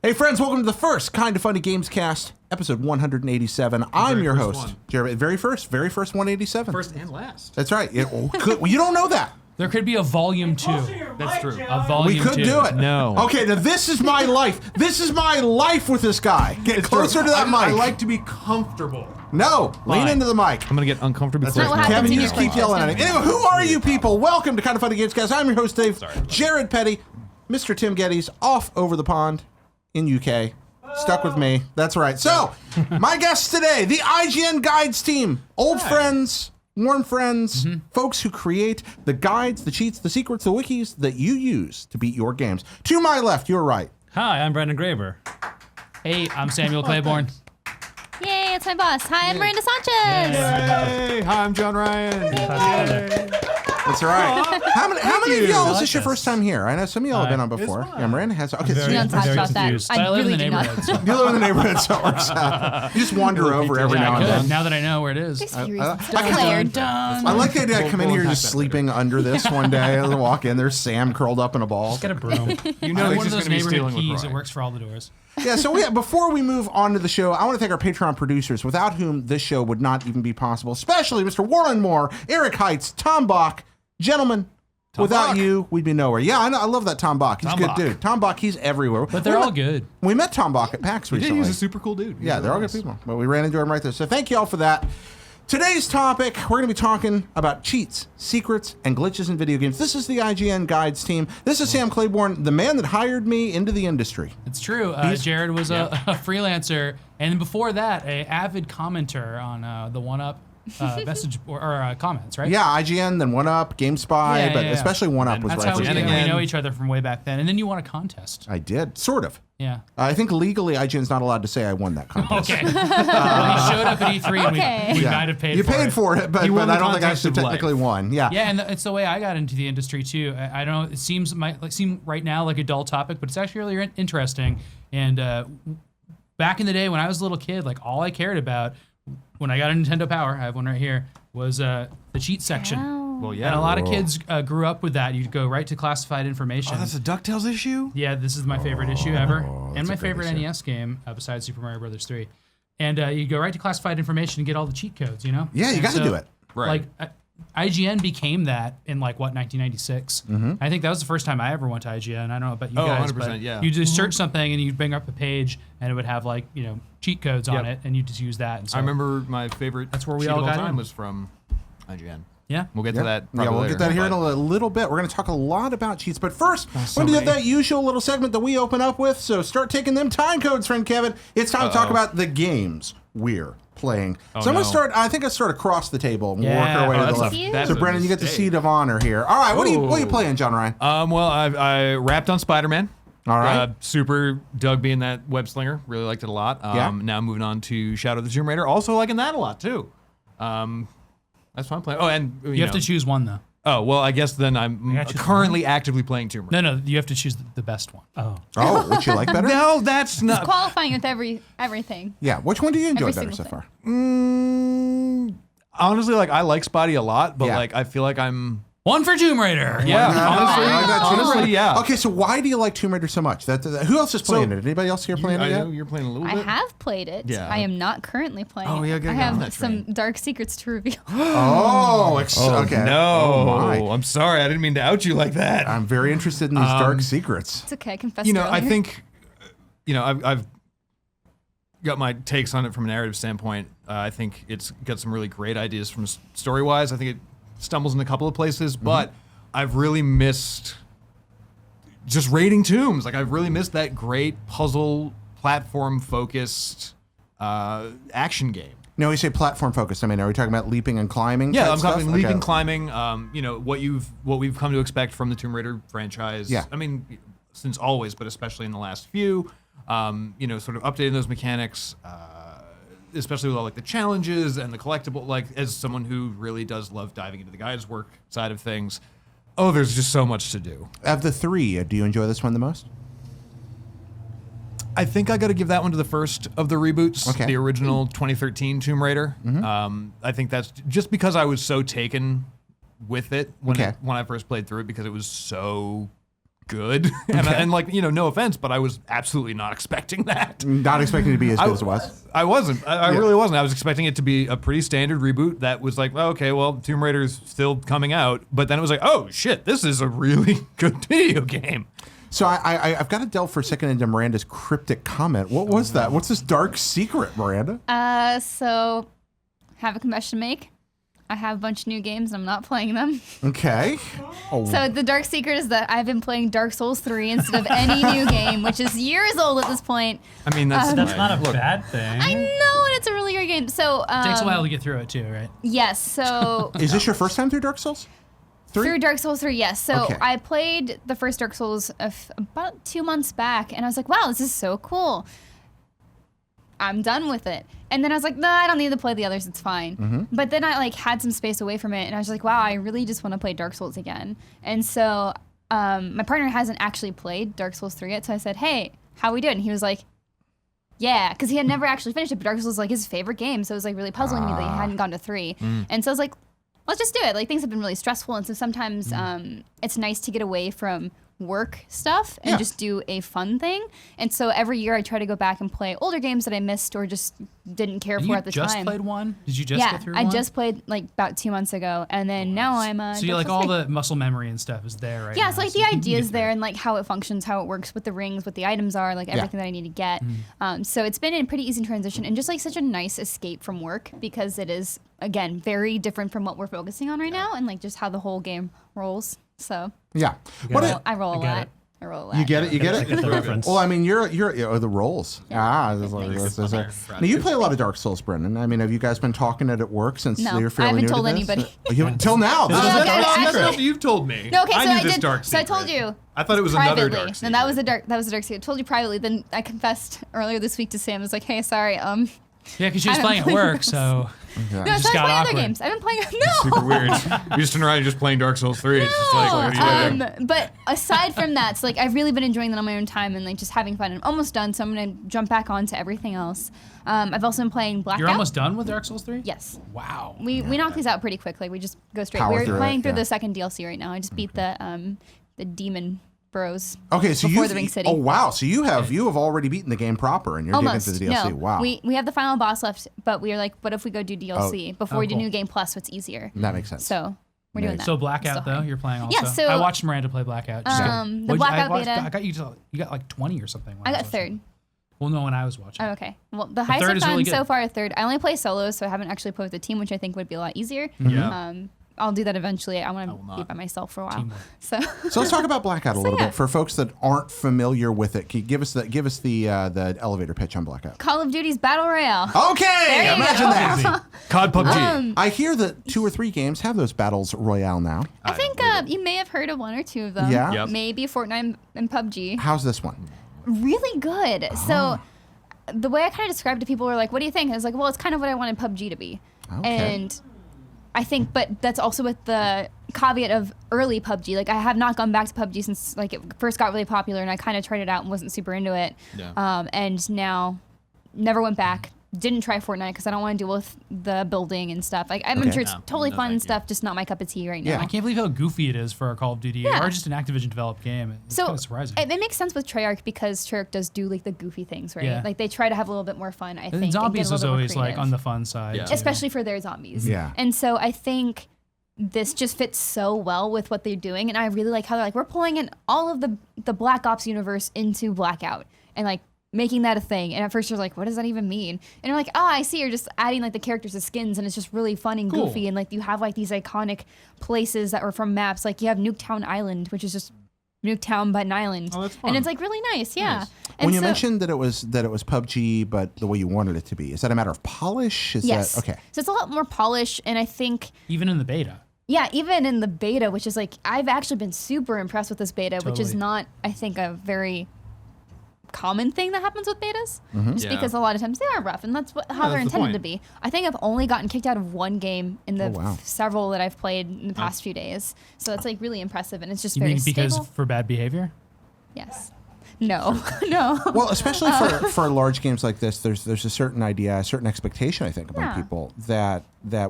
Hey friends, welcome to the first Kind of Funny Gamescast, episode 187. I'm your host, Jared. Very first 187. First and last. That's right. You don't know that. There could be a volume 2. That's true. A volume 2. We could do it. No. Okay, now this is my life. This is my life with this guy. Get closer to that mic. I like to be comfortable. No, lean into the mic. I'm gonna get uncomfortable. That's right. Kevin, you just keep yelling at me. Anyway, who are you people? Welcome to Kind of Funny Gamescast. I'm your host, Dave. Jared Petty, Mr. Tim Gettys, off over the pond in UK. Stuck with me. That's right. So, my guests today, the IGN Guides team. Old friends, warm friends, folks who create the guides, the cheats, the secrets, the wikis that you use to beat your games. To my left, your right. Hi, I'm Brandon Graber. Hey, I'm Samuel Claiborne. Yay, it's my boss. Hi, I'm Miranda Sanchez. Hey, hi, I'm John Ryan. That's right. How many of y'all, is this your first time here? I know some of y'all have been on before. Yeah, Miranda has. Okay, so We don't talk about that. confused. I I live in really the do not. neighborhood. So. you live in the neighborhood, so it works out. You just wander over every now and then. Now that I know where it is. There's a few I- reasons. I- Declared. I like the idea I come in here We'll just unpack that sleeping under this one day. I walk in, there's Sam curled up in a ball. Get a broom. You know One he's of just those gonna be neighborhood stealing with keys Roy. that works for all the doors. Yeah, so before we move on to the show, I want to thank our Patreon producers, without whom this show would not even be possible, especially Mr. Warren Moore, Eric Heitz, Tom Bach. Gentlemen, without Bach. you, we'd be nowhere. Yeah, I know. I love that Tom Bach. He's a Tom good Bach. dude. Tom Bach, he's everywhere. But they're all good. We met Tom Bach at PAX recently. He's a super cool dude. Yeah, they're all good people. But we ran into him right there. So thank you all for that. Today's topic, we're going to be talking about cheats, secrets, and glitches in video games. This is the IGN Guides team. This is Sam Claiborne, the man that hired me into the industry. It's true. Jared was a freelancer, and before that, an avid commenter on the 1UP message or comments, right? Yeah, IGN, then 1UP, GameSpy, Yeah, but yeah. especially 1UP was That's right how we, from the we beginning. know each other from way back then. And then you won a contest. I did, sort of. Yeah. I think legally IGN's not allowed to say I won that contest. Okay. Well, he showed up at E3 Okay. and we Yeah. might have paid You for it. paid for it, but He won I the don't think I contest actually of life. technically won. Yeah. Yeah, and it's the way I got into the industry too. I don't know. It seems seem right now like a dull topic, but it's actually really interesting. And back in the day when I was a little kid, like all I cared about when I got a Nintendo Power, I have one right here, was the cheat section. Wow. Well, yeah. And a lot of kids grew up with that. You'd go right to classified information. Oh, that's a DuckTales issue? Yeah, this is my favorite issue ever, and that's my a great favorite issue. NES game besides Super Mario Brothers 3. And you go right to classified information and get all the cheat codes. You know? Yeah, you And got to do it. Right. Like IGN became that in 1996. I think that was the first time I ever went to IGN. I don't know about you Oh, guys, 100%, but yeah. you just search something and you bring up a page and it would have cheat codes on Yep. it, and you just use that. And so, I remember my favorite That's where we cheat all of all got time in. was from IGN. Yeah. We'll get to that Yeah, probably we'll later. get that here in a little bit. We're going to talk a lot about cheats, but first, we're going to do that usual little segment that we open up with. So start taking them time codes, friend Kevin. It's time to talk about the games we're playing. So I'm going to start. I think I start across the table and work our way to the that's left. a- That's So a Brendan, you get the mistake. seat of honor here. All right, what are you playing, John Ryan? Well, I wrapped on Spider-Man. All right. Super dug being that web slinger. Really liked it a lot. Yeah. Now moving on to Shadow of the Tomb Raider. Also liking that a lot too. That's fun playing. Oh, and You have to choose one though. Oh, well, I guess then I'm got you. currently actively playing Tomb Raider. No, you have to choose the best one. Oh. Oh, which you like better? No, that's not. Qualifying with everything. Yeah, which one do you enjoy Every better single so far? Honestly, like I like Spotty a lot, but Yeah. like I feel like I'm. One for Tomb Raider. Yeah, honestly, I got Tomb honestly, Raider. yeah. Okay, so why do you like Tomb Raider so much? Who else is playing it? Anybody else here playing I it yet? know you're playing a little I bit. have played it. Yeah. I am not currently playing Oh, it. yeah, get I on have that some train. dark secrets to reveal. Oh, okay. No, Oh, my. I'm sorry. I didn't mean to out you like that. I'm very interested in these dark secrets. It's okay, I confessed You know, I earlier. think, I've got my takes on it from a narrative standpoint. I think it's got some really great ideas from story-wise. I think it stumbles in a couple of places, but I've really missed just raiding tombs. Like I've really missed that great puzzle platform-focused action game. No, you say platform focused. I mean, are we talking about leaping and climbing? Yeah, type I'm talking stuff? leaping, Okay. climbing. What we've come to expect from the Tomb Raider franchise. Yeah. I mean, since always, but especially in the last few. Sort of updating those mechanics, especially with all like the challenges and the collectible. Like as someone who really does love diving into the guides work side of things. Oh, there's just so much to do. Of the three, do you enjoy this one the most? I think I got to give that one to the first of the reboots, Okay. the original 2013 Tomb Raider. I think that's just because I was so taken with it when Okay. when I first played through it because it was so good. And like, no offense, but I was absolutely not expecting that. Not expecting it to be as good as it was. I wasn't. I really wasn't. I was expecting it to be a pretty standard reboot that was like, well, okay, well, Tomb Raider's still coming out. But then it was like, oh, shit, this is a really good video game. So I've got to delve for a second into Miranda's cryptic comment. What was that? What's this dark secret, Miranda? So have a confession to make. I have a bunch of new games and I'm not playing them. Okay. Oh. So the dark secret is that I've been playing Dark Souls 3 instead of any new game, which is years old at this point. I mean, that's not a bad thing. I know, and it's a really great game. So It takes a while to get through it too, right? yes. So Is this your first time through Dark Souls? through Dark Souls 3, yes. So Okay. I played the first Dark Souls about 2 months back, and I was like, wow, this is so cool. I'm done with it. And then I was like, nah, I don't need to play the others, it's fine. But then I had some space away from it, and I was like, wow, I really just want to play Dark Souls again. And so my partner hasn't actually played Dark Souls 3 yet, so I said, hey, how we doing? And he was like, yeah, because he had never actually finished it, but Dark Souls was like his favorite game, so it was like really puzzling me that he hadn't gone to 3. And so I was like, let's just do it. Like, things have been really stressful, and so sometimes it's nice to get away from work stuff and just do a fun thing. And so every year I try to go back and play older games that I missed or just didn't care for at the You just time. played one? Did you just Yeah, get through I one? just played like about 2 months ago, and then now I'm So you Dark like Souls all 3. the muscle memory and stuff is there right Yeah, now. it's like so the you can ideas get there through it. and like how it functions, how it works with the rings, what the items are, like everything that I need to get. So it's been a pretty easy transition and just like such a nice escape from work because it is, again, very different from what we're focusing on right now and like just how the whole game rolls. So Yeah. I roll a get lot. it. I roll a lot. You get it? You get I it? get the reference. Well, I mean, you're the rolls. Now you play a lot of Dark Souls, Brendan. I mean, have you guys been talking it at work since No, you're I fairly haven't new told to this? anybody. You haven't till now. No, okay, That's actually- stuff you've told me. No, okay, I so knew I this did. dark So I secret. told you. I thought it was another privately. dark secret. And that was the dark secret. I told you privately. Then I confessed earlier this week to Sam. I was like, hey, sorry. Yeah, because she was I playing at haven't work, played so No, just so I got play other awkward. games. I've been playing. No. Super weird. You just turn around and just playing Dark Souls 3. It's just like, what are you doing? But aside from that, so like I've really been enjoying that on my own time and like just having fun. I'm almost done, so I'm gonna jump back onto everything else. I've also been playing Blackout. you're almost done with Dark Souls 3? Yes. Wow. We knock these out pretty quick. Like we just go straight. Power We're through playing it, through yeah. the second DLC right now. I just beat the demon bros. Okay, so before you the Ring City. Oh wow, so you have already beaten the game proper, and you're Almost. getting to the DLC. No. Wow, We have the final boss left, but we were like, what if we go do DLC before we do cool. New Game Plus? What's easier? that makes sense. So we're doing that. So It's Blackout, still though, hard. you're playing also? Yeah, so- I watched Miranda play Blackout. Just kidding. the Blackout I beta. I got you got like 20 or something. when I was got watching. third. Well, no, when I was watching. Oh, okay. Well, the highest third I've is really gotten so good. far, a third. I only play solo, so I haven't actually played with a team, which I think would be a lot easier. Yeah. I'll do that eventually. I want will to be not. by myself for a while. Teamwork. So So let's talk about Blackout a little yeah. bit for folks that aren't familiar with it. Can you give us the elevator pitch on Blackout? Call of Duty's Battle Royale. Okay, There you imagine go. that. COD PUBG. I hear that 2 or 3 games have those battles royale now. I think you may have heard of 1 or 2 of them. Yeah? Yep. Maybe Fortnite and PUBG. How's this one? Really good. So the way I kind of described it to people were like, what do you think? I was like, well, it's kind of what I wanted PUBG to be. Okay. And I think, but that's also with the caveat of early PUBG. Like I have not gone back to PUBG since like it first got really popular, and I kind of tried it out and wasn't super into it. Yeah. And now never went back. Didn't try Fortnite because I don't want to deal with the building and stuff. Like I'm Okay. sure it's No, totally no fun thank and you. stuff, just not my cup of tea right Yeah. now. I can't believe how goofy it is for a Call of Duty Yeah. or just an Activision developed game. It's So kind of surprising. it makes sense with Treyarch because Treyarch does do like the goofy things, right? Yeah. Like they try to have a little bit more fun. I think. and and zombies get a is little bit more always like creative. on the fun side. Yeah. too. Especially for their zombies. Yeah. And so I think this just fits so well with what they're doing, and I really like how they're like, we're pulling in all of the Black Ops universe into Blackout, and like making that a thing. And at first you're like, what does that even mean? And you're like, oh, I see. You're just adding like the characters as skins, and it's just really fun and Cool. goofy, and like you have like these iconic places that were from maps. Like you have Nuketown Island, which is just Nuketown but an island, Oh, that's fun. and it's like really nice. Yeah. Nice. And When you so- mentioned that it was PUBG, but the way you wanted it to be, is that a matter of polish? Is yes, that okay? So it's a lot more polished, and I think. Even in the beta. Yeah, even in the beta, which is like, I've actually been super impressed with this beta, which is Totally. not, I think, a very common thing that happens with betas. Just Yeah. because a lot of times they are rough, and that's how they're that's the intended to point. be. I think I've only gotten kicked out of 1 game in the Oh, wow. several that I've played in the past few days. So that's like really impressive, and it's just You very mean because stable. for bad behavior? Yes. No, no. Well, especially for large games like this, there's a certain idea, a certain expectation, I think, among people that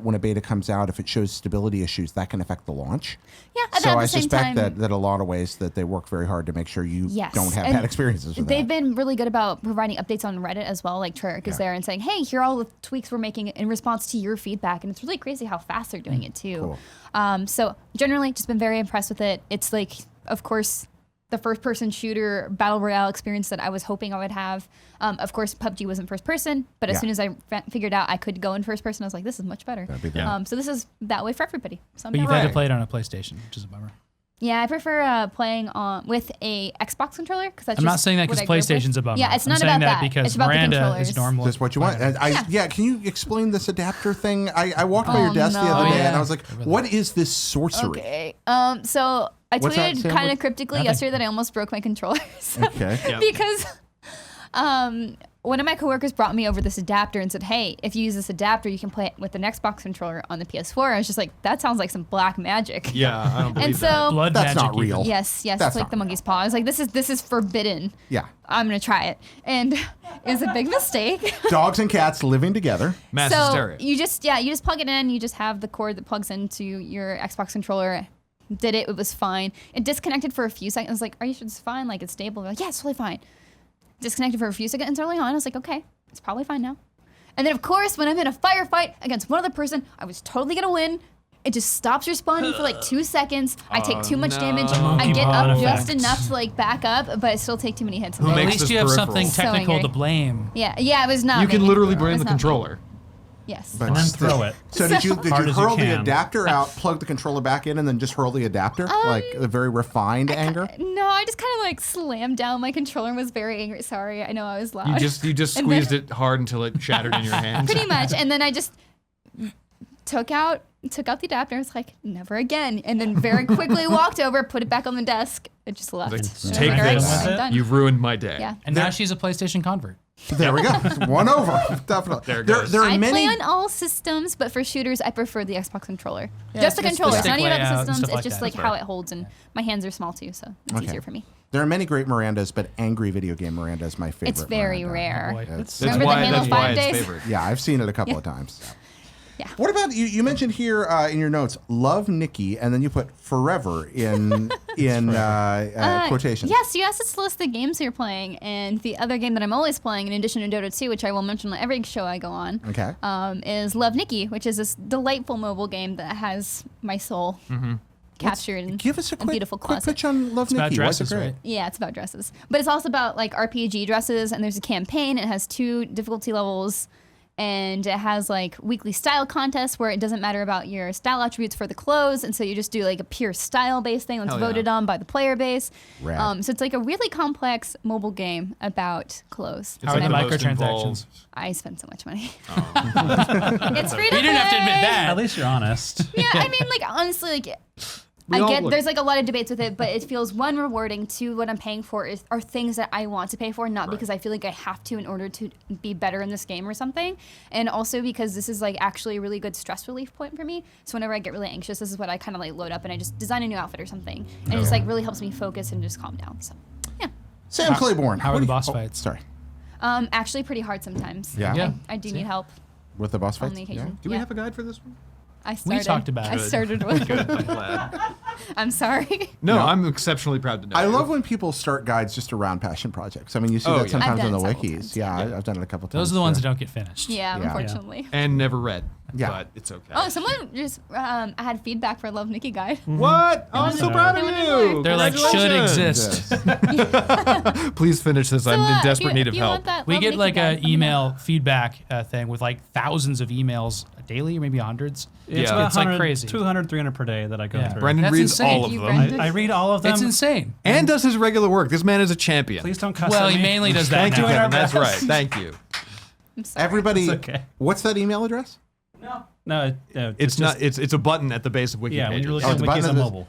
when a beta comes out, if it shows stability issues, that can affect the launch. Yeah, and so at the I same suspect time, that a lot of ways that they work very hard to make sure you don't have and bad experiences with they've that. been really good about providing updates on Reddit as well. Like Treyarch is there and saying, hey, here are all the tweaks we're making in response to your feedback. And it's really crazy how fast they're doing it too. Cool. So generally, just been very impressed with it. It's like, of course, the first-person shooter battle royale experience that I was hoping I would have. Of course, PUBG wasn't first person, but as soon as I figured out I could go in first person, I was like, this is much better. So this is that way for everybody. So But you've had to play it on a PlayStation, which is a bummer. Yeah, I prefer playing with a Xbox controller because that's. I'm not saying that because PlayStation's a bummer. Yeah, it's not I'm saying about that. because It's about the Miranda controllers. is normally. That's what you want. And can you explain this adapter thing? I walked by your desk the no. other day Oh, yeah. and I was like, what is this sorcery? Okay. So I What's that, tweeted Sam? kind of cryptically yesterday that I almost broke my controllers. Okay. Yep. Because one of my coworkers brought me over this adapter and said, hey, if you use this adapter, you can play it with an Xbox controller on the PS4. I was just like, that sounds like some black magic. Yeah, I don't believe And that. so Blood That's magic not real. even. yes, That's it's like not the monkey's paw. I was like, this is forbidden. Yeah. I'm gonna try it. And it was a big mistake. Dogs and cats living together. Mass So hysteria. you just plug it in. You just have the cord that plugs into your Xbox controller. Did it? It was fine. It disconnected for a few seconds. I was like, "Are you sure it's fine? Like it's stable?" They're like, "Yeah, it's totally fine." Disconnected for a few seconds early on. I was like, "Okay, it's probably fine now." And then of course, when I'm in a firefight against one other person, I was totally gonna win. It just stops responding for like 2 seconds. I take too much damage. I monkey get paw up effect. just enough to like back up, but I still take too many hits. Who At makes least this you have peripheral? something So technical angry. to blame. Yeah, it was not. You can me. literally It blame was the not me. controller. Yes. But And then still. throw it. So did you Hard as you hurl the can. adapter out, plug the controller back in, and then just hurl the adapter? Like a very refined anger? No, I just kind of like slammed down my controller and was very angry. Sorry, I know I was loud. You just And squeezed then- it hard until it shattered in your hands. Pretty much. And then I just took out the adapter. I was like, never again. And then very quickly walked over, put it back on the desk, and just left. Like, And I was take like, all right, this. I'm done. You've ruined my day. Yeah. And now she's a PlayStation convert. There we go. One over. Definitely. There it goes. There are I many. play on all systems, but for shooters, I prefer the Xbox controller. Yeah, Just the it's the controller. It's not stick even about layout the and systems. stuff It's like just that. like how it holds, and my hands are small too, so it's Okay. easier for me. There are many great Mirandas, but Angry Video Game Miranda is my favorite. It's very Miranda. rare. Boy. It's- That's Remember the why, Halo that's why 5 it's days? favorite. Yeah, I've seen it a couple of times. Yeah. What about you mentioned here in your notes, love Nikki, and then you put forever in quotations. Yes, you asked us to list the games you're playing, and the other game that I'm always playing, in addition to Dota 2, which I will mention on every show I go on, Okay. is Love Nikki, which is this delightful mobile game that has my soul captured in Give us a quick, beautiful quick closet. pitch on Love It's about Nikki. Why is it dresses, great? right? Yeah, it's about dresses. But it's also about like RPG dresses, and there's a campaign. It has 2 difficulty levels, and it has like weekly style contests where it doesn't matter about your style attributes for the clothes, and so you just do like a pure style-based thing that's Hell yeah. voted on by the player base. Rad. So it's like a really complex mobile game about clothes. How are the And most microtransactions? involved. I spend so much money. It's free to You didn't have to admit play. that. At least you're honest. Yeah, I mean, like honestly, like We all look- there's like a lot of debates with it, but it feels one rewarding. 2, what I'm paying for are things that I want to pay for, not because I feel like I have to in order to be better in this game or something. And also because this is like actually a really good stress relief point for me. So whenever I get really anxious, this is what I kind of like load up and I just design a new outfit or something, and it just like really helps me focus and just calm down. So yeah, Sam Claiborne. how are what the do you- boss fights? Sorry. actually pretty hard sometimes. Yeah? Yeah. I do need help With the boss on fights? the occasion. Do we Yeah. have a guide for this one? I started. talked about I it. started with. I'm glad. I'm sorry. No, No. I'm exceptionally proud to know. I you. love when people start guides just around passion projects. I mean, you see Oh, that yeah. sometimes I've on the done it several wikis. times, Yeah, yeah. I've done it a couple times. Those are the ones too. that don't get finished. Yeah, Yeah. unfortunately. and never read. Yeah. But it's okay. Oh, someone just I had feedback for Love Nikki guide. What? Oh, I'm so proud of you. They're like, should Congratulations. exist. Please finish this. I'm in desperate need of help. We get like a email feedback thing with like thousands of emails daily, or maybe hundreds. It's Yeah. about It's like 100, crazy. 200, 300 per day that I go Yeah. through. Brendan That's reads insane. all of You, them Brendan. I read all of them. It's insane. and does his regular work. This man is a champion. Please don't cuss Well, at he me. mainly does that Thank you, now. Doing our Kevin. That's right. best. Thank you. I'm sorry. Everybody, It's okay. what's that email address? No, It's not. It's a button at the base of Wikipedia. Yeah, when you're Oh, looking at the wikis button on is- mobile.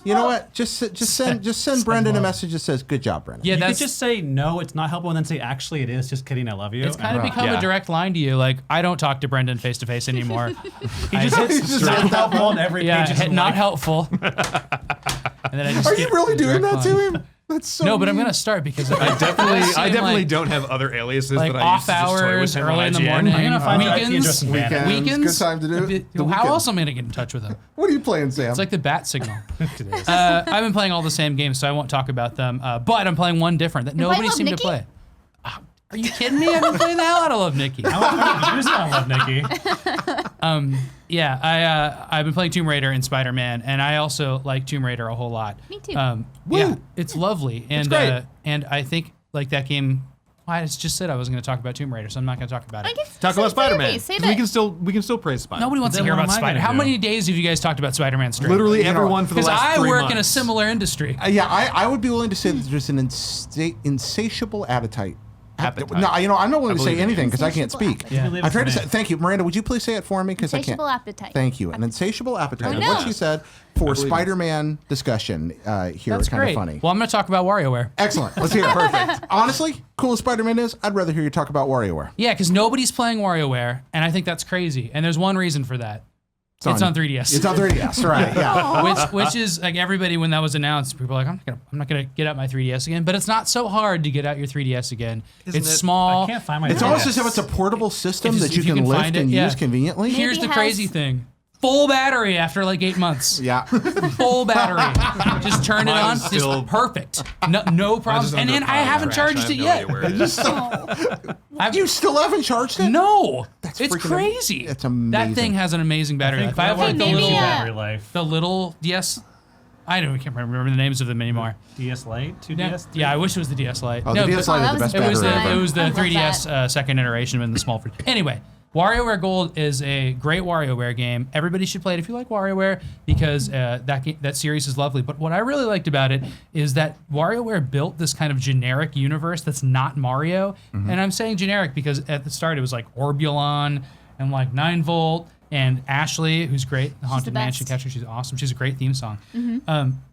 You know what? Just send Brendan a message that says, "Good job, Brendan." Yeah, You could that's just say no, it's not helpful, and then say actually it is. Just kidding, I love you. it's kind of Right. become Yeah. a direct line to you. Like, I don't talk to Brendan face to face anymore. he just hits not helpful on every yeah, page. not helpful. And then I just Are get you really doing direct that to line. him? That's so No, but I'm mean. gonna start because I definitely like, don't have other aliases like that I used off to just toy hours, with him on early in the IGN. morning, I'm gonna find out if he weekends. interests in band. Weekends. Good time to do it. The How weekend. else am I gonna get in touch with him? What are you playing, Sam? It's like the bat signal. I've been playing all the same games, so I won't talk about them. But I'm playing one different that nobody playing seemed to Nikki? play. Are you kidding me? I've been playing the hell out of Love Nikki. I just don't love Nikki. Yeah, I've been playing Tomb Raider and Spider-Man, and I also like Tomb Raider a whole lot. Me too. Yeah, it's lovely, and great. and I think like that game. Well, I just said I was going to talk about Tomb Raider, so I'm not going to talk about I it. guess Talk about Spider-Man. Say 'Cause we can still praise Spider-Man. Nobody wants to Then hear what about am I Spider. gonna How do? many days have you guys talked about Spider-Man straight? Literally You know, everyone for the Because last I 3 work months. in a similar industry. Yeah, I would be willing to say that there's an insatiable appetite. Appetite. No, I'm not willing to say believe in anything you. because I can't Insatiable speak. appetite. Yeah. I'm trying to say. Thank you, Miranda. Would you please say it for me? Because I can't. Insatiable appetite. Thank you. An insatiable appetite. I What know. she said for believe it. Spider-Man discussion here That's is kind great. of funny. Well, I'm going to talk about WarioWare. Excellent. Let's hear it. Perfect. Honestly, cool as Spider-Man is, I'd rather hear you talk about WarioWare. Yeah, because nobody's playing WarioWare, and I think that's crazy. And there's one reason for that. It's on 3DS. It's on 3DS, right? Yeah. which is like everybody when that was announced, people were like, I'm not gonna get out my 3DS again. But it's not so hard to get out your 3DS again. Isn't It's it? small. I can't find my. It's almost 3DS. as if it's a portable system If that you you can can lift find it, and yeah. use conveniently. Maybe Here's the has- crazy thing. Full battery after like 8 months. Yeah. Full battery. Just turn it on. Mine's still- Just perfect. No problem. And then I haven't charged it yet. You still haven't charged it? No. That's It's freaking crazy. It's That amazing. thing has an amazing battery life. I have like the maybe, little, battery life. the little DS. I can't remember the names of them anymore. DS Lite, 2DS. Yeah, 3DS? I wish it was the DS Lite. Oh, the DS but Lite is that the best was- it was battery the ever. it was the I love 3DS second iteration in the small fridge. Anyway, WarioWare Gold is a great WarioWare game. Everybody should play it if you like WarioWare because that series is lovely. But what I really liked about it is that WarioWare built this kind of generic universe that's not Mario. Mm-hmm. And I'm saying generic because at the start it was like Orbulon and like 9 Volt and Ashley, who's great, the Haunted the Mansion best. Catcher. She's awesome. She's a great theme song.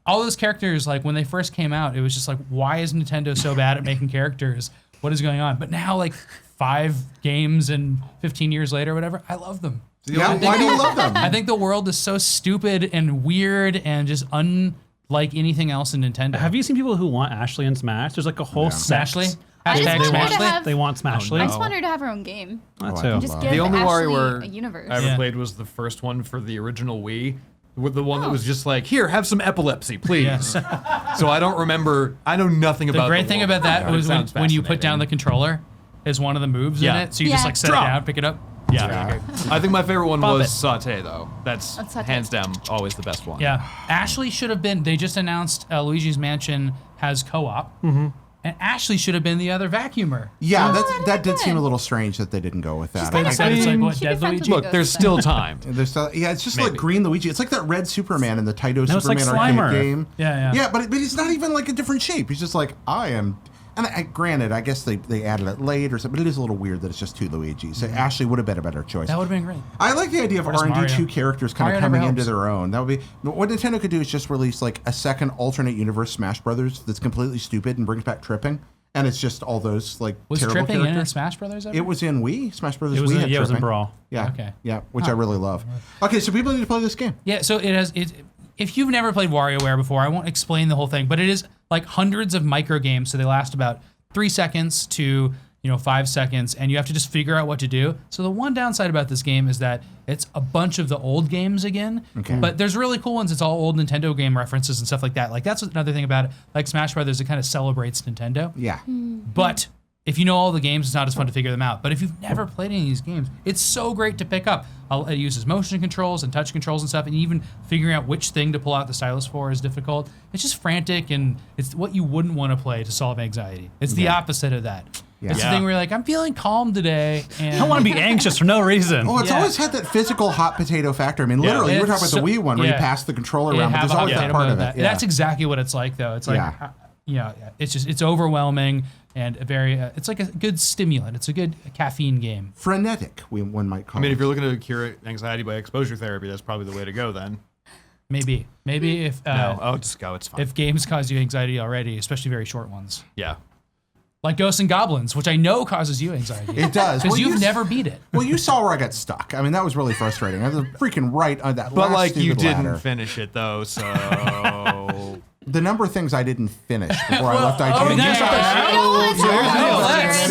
All those characters, like when they first came out, it was just like, why is Nintendo so bad at making characters? What is going on? But now, like 5 games and 15 years later, or whatever, I love them. Yeah, why do you love them? I think the world is so stupid and weird and just unlike anything else in Nintendo. Have you seen people who want Ashley in Smash? There's like a whole Smashly? sect. I just Hashtag want her to Smashly? have- They want Smashly. I just want her to have her own game. That Oh, too. I Just love give The only Ashley WarioWare a universe. I ever Yeah. played was the first one for the original Wii. With the one that was just like, here, have some epilepsy, please. Yes. So I don't remember. I know nothing The about. great thing world. about that But it was sounds when you put down the fascinating. controller is one of the moves Yeah. in it. So you just Yeah. like set Drop. it down, pick it up. Yeah. I think my favorite one Bump was it. Saute though. That's Saute. hands down always the best one. Yeah. Ashley should have been, they just announced Luigi's Mansion has co-op. And Ashley should have been the other vacuumer. Yeah, Oh, that did good. seem a little strange that they didn't go with that. They decided it's like, what, She'd be Dead friends with Luigi? you. Look, there's still time. There's yeah, it's just Maybe. like green Luigi. It's like that red Superman in the Taito No, it's like Superman Slimer. arcade game. Yeah. Yeah, but he's not even like a different shape. He's just like, I am. And granted, I guess they added it late or something, but it is a little weird that it's just 2 Luigis. So Ashley would have been a better choice. That would have been great. I like the idea of does R&D Mario? 2 characters kind of Mario never coming into helps. their own. That would be what Nintendo could do is just release like a second alternate universe Smash Brothers that's completely stupid and brings back tripping, and it's just all those like Was terrible tripping in characters. a Smash Brothers ever? It was in Wii Smash Brothers. It was Wii in, had yeah, it was in tripping. Brawl. Yeah, Okay. yeah, which I really love. Okay, so people need to play this game. Yeah, so it has it. If you've never played WarioWare before, I won't explain the whole thing, but it is like hundreds of micro games, so they last about 3 seconds to 5 seconds, and you have to just figure out what to do. So the one downside about this game is that it's a bunch of the old games again, but there's really cool ones. It's all old Nintendo game references and stuff like that. Like that's another thing about it. Like Smash Brothers, it kind of celebrates Nintendo. Yeah. But if you know all the games, it's not as fun to figure them out. But if you've never played any of these games, it's so great to pick up. It uses motion controls and touch controls and stuff, and even figuring out which thing to pull out the stylus for is difficult. It's just frantic, and it's what you wouldn't want to play to solve anxiety. It's the opposite of that. Yeah. It's the thing where you're like, I'm feeling calm today, and I don't want to be anxious for no reason. Oh, it's Yeah. always had that physical hot potato factor. I mean, literally, you were talking It's about the so- Wii one where you yeah. pass the controller Yeah, around, but have there's a always hot that potato part mode of it. that- Yeah. That's exactly what it's like, though. It's like, Yeah. it's overwhelming and a very, it's like a good stimulant. It's a good caffeine game. frenetic, one might call I mean, it. if you're looking to cure anxiety by exposure therapy, that's probably the way to go then. Maybe if No, just go. It's fine. if games cause you anxiety already, especially very short ones, Yeah. like Ghosts and Goblins, which I know causes you anxiety. It does. Because Well, you've you- never beat it. Well, you saw where I got stuck. I mean, that was really frustrating. I was freaking right on that But last like you stupid didn't ladder. finish it though, so the number of things I didn't finish before I left IT.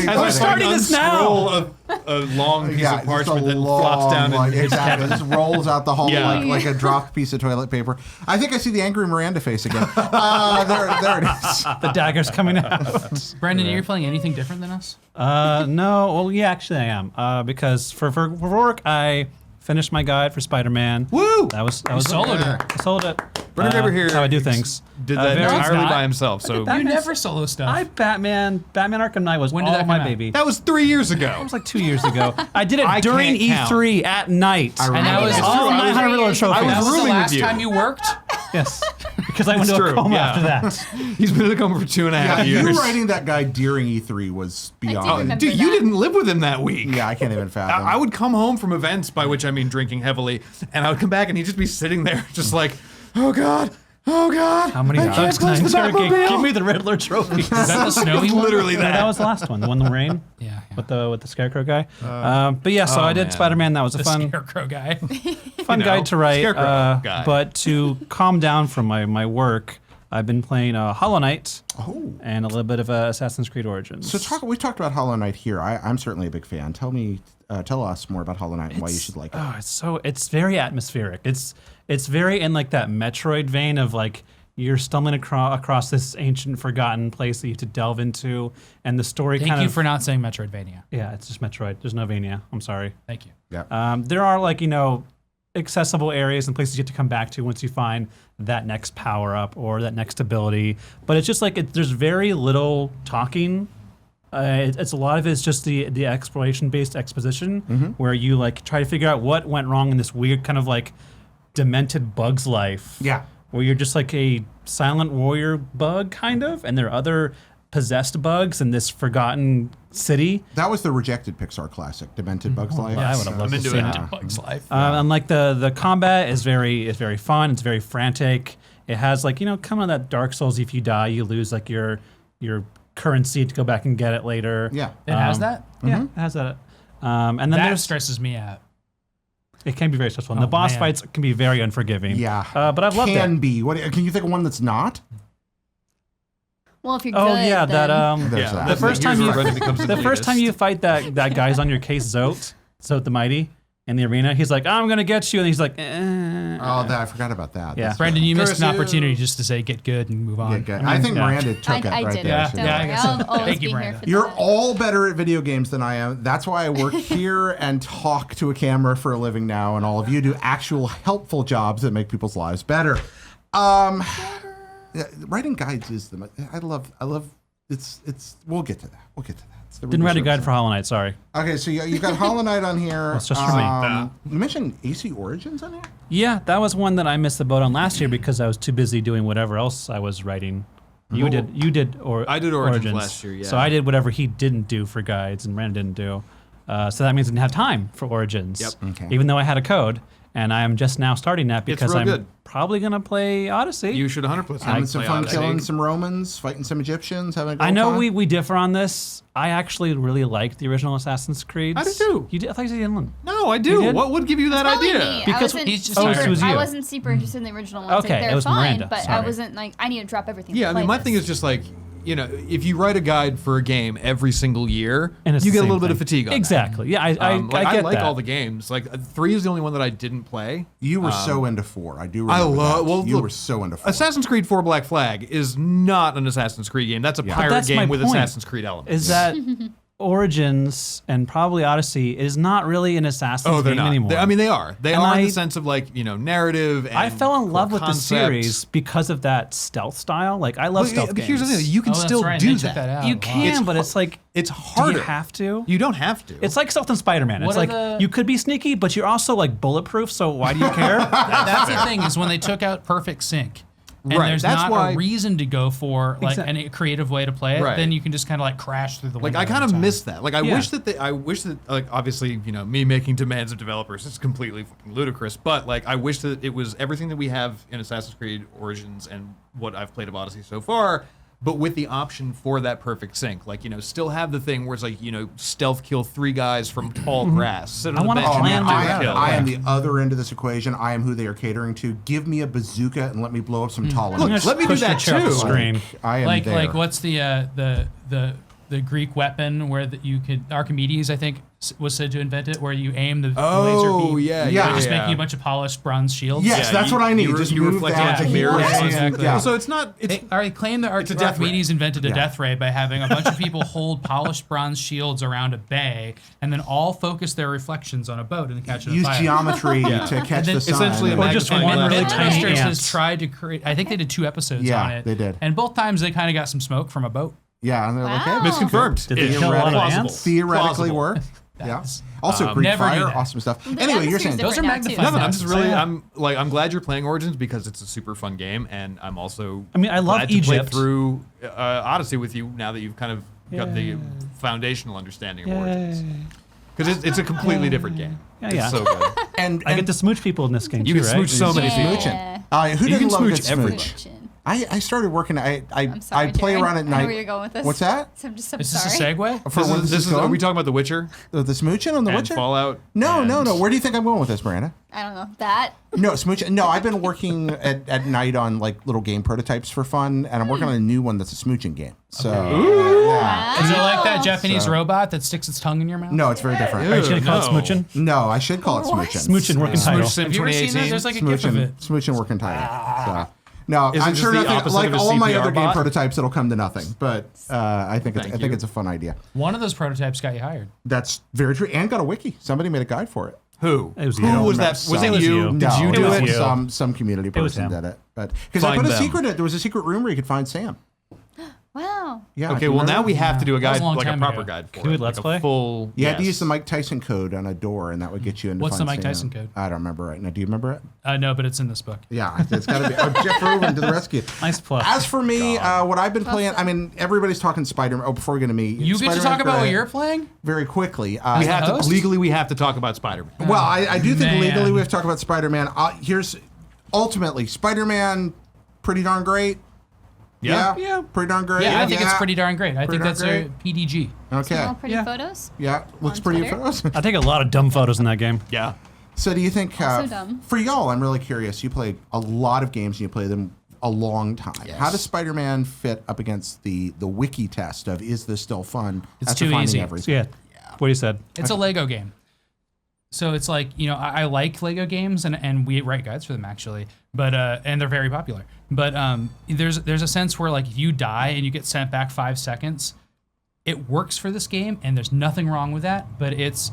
We're starting this now. A long piece of just parchment a that long, flops down like, in his exactly. cabin. Just rolls out the hall Yeah. like a dropped piece of toilet paper. I think I see the angry Miranda face again. There it is. The dagger's coming out. Brandon, are you playing anything different than us? No. Well, yeah, actually I am. Because for work, I finished my guide for Spider-Man. Woo! That was soloed it. I sold it. Brendan over here. That's how I do things. Did that very- entirely not. by himself. So Batman- You never solo stuff. Batman Arkham Knight was When did all that my come out? baby. that was 3 years ago. That was like 2 years ago. I did it I during can't count. E3 at night. and that was That's all true. 900 little I trophies. was that was the rooming with last you. time you worked. Yes, because I went It's to a true, coma yeah. after that. He's been in the coma for 2.5 Yeah, years. you writing that guy during E3 was beyond. remember Dude, you that. didn't live with him that week. Yeah, I can't even fathom. I would come home from events, by which I mean drinking heavily, and I would come back and he'd just be sitting there, just like, oh god, How many I can't hugs can I close the insert? Batmobile. Give me the Riddler trophy. Is that the snowy one? Literally No, that that. was the last one, the one in the rain Yeah. with the Scarecrow guy. But yeah, so I did man. Spider-Man. That was a The fun scarecrow guy. fun You know, guide to write. Scarecrow guy. But to calm down from my work, I've been playing Hollow Knight and a little bit of Assassin's Creed Origins. So we talked about Hollow Knight here. I'm certainly a big fan. Tell us more about Hollow Knight and why you should like it. It's very atmospheric. It's very in like that Metroid vein of like you're stumbling across this ancient forgotten place that you have to delve into, and the story Thank kind you of for not saying Metroidvania. yeah, it's just Metroid. There's no Vania. I'm sorry. Thank you. Yeah. There are like accessible areas and places you have to come back to once you find that next power up or that next ability, but it's just like there's very little talking. It's a lot of it's just the exploration based exposition where you like try to figure out what went wrong in this weird kind of like demented bug's life. Yeah. Where you're just like a silent warrior bug kind of, and there are other possessed bugs in this forgotten city. That was the rejected Pixar classic, Demented Bugs Life. Yeah, I would have loved to into see it. it. Bug's Life. And like the combat is very fun. It's very frantic. It has like kind of that Dark Souls. If you die, you lose like your currency to go back and get it later. Yeah. It has that? Yeah, it has that. And then That stresses me out. it can be very stressful. And the Oh, boss man. fights can be very unforgiving. Yeah. But I've loved Can it. be. Can you think of one that's not? Well, if you're good, Oh yeah, then that There's that. the first time you becomes the first time you fight that guy's on your case, Zote the Mighty in the arena, he's like, I'm gonna get you, and he's like, Oh, I forgot about that. Yeah. That's Brandon, you missed an Curse you. opportunity just to say get good and move on. good. I think yeah. Miranda took it I right did there. it. so Don't Yeah, I worry. guess I'll so. always Thank be you, here Miranda. for You're that. all better at video games than I am. That's why I work here and talk to a camera for a living now, and all of you do actual helpful jobs that make people's lives better. Yeah, writing guides is I love. It's. We'll get to that. It's the didn't write a review guide service. for Hollow Knight. Sorry. Okay, so you got Hollow Knight on here. It's just for me. You mentioned AC Origins on here. Yeah, that was one that I missed the boat on last year because I was too busy doing whatever else I was writing. You did I did Origins last year, yeah. So I did whatever he didn't do for guides and Brandon didn't do. So that means I didn't have time for Origins. Yep. Okay. Even though I had a code, and I am just now starting that because real I'm good. probably gonna play Odyssey. You should 100% Having some play fun Odyssey. killing some Romans, fighting some Egyptians, having a good I know time. we differ on this. I actually really liked the original Assassin's Creed. I do too. You did? I thought you didn't. No, I You do. did? What would give you that Probably idea? me. Because I wasn't he's just super, it was you. I wasn't super interested in the original ones. Okay, They're it was fine, Miranda, but sorry. I wasn't like I need to drop everything. Yeah, to I play mean, my this. thing is just like, if you write a guide for a game every single year, And it's you the get a same little bit of thing. fatigue on that. Exactly. Yeah, I I get like that. all the games. Like 3 is the only one that I didn't play. You were so into 4. I do I remember love. that. Well, You look, were so into 4. Assassin's Creed 4 Black Flag is not an Assassin's Creed game. That's a Yeah. pirate But that's my game with point, Assassin's Creed elements. Is that Origins and probably Odyssey is not really an Assassin's they're game not. anymore. I mean, they are. They And are in I- the sense of like narrative. And I fell in love core with the concept. series because of that stealth style. Like I love But stealth but games. here's the thing: you can Oh, that's still right. do They took that out. You Wow. can, but it's like It's do harder. you have to? You don't have to. It's like stealth in Spider-Man. What It's are like the- you could be sneaky, but you're also like bulletproof. So why do you care? That's the thing is when they took out perfect sync. And Right, there's that's not why- a reason to go for like any creative way to play it. Right. Then you can just kind of like crash through the like window. I kind of every time. miss that. Like I Yeah. wish that like obviously me making demands of developers is completely fucking ludicrous. But like I wish that it was everything that we have in Assassin's Creed Origins and what I've played of Odyssey so far but with the option for that perfect sync. Like, still have the thing where it's like, stealth kill 3 guys from tall grass. Sit on I the wanna bench and plan do a my kill. I am the other end of this equation. I am who they are catering to. Give me a bazooka and let me blow up some tall I'm gonna enemies. let me do push the that chair off the too. screen. I am like there. like what's the Greek weapon where you could Archimedes, I think, was said to invent it, where you aim the laser beam. yeah. Just making a bunch of polished bronze shields. Yes, that's what I need. Just you move reflect that. onto mirrors. Yeah, exactly. Yeah. So it's not. It's They claim that a death ray. Archimedes invented a Yeah. death ray by having a bunch of people hold polished bronze shields around a bay and then all focus their reflections on a boat and catch it on Use fire. geometry to catch then the sun. essentially and- Or just magnifying one glass. really Myth tiny Ministers ants. has tried to create. I think they did 2 episodes Yeah, on it. they did. And both times they kind of got some smoke from a boat. yeah, and they're like, Wow. hey, It's confirmed. Did they It's kill a lot of plausible. ants? theoretically Plausible. work. Yeah. That's- Also, Greek never knew fire, that. awesome stuff. The Anyway, you're atmosphere's saying Those are different now, too. magnified. Nothing. I'm just really. Yeah. I'm glad you're playing Origins because it's a super fun game, and I'm also. I mean, I love glad to play Egypt. through Odyssey with you now that you've kind of got the foundational understanding of Origins. Because it's a completely different game. Yeah, It's yeah. so good. and I get to smooch people in this game You too, can right? smooch so many Yeah. people. who You doesn't can love a good smooch everyone. smooch? I started working. I I'm sorry, play Jared. around at I know where night. you're going with this. What's that? So I'm just so Is sorry. this a segue? For where this is Are going? we talking about The Witcher The smooching on The and Witcher? Fallout? No, no, and- no. Where do you think I'm going with this, Miranda? I don't know. That. No, smooching. No, I've been working at night on like little game prototypes for fun, and I'm working on a new one that's a smooching game. So, yeah. Is it like that Japanese So- robot that sticks its tongue in your mouth? No, it's very different. Are you gonna call it No. smooching? No, I should call it What? smooching. Smooching working Smooch title. Sim Have you ever seen that? 2018? There's like a gif of Smooching, it. smooching working title. So. No, Is it I'm just sure the nothing. opposite Like of a all my CPR other game bot? prototypes, it'll come to nothing. But I think Thank you. it's a fun idea. One of those prototypes got you hired. That's very true, and got a wiki. Somebody made a guide for it. Who? It was Who you. was I that? don't Was remember. it It was you? you. Did No, you it do was it? you. Some community was person him. did it, but because I Find put a them. secret. There was a secret room where you could find Sam. Wow. Yeah. Okay, do you well now remember? we have to do a That was guide, a long like a time proper ago. guide for Can we it. let's like play? A full. You had to yes. use the Mike Tyson code on a door, and that would get you into. What's the Find Mike Sam. Tyson code? I don't remember right now. Do you remember it? No, but it's in this book. Yeah, it's got to be. Oh, Jeff Rubin to the rescue. Nice plus. As for me, what I've been playing, I mean, everybody's talking Spider-Man. Oh, before we get to me, You get to Spider-Man's talk about what great. you're playing? Very quickly. We the have to host? legally. We have to talk about Spider-Man. Well, I do think Man. legally we have to talk about Spider-Man. Here's ultimately Spider-Man, pretty darn great. Yeah. pretty darn great. Yeah, I think it's pretty darn great. I Pretty think darn that's a PDG. Okay. All pretty Yeah. photos. Yeah, looks On pretty. Twitter? Photos. I take a lot of dumb photos in that game. Yeah. So, do you think Also dumb. for y'all? I'm really curious. You play a lot of games and you play them a long time. How does Spider-Man fit up against the wiki test of is this still fun? It's after too finding easy. everything? Yeah. What you said. It's a Lego game. So it's like, I like Lego games and we write guides for them actually, but and they're very popular. But there's a sense where like if you die and you get sent back 5 seconds, it works for this game and there's nothing wrong with that, but it's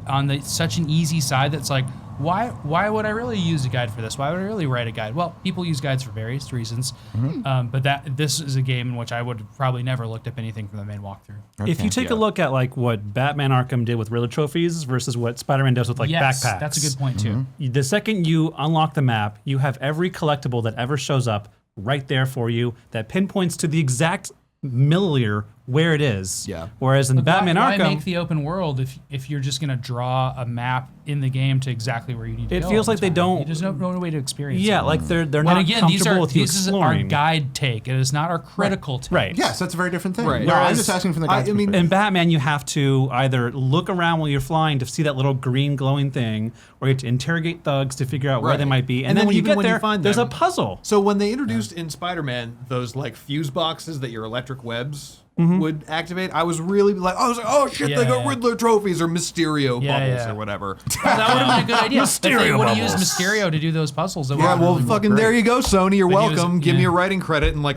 on such an easy side that's like why would I really use a guide for this? Why would I really write a guide? Well, people use guides for various reasons, but this is a game in which I would have probably never looked up anything from the main walkthrough. If you take a look at like what Batman Arkham did with Riddler trophies versus what Spider-Man does with like Yes, backpacks. that's a good point too. The second you unlock the map, you have every collectible that ever shows up right there for you that pinpoints to the exact milliliter where it is. Yeah. Whereas in But Batman why Arkham, make the open world if you're just going to draw a map in the game to exactly where you need to It go? feels all like the they time? don't- There's no way to experience yeah, it. like they're And not again, comfortable with you this is our exploring. guide take. It is not our critical take. Right. Yes, that's a very different thing. Right. No, I'm Whereas- just asking from the guy's I mean, perspective. In Batman, you have to either look around while you're flying to see that little green glowing thing, or you have to interrogate thugs to figure out where Right. they might be. And, And then then when you even get when you there, find there's them- a puzzle. So when they introduced in Spider-Man those like fuse boxes that your electric webs would activate, I was really like, oh shit, they got Yeah. Riddler trophies or Mysterio Yeah, bubbles yeah. or whatever. Well, that would have been a good idea. If they Mysterio would have used bubbles. Mysterio to do those puzzles. Yeah, well, fucking there you go, Sony. You're But he was- welcome. Give me yeah. a writing credit and like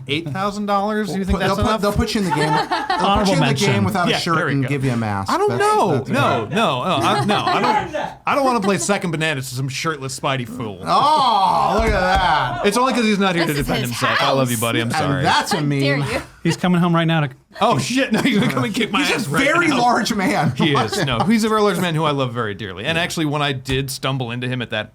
$8,000. Do you think that's enough? They'll put you in the game. They'll put Honorable you in the mention. game without Yeah, a shirt there we and go. give you a mask. I don't That's- know. that's I don't want to play second bananas to some shirtless Spidey fool. Oh, look at that. It's only because he's not here to This is defend his himself. I love you, house. buddy. I'm sorry. And that's a Dare meme. you? He's coming home right now to. Oh shit! No, he's gonna come and kick my He's ass a right very now. large man. He is. No, he's a very large man who I love very dearly. And actually, when I did stumble into him at that,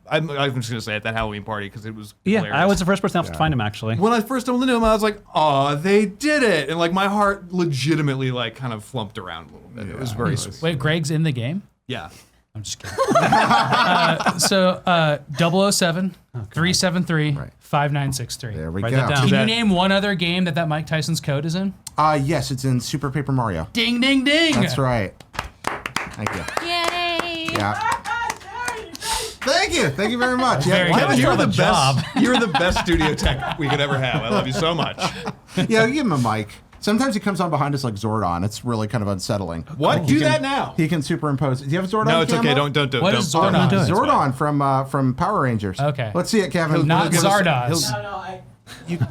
I'm just gonna say at that Halloween party because it was Yeah, hilarious. I was the first person to find him actually. When I first stumbled into him, I was like, "Oh, they did it!" And like my heart legitimately like kind of flumped around a little bit. It was very sweet. Wait, Greg's in the game? Yeah. I'm just kidding. So 007 373-5963. There we Write go. that down. Can you name one other game that Mike Tyson's code is in? Yes, it's in Super Paper Mario. Ding, ding, ding. That's right. Thank you. Yay! Yeah. Thank you. Thank you very much. Very Yeah, good. You're the job. best. You're the best studio tech we could ever have. I love you so much. yeah, give him a mic. Sometimes he comes on behind us like Zordon. It's really kind of unsettling. What? Do that now. He can superimpose. Do you have Zordon? No, it's okay. camo? Don't do it. What Don't. is Zordon? do it. Zordon from Power Rangers. Okay. Let's see it, Kevin. Not Give us- Zardoz.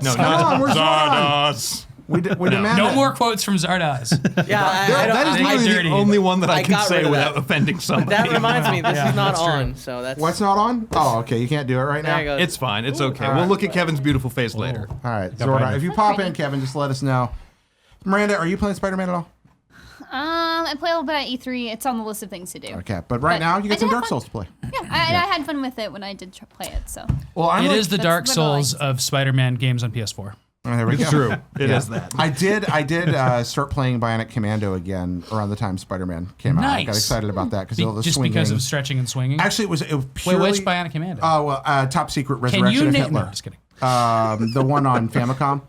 No, Come on, where's Zardoz. We demand No it. more quotes from Zardoz. Yeah, I That is don't, I literally dirty. the only one that I I can got say rid of without that. offending somebody. that reminds me, this is not that's true. on, so that's. What's not on? Oh, okay. You can't do it right now. There you go. It's fine. It's okay. All We'll right. look at Kevin's beautiful face later. All right, Got Zordon. behind If it. you pop in, Kevin, just let us know. Miranda, are you playing Spider-Man at all? I play a little bit at E3. It's on the list of things to do. Okay, but right But now you I get some did Dark have Souls to play. Yeah, I had fun with it when I did play it. So Well, I'm It like- is the That's Dark what I like. Souls of Spider-Man games on PS4. Oh, there we go. It's true. It Yeah. is that. I did start playing Bionic Commando again around the time Spider-Man came out. I got Nice. excited about that because of the Just swinging. because of stretching and swinging. Actually, it was Wait, purely. which Bionic Commando? Oh, well, Top Secret Can Resurrection you of name? Hitler. No, just kidding. The one on Famicom.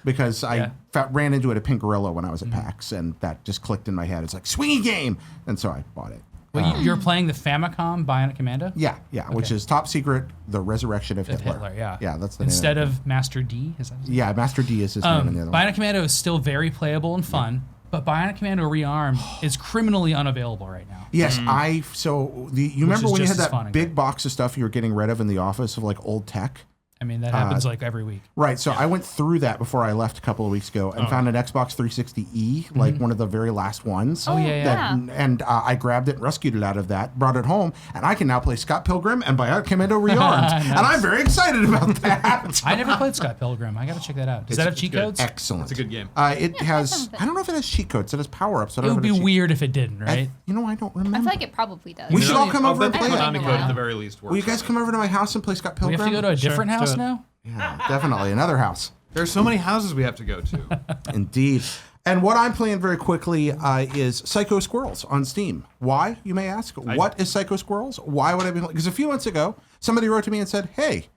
Because I Yeah. ran into it at Pink Gorilla when I was at PAX, and that just clicked in my head. It's like, swingy game! And so I bought it. Wait, you're playing the Famicom Bionic Commando? Yeah, which is Top Secret, The Resurrection of Hitler. Yeah. Yeah, that's the Instead name. of Master D? Is that his name? Yeah, Master D is his name in the other one. Bionic Commando is still very playable and fun, but Bionic Commando Rearmed is criminally unavailable right now. Yes, you remember is when you just had as fun that and big great. box of stuff you were getting rid of in the office of like old tech? I mean, that happens like every week. Right, so I went through that before I left a couple of weeks ago and found an Xbox 360E, like one of the very last ones. Oh, yeah. And I grabbed it, rescued it out of that, brought it home, and I can now play Scott Pilgrim and Bionic Commando Rearmed. Nice. And I'm very excited about that. I never played Scott Pilgrim. I got to check that out. Does that have cheat good. codes? Excellent. It's a good game. It has, I don't know if it has cheat codes, it has power-ups. It would be weird if it didn't, right? I don't remember. I feel like it probably does. We should all come I'll over and bet play the it. Konami it. code at the very least works. Will you guys come over to my house and play Scott We Pilgrim? have to go to a different Sure, house do it. now? Yeah, definitely. Another house. There's so many houses we have to go to. Indeed. And what I'm playing very quickly is Psycho Squirrels on Steam. Why, you may ask? What is Psycho Squirrels? Why would I be playing? Because a few months ago, somebody wrote to me and said, hey,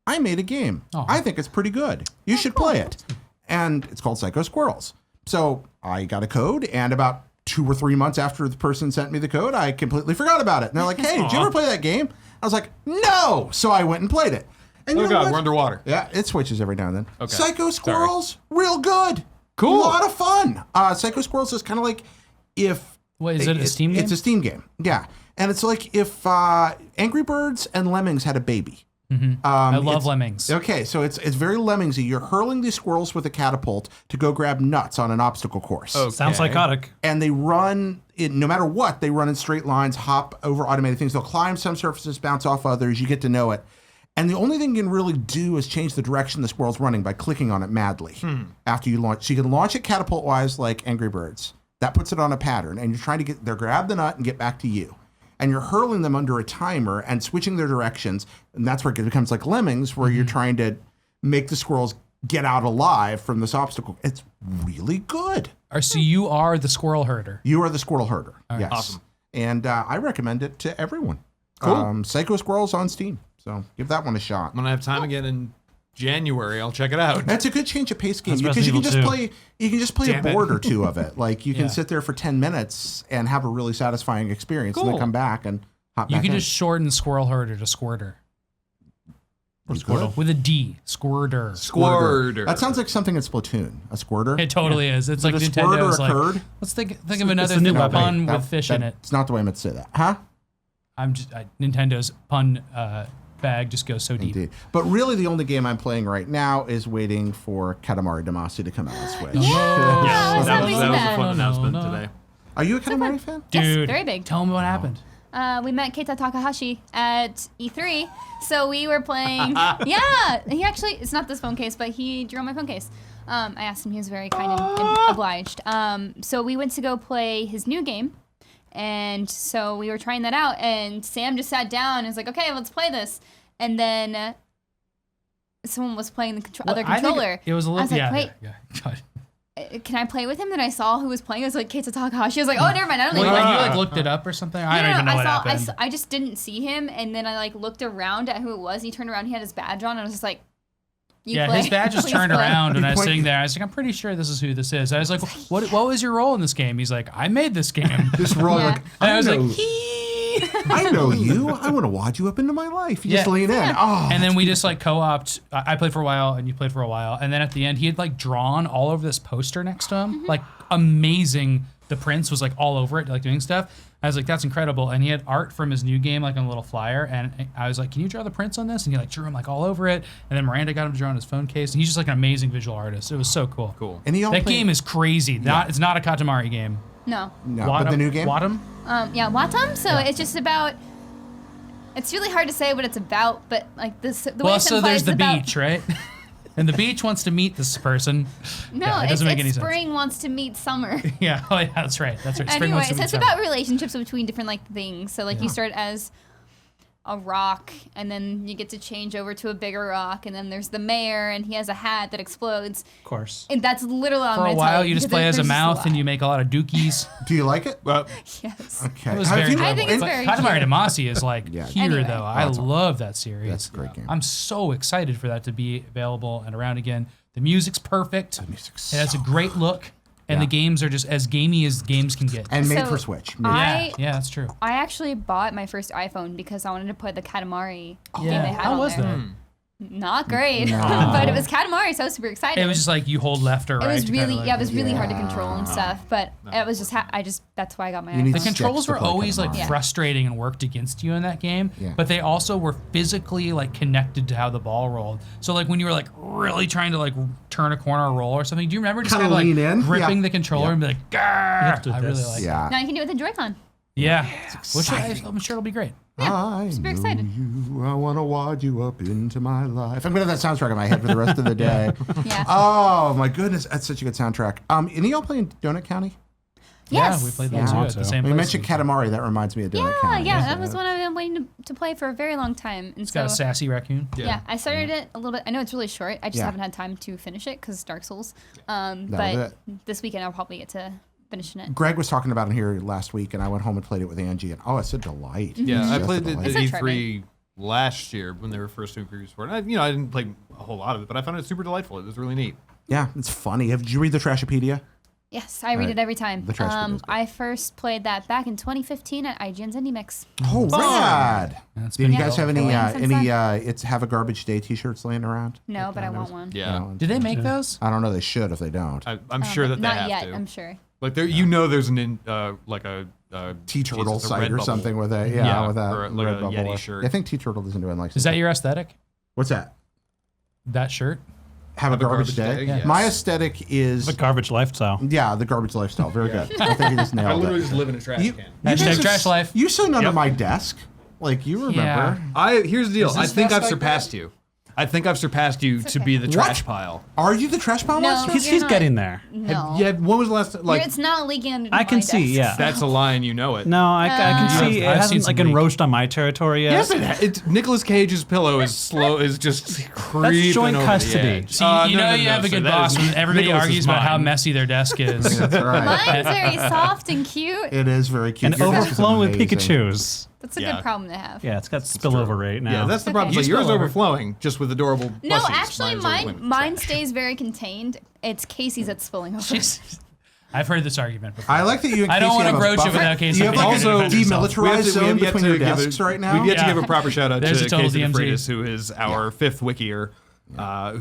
I made a game. Oh. I think it's pretty good. You should play it. And it's called Psycho Squirrels. So I got a code, and about 2 or 3 months after the person sent me the code, I completely forgot about it. And they're like, hey, did you ever play that game? I was like, no. So I went and played it. And Oh you know God, what? we're underwater. Yeah, it switches every now and then. Okay. Psycho Squirrels, real good. Cool. A lot of fun. Psycho Squirrels is kind of like if... Wait, is it a Steam game? It's a Steam game, yeah. And it's like if Angry Birds and Lemmings had a baby. I love Lemmings. Okay, so it's very Lemmingsy. You're hurling these squirrels with a catapult to go grab nuts on an obstacle course. Sounds psychotic. And they run, no matter what, they run in straight lines, hop over automated things. They'll climb some surfaces, bounce off others. You get to know it. And the only thing you can really do is change the direction the squirrel's running by clicking on it madly after you launch. So you can launch it catapult-wise like Angry Birds. That puts it on a pattern. And you're trying to grab the nut and get back to you. And you're hurling them under a timer and switching their directions. And that's where it becomes like Lemmings, where you're trying to make the squirrels get out alive from this obstacle. It's really good. So you are the squirrel herder. You are the squirrel herder. Yes. Awesome. And I recommend it to everyone. Cool. Psycho Squirrels on Steam. So give that one a shot. When I have time again in January, I'll check it out. That's a good change of pace game That's because you can Resident just Evil play. You can just play Damn a it. board or two of it. Like you can Yeah. sit there for 10 minutes and have a really satisfying experience, and Cool. then come back and hop You back can in. just shorten squirrel herder to squirter. You could. With a D. Squirter. Squirter. That sounds like something in Splatoon. A squirter. It totally is. It's Is it like a squirter or Nintendo's a like, curd? let's think of another the new thing, weapon. pun with fish in it. It's not the way I meant to say that, huh? Nintendo's pun bag just goes so deep. Indeed. But really, the only game I'm playing right now is waiting for Katamari Damacy to come out on Switch. Yeah, Yes, that was missing a that. fun announcement No. today. Are you a Katamari fan? Yes, Dude, very big. tell me what happened. We met Keita Takahashi at E3, so we were playing. Yeah, he actually, it's not this phone case, but he drew on my phone case. I asked him, he was very kind and obliged. So we went to go play his new game, and so we were trying that out, and Sam just sat down and was like, okay, let's play this. And then someone was playing the other I think controller. It was a I little, was like, yeah. wait. Yeah. God. can I play with him? Then I saw who was playing. It was like Keita Takahashi. I was like, oh, never mind. I don't Like, think you like looked it up or something? I don't even know what happened. I just didn't see him, and then I like looked around at who it was. He turned around. He had his badge on, and I was just like, play. His badge just Please turned play. around, and I was sitting there. I was like, I'm pretty sure this is who this is. I was like, what was your role in this game? He's like, I made this game. This role, Yeah. like, And I was know, like, I know you. I want to wad you up into my life. You just lean in. Oh, and then we just like co-opt. I played for a while, and you played for a while, and then at the end, he had like drawn all over this poster next to him, like amazing. The prince was like all over it, like doing stuff. I was like, that's incredible. And he had art from his new game, like on a little flyer. And I was like, can you draw the prince on this? And he like drew him like all over it. And then Miranda got him to draw on his phone case. And he's just like an amazing visual artist. It was so cool. Cool. and That game is crazy. It's not a Katamari game. No. No, but the new game. Watam? Yeah, Watam. So it's just about. It's really hard to say what it's about, but like the way Well, it's so implied there's is the about, beach, right? And the beach wants to meet this person. No, Yeah, it it's doesn't make any sense. spring wants to meet summer. Yeah, oh yeah, that's right. That's right. Spring wants Anyway, to so meet it's summer. about relationships between different like things. So like you start as a rock, and then you get to change over to a bigger rock, and then there's the mayor, and he has a hat that explodes. Of course. And that's literally all I'm For a gonna while, tell you just because play as a there's just mouth, lot. and you make a lot of dookies. Do you like it? Well, Yes. Okay. It was Have very you- I think it's but very Katamari cute. Damacy is like Yeah. here Anyway. though. I love that series. That's a great game. I'm so excited for that to be available and around again. The music's perfect. The music's It has a so great look, and Yeah. the games are just as gamey as games can get. and made So, for Switch. yeah, that's true. I actually bought my first iPhone because I wanted to play the Katamari game Yeah, they had how on was there. that? Not great, No. but it was Katamari, so I was super excited. It was just like you hold left or It right. was to really, kinda like, it was really hard to control and stuff. But it was just, that's why I got my You need The iPhone. sticks controls to were play always like Katamari. frustrating and worked against you in that game, Yeah. but they also were physically like connected to how the ball rolled. So like when you were like really trying to like turn a corner or roll or something, do you remember just Kinda kind of like lean in? gripping Yeah. the controller Yeah. and be like, "Grrr!" do I really this. like it. Yeah. Now you can do it with the Joy-Con. Yeah. Which exciting. I'm sure it'll be great. I super know excited. you. I want to wad you up into my life. I'm gonna have that soundtrack in my head for the rest of the day. Yeah. Oh my goodness, that's such a good soundtrack. Any of y'all playing Donut County? Yes. Yeah, we played Yeah. that too Want at the to. same We place. mentioned Katamari. That reminds me of Donut Yeah, County. yeah, that was one I've been waiting to play for a very long time. And It's got a so, sassy raccoon. yeah, I started it a little bit. I know it's really short. I just Yeah. haven't had time to finish it because Dark Souls. was But this weekend I'll probably get to finishing it. Greg was talking about it here last week, and I went home and played it with Angie, and oh, it's a delight. yeah, I Just a played it delight. at It's so E3 last year when they were first doing previews for it. And I didn't play a whole lot of it, but I found it super delightful. It was really neat. Yeah, it's funny. Did you read the Trashopedia? Yes, I read Right. it every time. The trash bin is good. I first played that back in 2015 at IGN's Indie Mix. Oh, rad! That's Did you been guys have cool. any Yeah, since it's have a garbage day T-shirts laying around? No, but I want one. Yeah. No, Did they make those? I don't know. They should if they don't. I'm sure that they Not have yet, to. I'm sure. Like there, there's an like a T-Turtle Jesus, a site or Redbubble. something with a Yeah, with or a like a Redbubble. Yeti shirt. I think T-Turtle doesn't do it like Is that your aesthetic? What's that? That shirt? Have a garbage day. yes. My aesthetic is The garbage lifestyle. the garbage lifestyle. Very good. I think you just nailed it. just live in a trash You, can. you guys Hashtag are trash life. You sit under Yep. my desk, like you remember. Here's the deal. Is I this think best I've like surpassed you. I think I've surpassed you to be the trash pile. Are you the trash pile No. monster? He's You're not. getting there. No. Yeah. When was the last time? Like it's not leaking under I can my see, desk. yeah. that's a line. You know it. No, I can see it I've hasn't seen like some encroached on my territory yet. Yes, it's Nicolas Cage's pillow is slow. Is just creeping joint over custody. The edge. See, you No, have a so good that boss is- when everybody Nicholas argues is about how mine. messy their desk is. That's right. Mine's very soft and cute. It is very cute. And Your desk is overflowing with amazing. Pikachu's. That's a Yeah. good problem to have. Yeah, it's got spillover rate now. Yeah, that's the Okay. problem. You But yours spill over. overflowing just with adorable. No, plushies. actually, Mine's mine overflowing with mine trash. stays very contained. It's Casey's that's spilling over. Jeez. I've heard this argument before. I like that you. and I don't Casey wanna have a broach it buffer. without Casey You have being like able to a defend himself. demilitarized zone between your give desks right now. We've yet to Yeah. give a proper shout out There's to a total Casey DMZ. DeFreitas, who is our fifth wikier,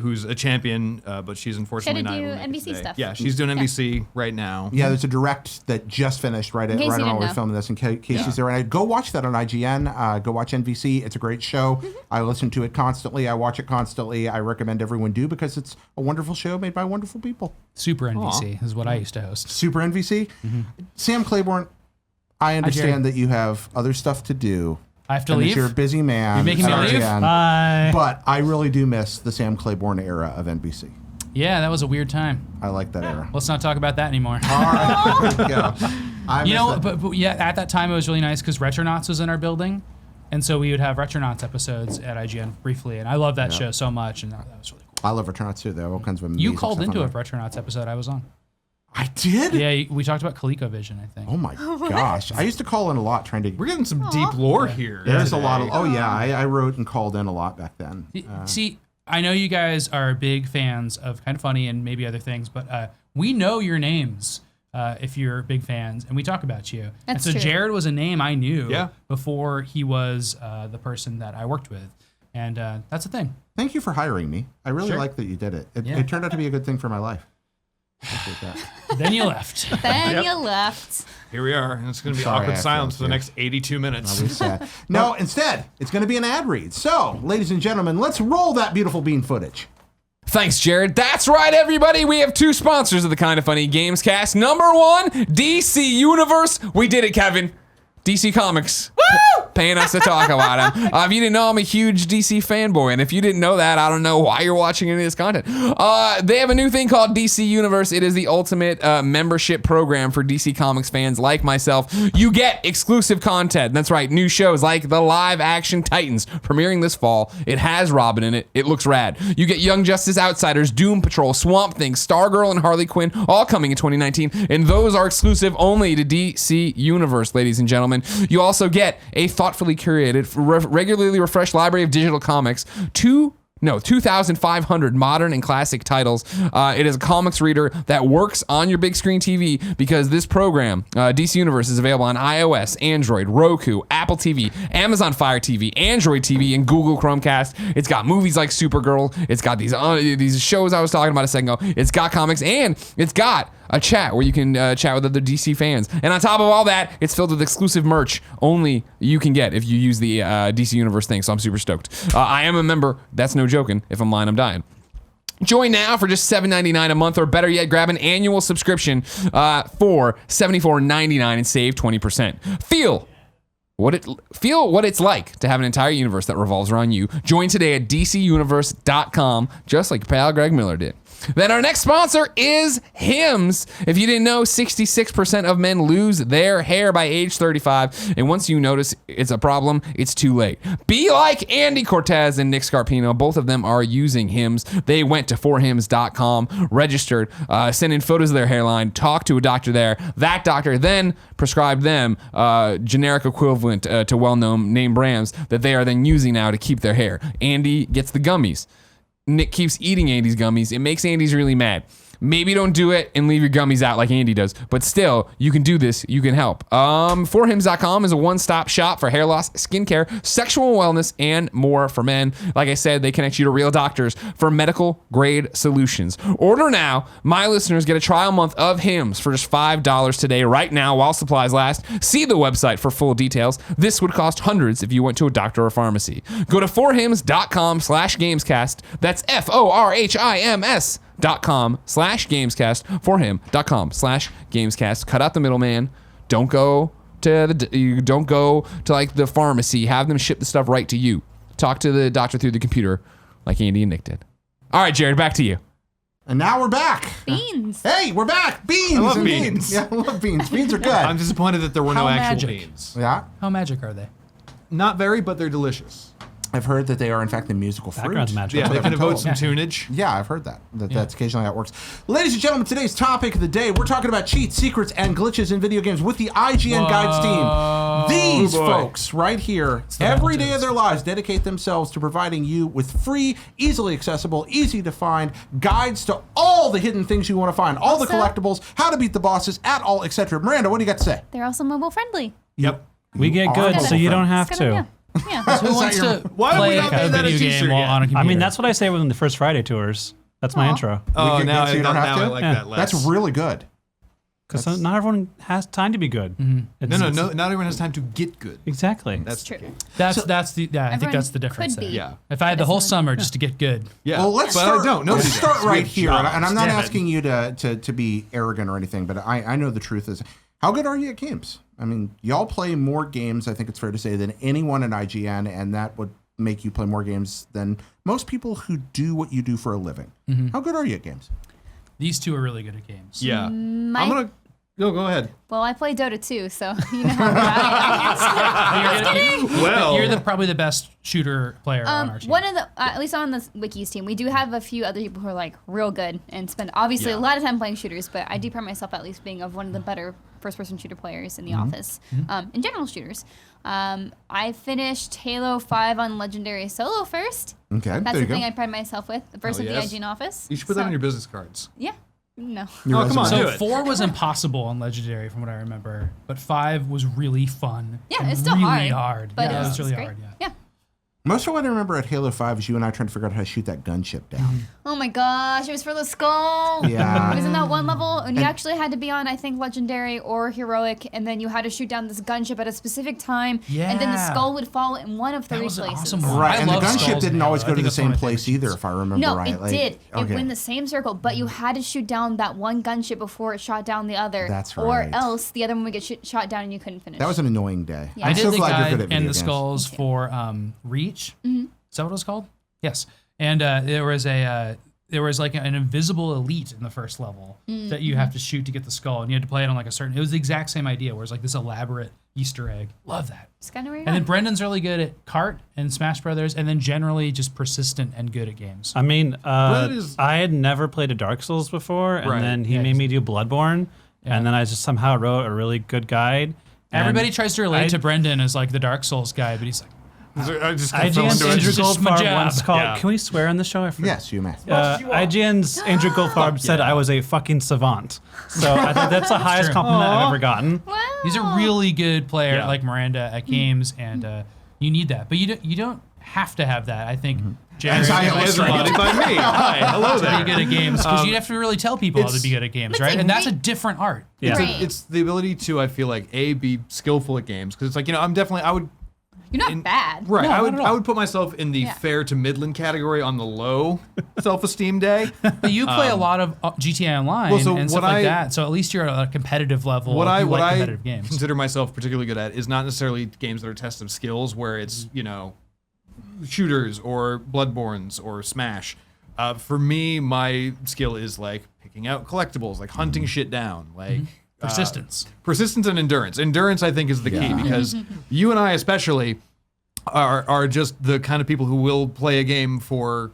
who's a champion, but she's unfortunately She not had to able do to make it NBC today. stuff. Yeah, she's doing NBC right now. Yeah, there's a direct that just finished right case you around didn't we're know. filming this. In Casey's there, and go watch that on IGN. Go watch NVC. It's a great show. I listen to it constantly. I watch it constantly. I recommend everyone do because it's a wonderful show made by wonderful people. Super NBC is what I used to host. Super NVC. Sam Claiborne, I understand that you have other stuff to do. I have to and that leave? you're a busy man. You're making at me leave? IGN, Bye. But I really do miss the Sam Claiborne era of NBC. Yeah, that was a weird time. I like that era. Let's not talk about that anymore. All right, there we go. I You miss know, that. but yeah, at that time it was really nice because Retronauts was in our building, and so we would have Retronauts episodes at IGN briefly, and I love that show so much, and that was really cool. I love Returnouts too. There are all kinds of amazing You called stuff into on a there. Retronauts episode I was on. I did? Yeah, we talked about ColecoVision, I think. Oh my gosh. I used to call in a lot trying to. We're getting some deep lore here. There's a today. lot of. Oh, yeah. I wrote and called in a lot back then. See, I know you guys are big fans of Kind of Funny and maybe other things, but we know your names if you're big fans, and we talk about you. That's and so true. Jared was a name I knew Yeah. before he was the person that I worked with, and that's the thing. Thank you for hiring me. I really Sure. like that you did it. Yeah. It turned out to be a good thing for my life. Appreciate that. Then you left. Then you left. Here we are, and it's going to be Sorry, I awkward have silence to for the do. next 82 minutes. I'll be sad. No, instead, it's going to be an ad read. So, ladies and gentlemen, let's roll that beautiful bean footage. Thanks, Jared. That's right, everybody. We have two sponsors of the Kind of Funny Gamescast. Number one, DC Universe. We did it, Kevin. DC Comics. Woo! Paying us to talk about them. If you didn't know, I'm a huge DC fanboy, and if you didn't know that, I don't know why you're watching any of this content. They have a new thing called DC Universe. It is the ultimate membership program for DC Comics fans like myself. You get exclusive content. That's right, new shows like the live-action Titans premiering this fall. It has Robin in it. It looks rad. You get Young Justice Outsiders, Doom Patrol, Swamp Thing, Stargirl, and Harley Quinn, all coming in 2019, and those are exclusive only to DC Universe, ladies and gentlemen. You also get a thoughtfully curated, regularly refreshed library of digital comics, 2,500 modern and classic titles. It is a comics reader that works on your big screen TV because this program, DC Universe, is available on iOS, Android, Roku, Apple TV, Amazon Fire TV, Android TV, and Google Chromecast. It's got movies like Supergirl. It's got these shows I was talking about a second ago. It's got comics, and it's got a chat where you can chat with other DC fans. And on top of all that, it's filled with exclusive merch only you can get if you use the DC Universe thing. So I'm super stoked. I am a member. That's no joking. If I'm lying, I'm dying. Join now for just $7.99 a month, or better yet, grab an annual subscription for $74.99 and save 20%. Feel what it's like to have an entire universe that revolves around you. Join today at DCUniverse.com, just like pal Greg Miller did. Then our next sponsor is Hims. If you didn't know, 66% of men lose their hair by age 35. And once you notice it's a problem, it's too late. Be like Andy Cortez and Nick Scarpino. Both of them are using Hims. They went to forhims.com, registered, sent in photos of their hairline, talked to a doctor there. That doctor then prescribed them generic equivalent to well-known name brands that they are then using now to keep their hair. Andy gets the gummies. Nick keeps eating Andy's gummies. It makes Andy's really mad. Maybe don't do it and leave your gummies out like Andy does, but still, you can do this. You can help. Forhims.com is a one-stop shop for hair loss, skincare, sexual wellness, and more for men. Like I said, they connect you to real doctors for medical-grade solutions. Order now. My listeners get a trial month of Hims for just $5 today, right now, while supplies last. See the website for full details. This would cost hundreds if you went to a doctor or pharmacy. Go to forhims.com/Gamescast. That's FORHIMS.com/Gamescast, forhim.com/Gamescast. Cut out the middleman. Don't go to the pharmacy. Have them ship the stuff right to you. Talk to the doctor through the computer like Andy and Nick did. All right, Jared, back to you. And now we're back. Beans. Hey, we're back. Beans. I love and beans. Yeah, I love beans. Beans are good. I'm disappointed that there were no How actual magic. beans. Yeah. How magic are they? Not very, but they're delicious. I've heard that they are, in fact, the musical fruit. Background's magic. Yeah, they can I've been evoke some told. tunage. Yeah, I've heard that. That's occasionally how it works. Ladies and gentlemen, today's topic of the day, we're talking about cheats, secrets, and glitches in video games with the IGN Guides team. These boy. folks right here, every day of their lives, dedicate themselves to providing you with free, easily accessible, easy to find guides to all the hidden things you want to find, all the Also- collectibles, how to beat the bosses, at all, etc. Miranda, what do you got to say? They're also mobile friendly. Yep. We get are good, mobile so you don't friendly. have It's gonna- to. Yeah. Who wants to Why play have we not a made that a video game t-shirt while yet? on a computer? I mean, that's what I say when the first Friday tours. That's my Aw. intro. Oh, get now, good so you don't have now to? I like Yeah. that less. That's really good. Because not everyone has time to be good. No, not everyone has time to get good. Exactly. That's True. That's the I think Everyone that's the difference. could be. there. Yeah. If I had the whole summer just to get good, Yeah. Well, let's but start. I don't. Nobody Let's start does. right We here, have and I'm not jobs. asking you to be arrogant or anything, but I know the truth is, how good are you at games? I mean, y'all play more games, I think it's fair to say, than anyone in IGN, and that would make you play more games than most people who do what you do for a living. How good are you at games? these two are really good at games. Yeah. My I'm gonna. Go ahead. Well, I play Dota too, so you know how bad I am. Well, You're probably the best shooter player on our team. One of the, at least on the Wikis team, we do have a few other people who are like real good and spend obviously a lot of time playing shooters, but I do pride myself at least being of one of the better first-person shooter players in the office. In general shooters. I finished Halo 5 on Legendary Solo first. Okay, That's there you the thing go. I pride myself with. The first Hell of yes. the IGN office. you should put that on your business cards. Yeah. No. Your Oh, come on. resume. Do So it. 4 was impossible on Legendary from what I remember, but 5 was really fun. Yeah, and it's still really hard, but yeah, it was it's really great. hard. Yeah. Most of what I remember at Halo 5 is you and I trying to figure out how to shoot that gunship down. Oh my gosh, it was for the skull. Yeah. It was in that one level, and you actually had to be on, I think, Legendary or Heroic, and then you had to shoot down this gunship at a specific time, and then the Yeah. skull would fall in one of That 3 was an places. awesome one. Right, I and the love gunship skulls didn't in always Halo. go to I think the that's one same of my place favorite either, features. if I remember No, right. it did. It okay. went in the same circle, but you had to shoot down that one gunship before it shot down the other. That's Or right. else the other one would get shot down and you couldn't finish. That was an annoying day. Yeah. I I'm did so the glad you're guide good at and video the games. skulls for Reach. Is that what it was called? Yes. And there was like an invisible elite in the first level that you have to shoot to get the skull, and you had to play it on like a certain. It was the exact same idea, where it's like this elaborate Easter egg. Love that. It's kind of weird. And then Brendan's really good at Kart and Smash Brothers, and then generally just persistent and good at games. I mean, is- I had never played a Dark Souls before, and Right. then he made me do Bloodborne, and then I just somehow wrote a really good guide. and Everybody tries to relate I- to Brendan as like the Dark Souls guy, but he's like, I just fell IGN's into it. Andrew It's just my Goldfarb job. once called. Yeah. Can we swear on the show? I forget. Yes, you may. IGN's Andrew Goldfarb said I was a fucking savant. So I think that's the highest compliment I've ever gotten. wow. he's a really good player, Yeah. like Miranda at games, and you need that. But you don't have to have that. I think Jared As I is illustrated. Embodied by me. Hi, hello to be there. good at games because you'd have to really tell people how to it's- be good at games, But right? it's And that's a like different art. Yeah. Right. It's the ability to, I feel like, be skillful at games, because it's like, I would You're not bad. Right. No, I not would at all. I would put myself in the Yeah. fair to midland category on the low self-esteem day. But you play a lot of GTA Online well, so and stuff what like I- that, so at least you're at a competitive level. What if I you what like I competitive games. consider myself particularly good at is not necessarily games that are tests of skills, where it's shooters or Bloodborns or Smash. For me, my skill is like picking out collectibles, like hunting shit down, like Persistence. persistence and endurance. Endurance, I think, is the key, because you and I especially are just the kind of people who will play a game for,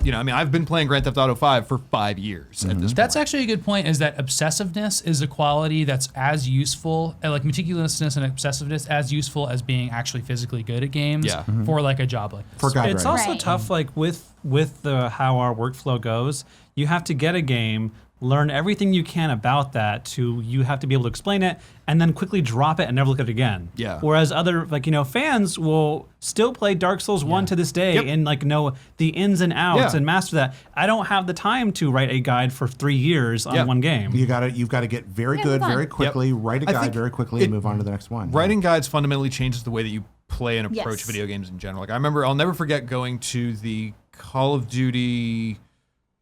I've been playing Grand Theft Auto 5 for 5 years at this point. That's actually a good point, is that obsessiveness is a quality that's as useful, like meticulousness and obsessiveness, as useful as being actually physically good at games Yeah. for like a job like this. For guide It's writing. also Right. tough, like with the how our workflow goes. You have to get a game, learn everything you can about that. You have to be able to explain it, and then quickly drop it and never look at it again. Yeah. Whereas other fans will still play Dark Souls 1 to this day Yep. and know the ins and outs Yeah. and master that. I don't have the time to write a guide for 3 years on Yep. one game. You've got to get very Yeah, good move on. very quickly, write a I guide think very quickly, and move on to the next one. Writing guides fundamentally changes the way that you play and approach Yes. video games in general. Like, I remember, I'll never forget going to the Call of Duty.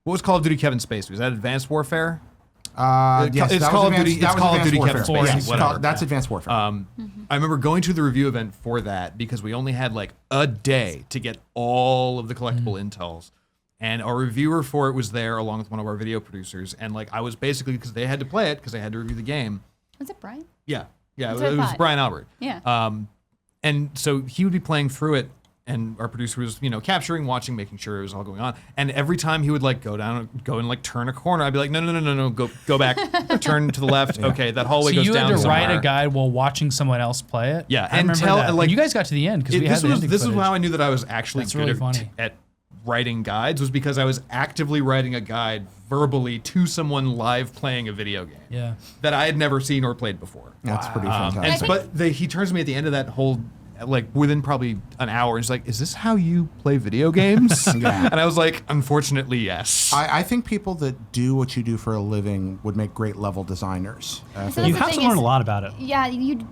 What was Call of Duty Kevin Spacey? Was that Advanced Warfare? Yes, It's that Call was of Duty- advanced- that it's was Call of Advanced Duty Warfare. Kevin Spacey, Yes, whatever. that's Advanced Warfare. I remember going to the review event for that because we only had like a day to get all of the collectible intels. And our reviewer for it was there along with one of our video producers. And like, I was basically, because they had to play it, because they had to review the game. Was it Brian? Yeah. Yeah. That's It what I was thought. Brian Albert. Yeah. And so he would be playing through it, and our producer was, capturing, watching, making sure it was all going on. And every time he would like go and like turn a corner, I'd be like, no, go back, turn to the left. Okay, that hallway So goes you down had to write somewhere. a guide while watching someone else play it? Yeah, I and remember tell- that. like- And you guys got to the end because we had This the was ending this is footage. how I knew that I was actually That's good really at, funny. at writing guides, was because I was actively writing a guide verbally to someone live playing a video game Yeah. that I had never seen or played before. That's pretty fantastic. He turns to me at the end of that whole, like within probably an hour, and he's like, "Is this how you play video games?" Yeah. And I was like, "Unfortunately, yes." I think people that do what you do for a living would make great level designers. So You that's the have to thing learn is- a lot about it. Yeah, you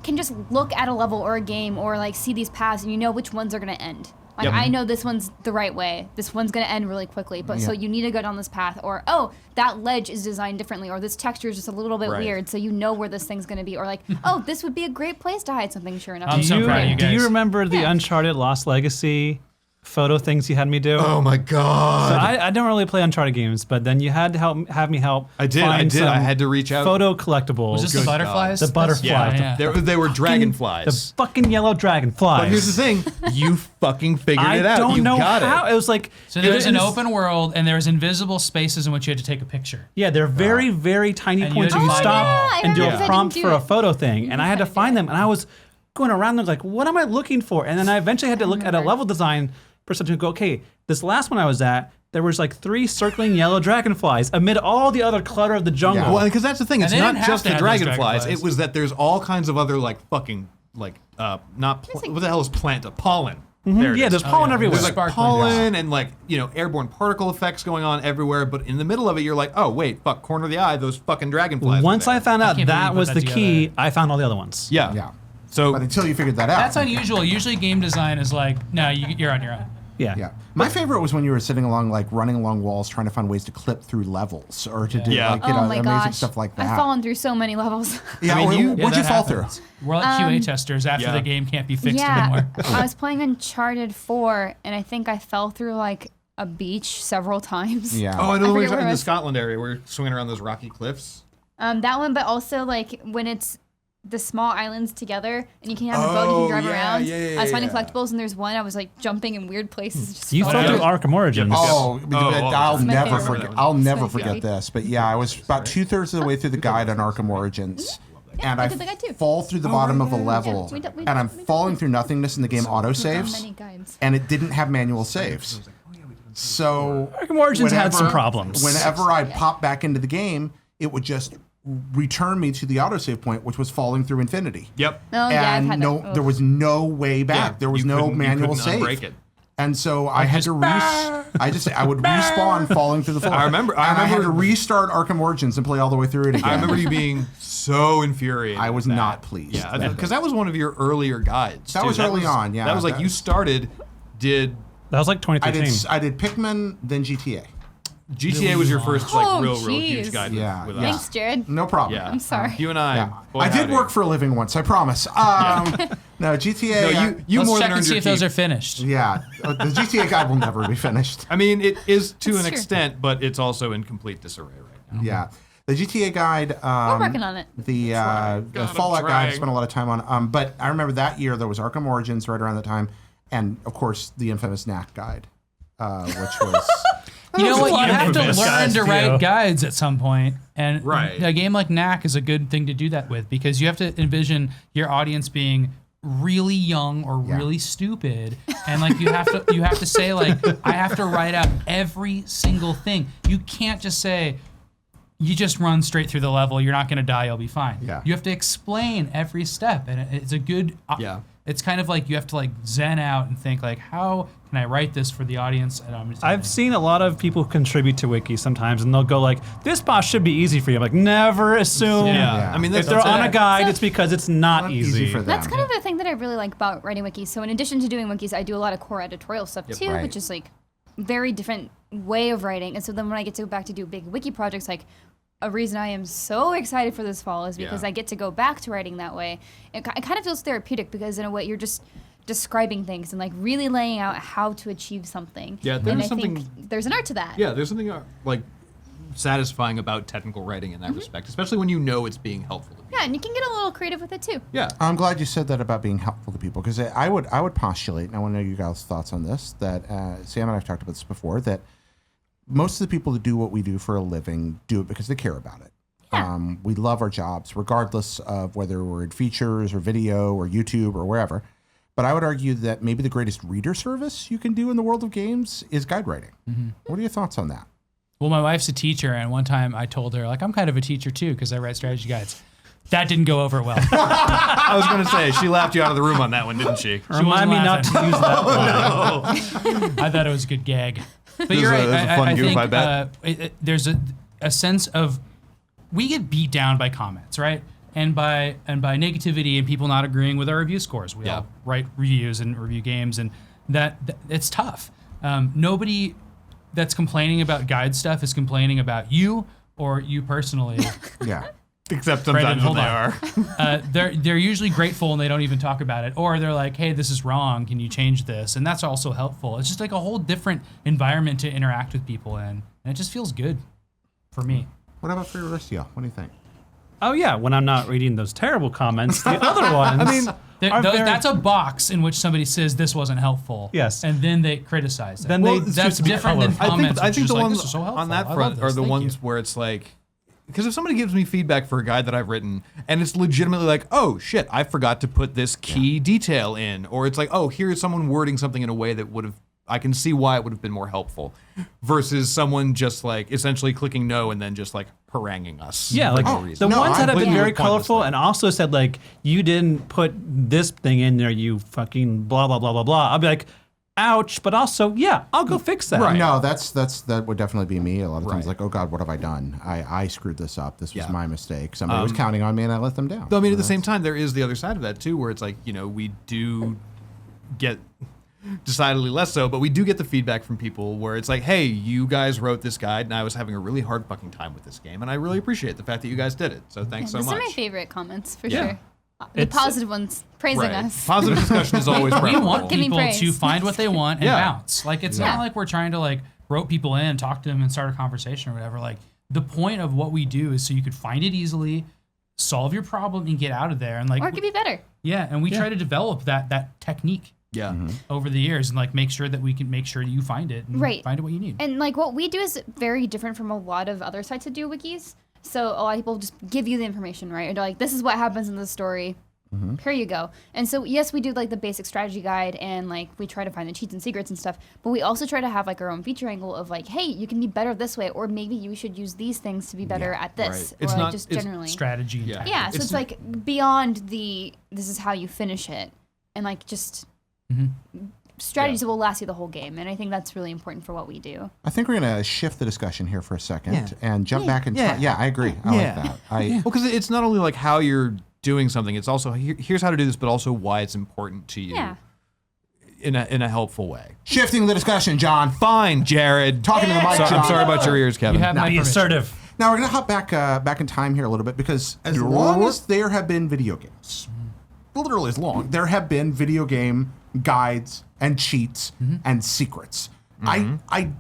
can just look at a level or a game or like see these paths and you know which ones are going to end. Like, Yep. I know this one's the right way. This one's going to end really quickly. But so Yeah. you need to go down this path. Or, oh, that ledge is designed differently. Or this texture is just a little bit Right. weird. So you know where this thing's going to be. Or like, oh, this would be a great place to hide something. Sure enough. I'm it's so right. proud of you Do guys. you remember the Yeah. Uncharted Lost Legacy photo things you had me do. Oh my god! So I don't really play Uncharted games, but then you had to have me help. I did. I had to reach out. Photo collectibles. Was this the Good butterflies? God. The butterflies. Yeah. They were The dragonflies. fucking yellow dragonflies. But here's the thing: you fucking figured I it out. don't You know got how. it. It was like So there's an it was- open world, and there's invisible spaces in which you had to take a picture. Yeah, they're very, very tiny And you points. had You to can find stop them. I and do remember a because I prompt didn't for do a it. photo thing, and I had to had to do find it. them, and I was going around there like, what am I looking for? And then I eventually had to look at a level design person to go, okay, this last one I was at, there was like 3 circling yellow dragonflies amid all the other clutter of the jungle. Well, because that's the thing. It's they not didn't have just to the have those dragonflies. dragonflies. It was that there's all kinds of other like fucking like not what the hell is plant? Pollen. There it Yeah, is. there's pollen everywhere. There's like Sparkling. pollen and like airborne particle effects going on everywhere. But in the middle of it, you're like, oh wait, fuck, corner of the eye, those fucking dragonflies. Once are I there. found out can't believe that you put was that the key, together. I found all the other ones. Yeah. Yeah. So But until you figured that out. That's unusual. Usually game design is like, no, you're on your own. Yeah. Yeah. My favorite was when you were sitting along, like running along walls, trying to find ways to clip through levels or to do Yeah. like, Oh my amazing gosh. stuff like that. I've fallen through so many levels. Yeah. I mean, what'd you that fall happens. through? We're like QA testers after yeah. the game can't be fixed yeah. anymore. I was playing Uncharted 4, and I think I fell through like a beach several times. Yeah. oh, I know I we're forget where in it the was. Scotland area. We're swinging around those rocky cliffs. That one, but also like when it's the small islands together and you can have a boat and you Oh, can drive yeah, around. yeah, I was finding yeah. collectibles and there's one I was like jumping in weird places. Just You fell fell down. through Arkham Origins. Oh, I'll my never favorite forget. one. I'll It's never my forget favorite. this. But yeah, I was about 2/3 of the way through the guide on Arkham Origins, and I I did the guide too. fall through the bottom of a level, we did- we and I'm did- we did- falling through nothingness, and the game auto Many saves, guides. and it didn't have manual saves. So Arkham Origins had some whenever- problems. Whenever I popped back into the game, it would just return me to the autosave point, which was falling through infinity. Yep. Oh yeah, I've And had no, that. there was no way back. Yeah, there was you no couldn't- you manual couldn't save. unbreak it. And so I had to I would respawn falling through the floor. I remember- And I had to restart Arkham Origins and play all the way through it again. I remember you being so infuriated. I was with that. not pleased. Yeah, because that was one of your earlier guides. That too. was early on, yeah. That was like That- you started, did That was like I 2013. did Pikmin, then GTA. GTA was your first like Oh, real jeez. huge guide with, Yeah, with yeah. us. Thanks, Jared. No problem. Yeah, I'm sorry. You and I. Yeah. boy, I did howdy. work for a living once, I promise. No, GTA. No, you Let's more check than and earned see your if those keep. are finished. Yeah, the GTA guide will never be finished. I mean, it is to That's an true. extent, but it's also in complete disarray right now. Yeah, the GTA guide. We're working on it. The God, I'm Fallout guide I trying. spent a lot of time on. But I remember that year there was Arkham Origins right around the time, and of course the infamous Knack guide, which was. You know what? You have to infamous learn guys, to too. write guides at some point, and Right. a game like Knack is a good thing to do that with because you have to envision your audience being really young or really stupid, and like you have to say like I have to write out every single thing. You can't just say you just run straight through the level. You're not going to die. You'll be fine. Yeah. You have to explain every step, and it's a good. Yeah. It's kind of like you have to like zen out and think like, how can I write this for the audience? And I've seen a lot of people contribute to wiki sometimes, and they'll go like, "This boss should be easy for you." I'm like, never assume. Yeah. Yeah. I mean, If that's they're on a it. guide, So- it's because it's not Not easy. for them. That's kind of the thing that I really like about writing wikis. So in addition to doing wikis, I do a lot of core editorial stuff too, Right. which is like very different way of writing. And so then when I get to go back to do big wiki projects, like a reason I am so excited for this fall is because Yeah. I get to go back to writing that way. It kind of feels therapeutic because in a way you're just describing things and like really laying out how to achieve something. Yeah, and there's I think something- there's an art to that. Yeah, there's something like satisfying about technical writing in that respect, especially when you know it's being helpful to people. Yeah, and you can get a little creative with it too. Yeah. I'm glad you said that about being helpful to people because I would postulate, and I want to know you guys' thoughts on this. That Sam and I've talked about this before. That most of the people that do what we do for a living do it because they care about it. Yeah. We love our jobs, regardless of whether we're in features or video or YouTube or wherever. But I would argue that maybe the greatest reader service you can do in the world of games is guide writing. What are your thoughts on that? Well, my wife's a teacher, and one time I told her, like, I'm kind of a teacher too, because I write strategy guides. That didn't go over well. I was going to say, she laughed you out of the room on that one, didn't she? Remind me not to laughing. use that one. I thought it was a good gag. But was you're a- right. it was a fun I goof, think I bet. There's a sense of we get beat down by comments, right? And by negativity and people not agreeing with our review scores. We Yeah. all write reviews and review games, and that it's tough. Nobody that's complaining about guide stuff is complaining about you or you personally. Yeah. Except Brandon, sometimes when hold they on. are. They're usually grateful and they don't even talk about it, or they're like, "Hey, this is wrong. Can you change this?" And that's also helpful. It's just like a whole different environment to interact with people in, and it just feels good for me. What about for the rest of y'all? What do you think? Oh yeah, when I'm not reading those terrible comments, the other ones. I mean, That's a box in which somebody says this wasn't helpful. Yes. And then they criticize it. Then that's different than comments. I think the like, ones this is so helpful. on that I love front are this. the Thank ones you. where it's like, because if somebody gives me feedback for a guide that I've written and it's legitimately like, oh shit, I forgot to put this key detail in, or it's like, oh, here's someone wording something in a way that would have, I can see why it would have been more helpful, versus someone just like essentially clicking no and then just like haranguing us. Yeah, for like no the reason. ones that have been very Pointless colorful thing. and also said like, you didn't put this thing in there, you fucking blah blah blah blah blah. I'll be like, ouch, but also yeah, I'll go fix that. Right. No, that would definitely be me. A lot of times, Right. like, oh God, what have I done? I screwed this up. This was Yeah. my mistake. Somebody was counting on me, and I let them down. Though I mean, at the same time, there is the other side of that too, where it's like, you know, we do get decidedly less so, but we do get the feedback from people where it's like, hey, you guys wrote this guide, and I was having a really hard fucking time with this game, and I really appreciate the fact that you guys did it. So thanks so Those much. are my favorite comments for Yeah. sure. The positive ones praising Right. us. Positive discussion is always We preferable. want Give me people praise. to find what they want and Yeah. bounce. Like it's Yeah. not like we're trying to like rope people in, talk to them, and start a conversation or whatever. Like the point of what we do is so you could find it easily, solve your problem, and get out of there. And like Or it could be better. yeah, and we try to develop that technique Yeah. over the years and like make sure that we can make sure you find it and Right. find it what you need. And like what we do is very different from a lot of other sites that do wikis. So a lot of people just give you the information, right? Or they're like, this is what happens in the story. Here you go. And so yes, we do like the basic strategy guide and like we try to find the cheats and secrets and stuff, but we also try to have like our own feature angle of like, hey, you can be better this way, or maybe you should use these things to be better at this. right. Or It's like not- just it's generally. Strategy. And Yeah. tactics. Yeah, so it's like beyond this is how you finish it, and like just strategies that will last you the whole game. And I think that's really important for what we do. I think we're going to shift the discussion here for a second and jump back in time. Yeah, I agree. I like that. Well, because it's not only like how you're doing something, it's also here's how to do this, but also why it's important to you Yeah. in a helpful way. Shifting the discussion, John. Fine, Jared. Talking to the mic, So, I'm John. sorry about your ears, Kevin. You have my Be permission. assertive. Now we're going to hop back in time here a little bit, because as long as there have been video games, literally as long, there have been video game guides and cheats and secrets. I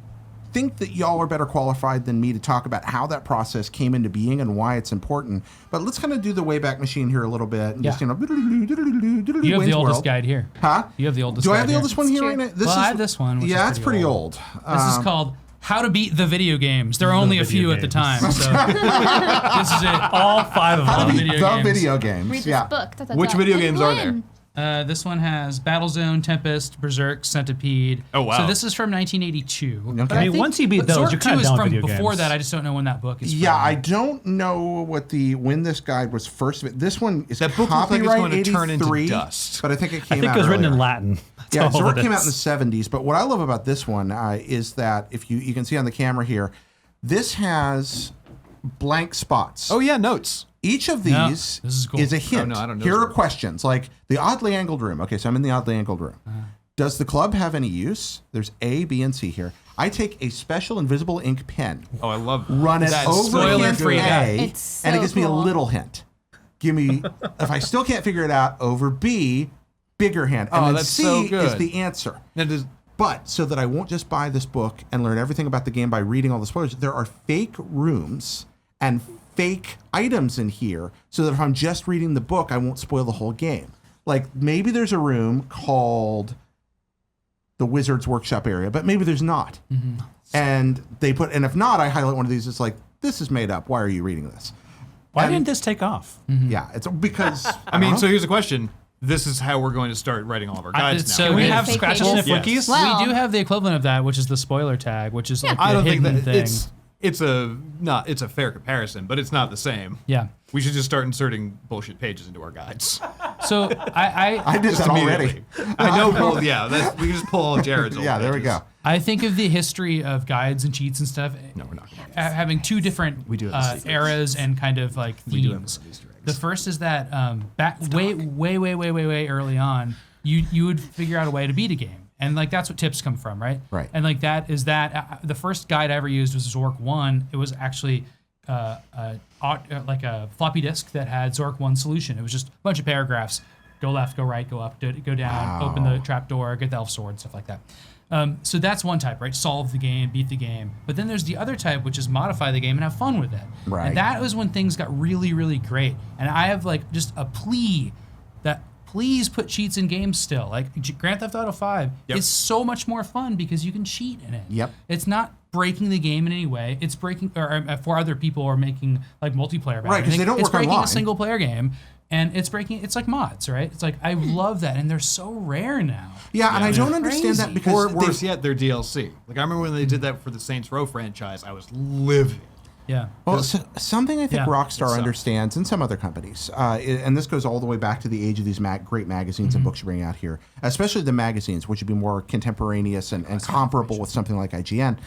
think that y'all are better qualified than me to talk about how that process came into being and why it's important. But let's kind of do the Wayback Machine here a little bit and just, Yeah. you You have the oldest guide here. Huh? You have the oldest Do I guide have the here. oldest one here True. right now? Well, I have this one, which yeah, is it's pretty pretty old. This is called How to Beat the Video Games. There are only a few video at the games. time. So this is it. All 5 of How to them. beat the games. video games. Read this yeah. book. Da, da, Which da. video And games are there? win. This one has Battlezone, Tempest, Berserk, Centipede. Oh, wow. So this is from 1982. Okay. But I mean, think once you beat those, Zork you're 2 kinda is done with from video before games. that. I just don't know when that book is Yeah, from. I don't know when this guide was first. This one is That book looks like it's copyright going to turn into 83, dust. but I think it came I think out it was written in earlier. Latin. That's Yeah, all Zork it came out in the is. 70s. But what I love about this one is that if you can see on the camera here, this has blank spots. Oh yeah, notes. Each of No, these this is cool. a hint. Oh, no, I don't know Here this are one. questions like the oddly angled room. Okay, so I'm in the oddly angled room. Does the club have any use? There's A, B, and C here. I take a special invisible ink pen, Oh, I love run it that. over hint spoiler-free. A, It's and it so gives me a cool. little hint. Give me, if I still can't figure it out, over B, bigger hint. And Oh, then that's C so is good. the answer. That is- But so that I won't just buy this book and learn everything about the game by reading all the spoilers, there are fake rooms and fake items in here so that if I'm just reading the book, I won't spoil the whole game. Like maybe there's a room called the Wizard's Workshop area, but maybe there's not. And if not, I highlight one of these. It's like, this is made up. Why are you reading this? Why And- didn't this take off? Yeah, it's because I mean, so here's the question. This is how we're going to start writing all of our guides now. so Can we good. have Fake scratch pages? and sniff Yes. wikis? Well- We do have the equivalent of that, which is the spoiler tag, which is like I the don't think hidden that thing. it's a fair comparison, but it's not the same. Yeah. We should just start inserting bullshit pages into our guides. So I did that already. Immediately. I know. Well, yeah, we can just pull all Jared's old Yeah, there we pages. go. I think of the history of guides and cheats and stuff. No, we're not. Having two different do have the secrets. eras and kind of like do have themes. some Easter eggs. The first is that back way early on, you would figure out a way to beat a game, and like that's what tips come from, right? Right. And like that is that the first guide I ever used was Zork 1. It was actually like a floppy disk that had Zork 1 solution. It was just a bunch of paragraphs. Go left, go right, go up, go down, open the trap door, get the elf sword, stuff like that. So that's one type, right? Solve the game, beat the game. But then there's the other type, which is modify the game and have fun with it. Right. And that was when things got really, really great. And I have like just a plea that please put cheats in games still. Like Grand Theft Auto 5 is so much more fun because you can cheat in it. Yep. It's not breaking the game in any way. It's breaking, or for other people are making like multiplayer. Right, because they don't work online. It's breaking a single player game. And it's like mods, right? It's like, I love that. And they're so rare now. Yeah, and I don't understand that because Or worse yet, they're DLC. Like, I remember when they did that for the Saints Row franchise, I was livid. Yeah. Well, something I think Yeah, Rockstar understands, and some other companies, and this goes all the way back to the age of these great magazines and books you bring out here, especially the magazines, which would be more contemporaneous and comparable with something like IGN.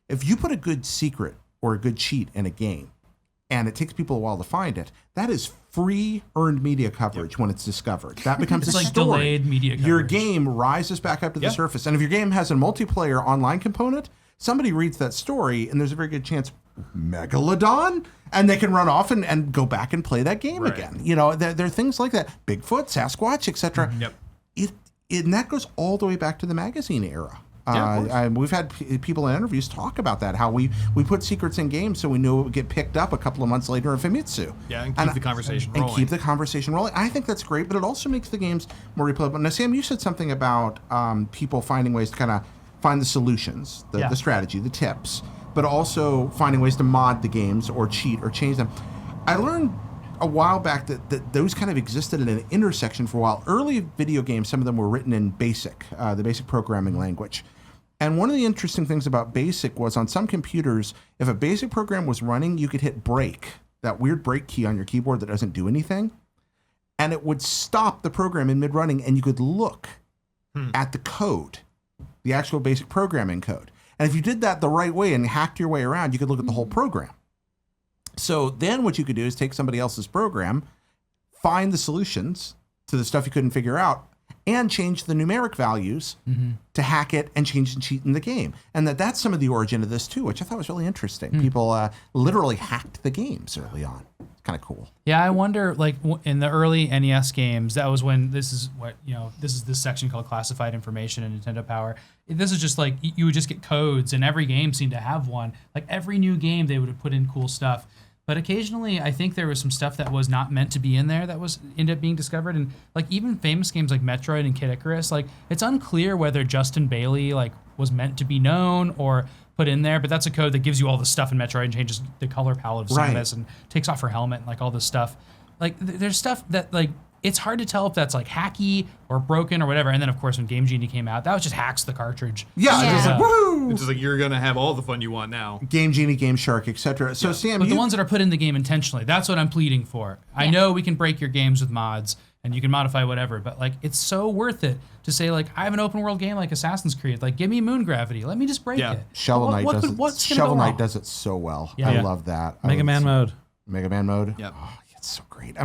If you put a good secret or a good cheat in a game, and it takes people a while to find it, that is free earned media coverage when it's discovered. That becomes It's a like story. delayed media coverage. Your game rises back up to the surface. And if your game has a multiplayer online component, somebody reads that story and there's a very good chance Megalodon, and they can run off and go back and play that game again. You know, there are things like that. Bigfoot, Sasquatch, etc. And that goes all the way back to the magazine era. We've had people in interviews talk about that, how we put secrets in games so we knew it would get picked up a couple of months later in Famitsu. Yeah, and keep the conversation rolling. And keep the conversation rolling. I think that's great, but it also makes the games more replayable. Now, Sam, you said something about people finding ways to kind of find the solutions, the strategy, the tips, but also finding ways to mod the games or cheat or change them. I learned a while back that those kind of existed in an intersection for a while. Early video games, some of them were written in BASIC, the basic programming language. And one of the interesting things about BASIC was on some computers, if a BASIC program was running, you could hit break, that weird break key on your keyboard that doesn't do anything, and it would stop the program in mid-running, and you could look at the code, the actual basic programming code. And if you did that the right way and hacked your way around, you could look at the whole program. So then what you could do is take somebody else's program, find the solutions to the stuff you couldn't figure out, and change the numeric values to hack it and change and cheat in the game. And that's some of the origin of this too, which I thought was really interesting. People literally hacked the games early on. It's kind of cool. Yeah, I wonder, like in the early NES games, that was when this is this section called classified information in Nintendo Power. This is just like you would just get codes, and every game seemed to have one. Like every new game, they would have put in cool stuff. But occasionally, I think there was some stuff that was not meant to be in there that was ended up being discovered. And like even famous games like Metroid and Kid Icarus, like it's unclear whether Justin Bailey like was meant to be known or put in there. But that's a code that gives you all the stuff in Metroid and changes the color palette of Samus and takes off her helmet and like all this stuff. Like there's stuff that like it's hard to tell if that's like hacky or broken or whatever. And then of course when Game Genie came out, that was just hacks the cartridge. Yeah. It's just like, woohoo! It's just like you're gonna have all the fun you want now. Game Genie, Game Shark, etc. So Sam, but the ones that are put in the game intentionally, that's what I'm pleading for. I know we can break your games with mods and you can modify whatever, but like it's so worth it to say like I have an open world game like Assassin's Creed, like give me moon gravity, let me just break it. Shovel Knight does it so well. I love that. Mega Man mode. Mega Man mode. Yep. Oh, it's so great.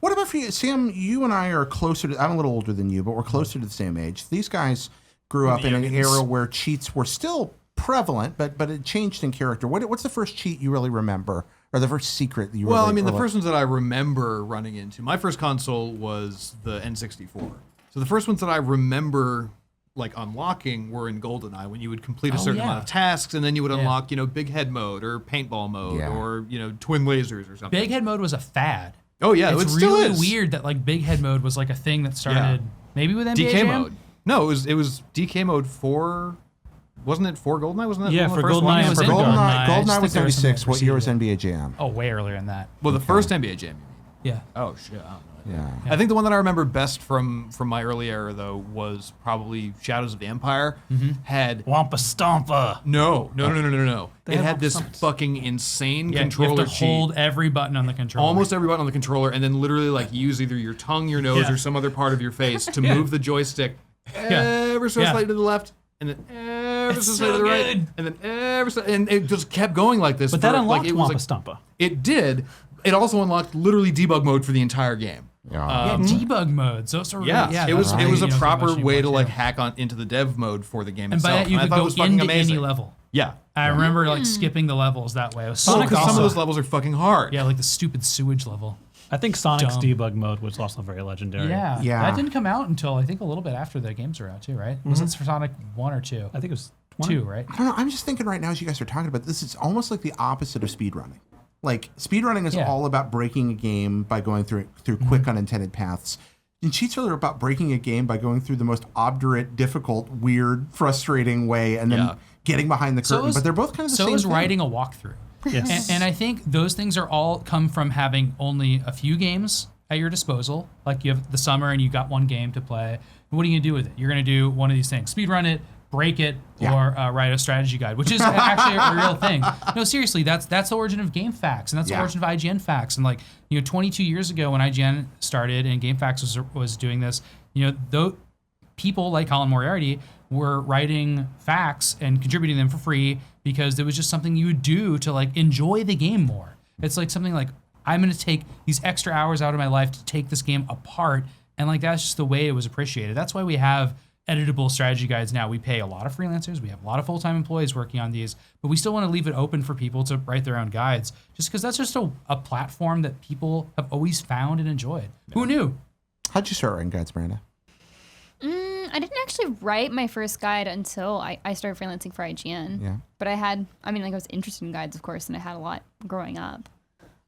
What about for you, Sam? You and I are closer to. I'm a little older than you, but we're closer to the same age. These guys grew up in an era where cheats were still prevalent, but it changed in character. What's the first cheat you really remember, or the first secret that you? Well, I mean, the first ones that I remember running into. My first console was the N64. So the first ones that I remember like unlocking were in GoldenEye when you would complete a certain amount of tasks and then you would unlock, big head mode or paintball mode or, twin lasers or something. Big head mode was a fad. Oh yeah, it's really weird that like big head mode was like a thing that started maybe with NBA DK Jam? mode. No, it was DK mode 4. Wasn't it for GoldenEye? Wasn't that for GoldenEye? One? For GoldenEye was 96. What year was NBA Jam? Oh, way earlier than that. Well, the first NBA Jam. Yeah. Oh shit. I don't know. Yeah. I think the one that I remember best from my early era though was probably Shadows of the Empire. Had Wampa Stompa. No. It had this fucking insane controller you have to cheat. Hold every button on the controller. Almost every button on the controller, and then literally like use either your tongue, your nose, or some other part of your face to move the joystick ever so slightly to the left, and then ever so slightly to the right, and then ever so, and it just kept going like this. But that unlocked like, it was Wampa like, Stompa. It did. It also unlocked literally debug mode for the entire game. Yeah, debug modes. Those are really, Yeah, it was a proper way to like hack on into the dev mode for the game and by itself. that you And I could thought it go was fucking into amazing. any level. Yeah. I remember like skipping the levels that way. It was so Because some of awesome. those levels are fucking hard. Yeah, like the stupid sewage level. I think Sonic's Dumb. debug mode was also very legendary. Yeah, Yeah. That didn't come out until I think a little bit after the games were out too, right? Was it for Sonic 1 or 2? I think it was 2, right? I don't know. I'm just thinking right now as you guys are talking about this, it's almost like the opposite of speedrunning. Like speedrunning is Yeah. all about breaking a game by going through quick unintended paths. And cheats are about breaking a game by going through the most obdurate, difficult, weird, frustrating way, and then Yeah. getting behind the curtain. But they're both kind of the so same is thing. writing a walkthrough. Yes. And I think those things are all come from having only a few games at your disposal. Like you have the summer and you got one game to play. What are you gonna do with it? You're gonna do one of these things: speedrun it, break it, or write a strategy guide, which is actually a real thing. No, seriously, that's the origin of GameFAQs, and that's the origin of IGN Facts. And 22 years ago when IGN started and GameFAQs was doing this, though people like Colin Moriarty were writing facts and contributing them for free because it was just something you would do to like enjoy the game more. It's like something like, I'm going to take these extra hours out of my life to take this game apart. And like, that's just the way it was appreciated. That's why we have editable strategy guides now. We pay a lot of freelancers. We have a lot of full-time employees working on these, but we still want to leave it open for people to write their own guides just because that's just a platform that people have always found and enjoyed. Yeah. Who knew? How'd you start writing guides, Miranda? I didn't actually write my first guide until I started freelancing for IGN. Yeah. But I was interested in guides, of course, and I had a lot growing up.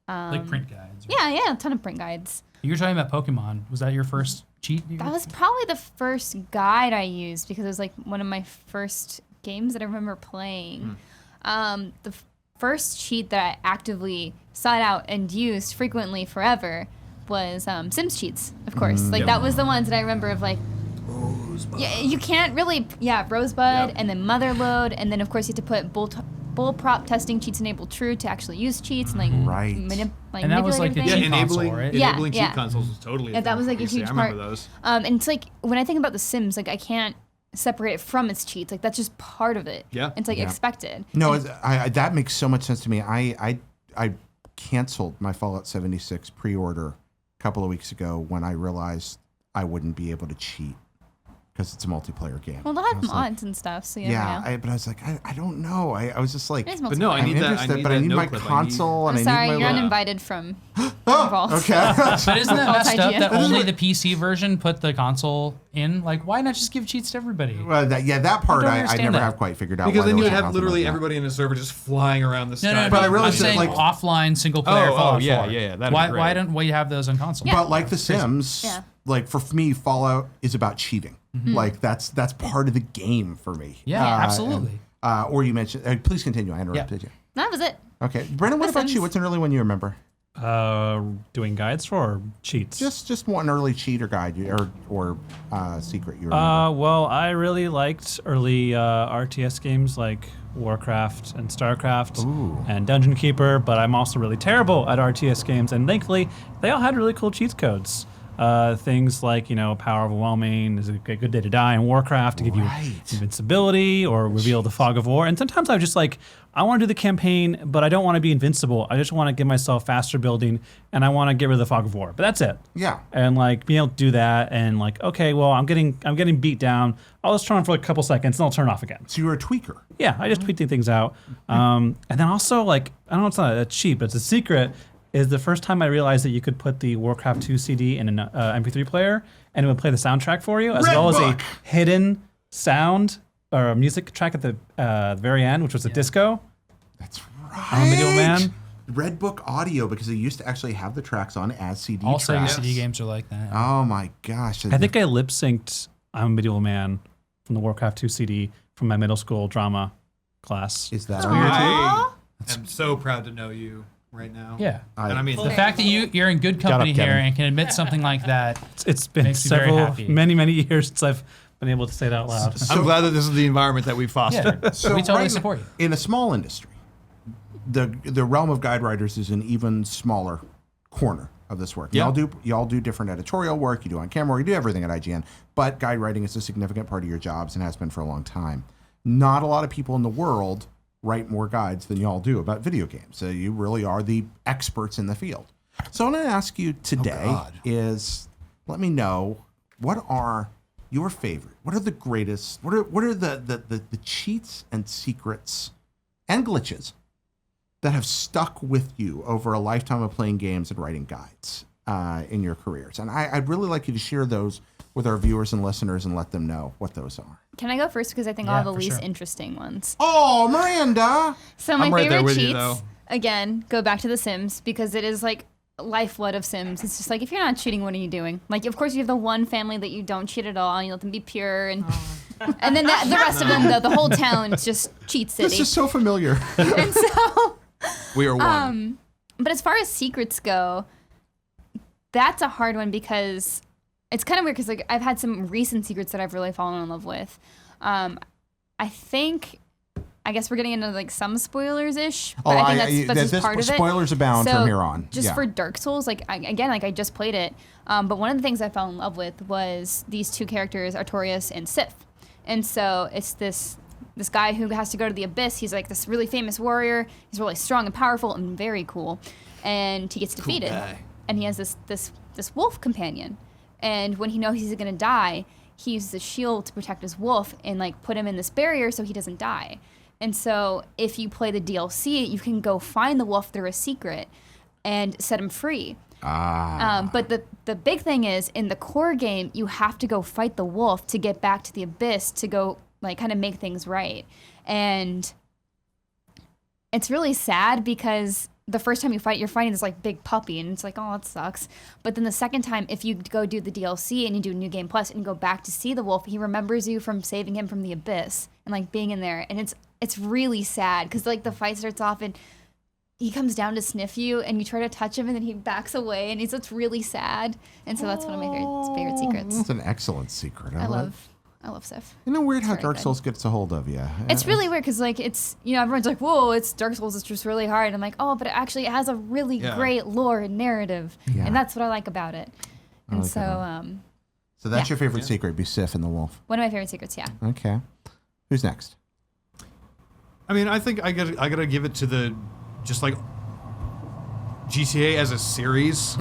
Like print guides. Yeah, a ton of print guides. You were talking about Pokemon. Was that your first cheat? That was probably the first guide I used because it was like one of my first games that I remember playing. The first cheat that I actively sought out and used frequently forever was Sims cheats, of course. That was the ones that I remember of like, Rosebud. Yeah, you can't really, Rosebud, and then Motherload, and then of course you have to put bull prop testing cheats enable true to actually use cheats and and that was like the cheat console, right? Enabling cheat consoles was totally that was like a huge part. I remember those. And it's like when I think about The Sims, like I can't separate it from its cheats. Like that's just part of it. Yeah, it's like expected. No, that makes so much sense to me. I canceled my Fallout 76 pre-order a couple of weeks ago when I realized I wouldn't be able to cheat. Because it's a multiplayer game. Well, they'll have mods and stuff, so you never know. But I was like, I don't know. I was just like, but no, I need that. But I need my console. I'm and sorry, I need my you're uninvited from Vault. Okay. But isn't that messed up that only the PC version put the console in? Like, why not just give cheats to everybody? Well, that part I never have quite figured out. Because then you would have literally everybody in the server just flying around the sky. No, but I realized I'm saying like offline single player Fallout 4. Yeah. Why don't we have those on console? But like The Sims, like for me, Fallout is about cheating. Like that's part of the game for me. Yeah, absolutely. Or you mentioned. Please continue. I interrupted you. That was it. Okay, Brennan. What about you? What's an early one you remember? Doing guides or cheats? Just one early cheat or guide or secret you remember. Well, I really liked early RTS games like Warcraft and StarCraft and Dungeon Keeper, but I'm also really terrible at RTS games, and thankfully they all had really cool cheat codes. Things like, Power Overwhelming is a good day to die in Warcraft to give you invincibility or reveal the fog of war. And sometimes I'm just like, I want to do the campaign, but I don't want to be invincible. I just want to give myself faster building, and I want to get rid of the fog of war. But that's it. Yeah. And like being able to do that, and like, okay, well, I'm getting beat down. I'll just turn on for like a couple seconds, and I'll turn off again. So you're a tweaker. Yeah, I just tweak things out. And then also like, I don't know, it's not a cheat, but it's a secret. Is the first time I realized that you could put the Warcraft 2 CD in an MP3 player, and it would play the soundtrack for you, as well as a hidden sound or a music track at the very end, which was a disco. That's right. Medieval Man. Red Book Audio, because they used to actually have the tracks on as CD All tracks. CD games are like that. Oh my gosh. I think I lip synced I'm a Medieval Man from the Warcraft 2 CD from my middle school drama class. Is that I'm so proud to know you right now. Yeah. And I mean, the fact that you're in good company here and can admit something like that. It's been many years since I've been able to say that out loud. I'm glad that this is the environment that we fostered. Yeah. So we totally support you. In a small industry, the realm of guide writers is an even smaller corner of this work. Yeah. Y'all do different editorial work, you do on camera, you do everything at IGN, but guide writing is a significant part of your jobs and has been for a long time. Not a lot of people in the world write more guides than y'all do about video games. So you really are the experts in the field. So I want to ask you today God. is let me know what are your favorite? What are the greatest? What are the cheats and secrets and glitches that have stuck with you over a lifetime of playing games and writing guides in your careers? And I'd really like you to share those with our viewers and listeners and let them know what those are. Can I go first? Because I think I'll have the least interesting ones. Oh, Miranda! So my I'm right there favorite with you, cheats, though. again, go back to The Sims because it is like lifeblood of Sims. It's just like, if you're not cheating, what are you doing? Like, of course, you have the one family that you don't cheat at all, and you let them be pure, and and then the rest of them, the whole town, is just cheat city. This is so familiar. And so, We are one. but as far as secrets go, that's a hard one because it's kind of weird because like I've had some recent secrets that I've really fallen in love with. I guess we're getting into like some spoilers ish, but I think that's just part of it. Spoilers abound So from here on. Just Yeah. for Dark Souls, I just played it, but one of the things I fell in love with was these two characters, Artorias and Sif, and so it's this guy who has to go to the Abyss. He's like this really famous warrior. He's really strong and powerful and very cool, and he gets defeated, guy. and he has this wolf companion, and when he knows he's gonna die, he uses a shield to protect his wolf and like put him in this barrier so he doesn't die. And so if you play the DLC, you can go find the wolf through a secret and set him free. But the big thing is, in the core game, you have to go fight the wolf to get back to the Abyss to go like kind of make things right. And it's really sad because the first time you fight, you're fighting this like big puppy, and it's like, oh, it sucks. But then the second time, if you go do the DLC and you do New Game Plus and you go back to see the wolf, he remembers you from saving him from the Abyss and like being in there, and it's really sad because like the fight starts off and he comes down to sniff you, and you try to touch him, and then he backs away, and it's really sad. And so that's one of my favorite secrets. That's an excellent secret. I love Sif. Isn't it weird how very Dark good. Souls gets a hold of you? It's really weird because like it's, you know, everyone's like, whoa, it's Dark Souls, it's just really hard. And I'm like, oh, but it has a really Yeah. great lore and narrative, Yeah. and that's what I like about it. And like so that So that's Yeah. your favorite secret, be Sif and the wolf. one of my favorite secrets, yeah. Okay. Who's next? I mean, I think I gotta give it to the just like GTA as a series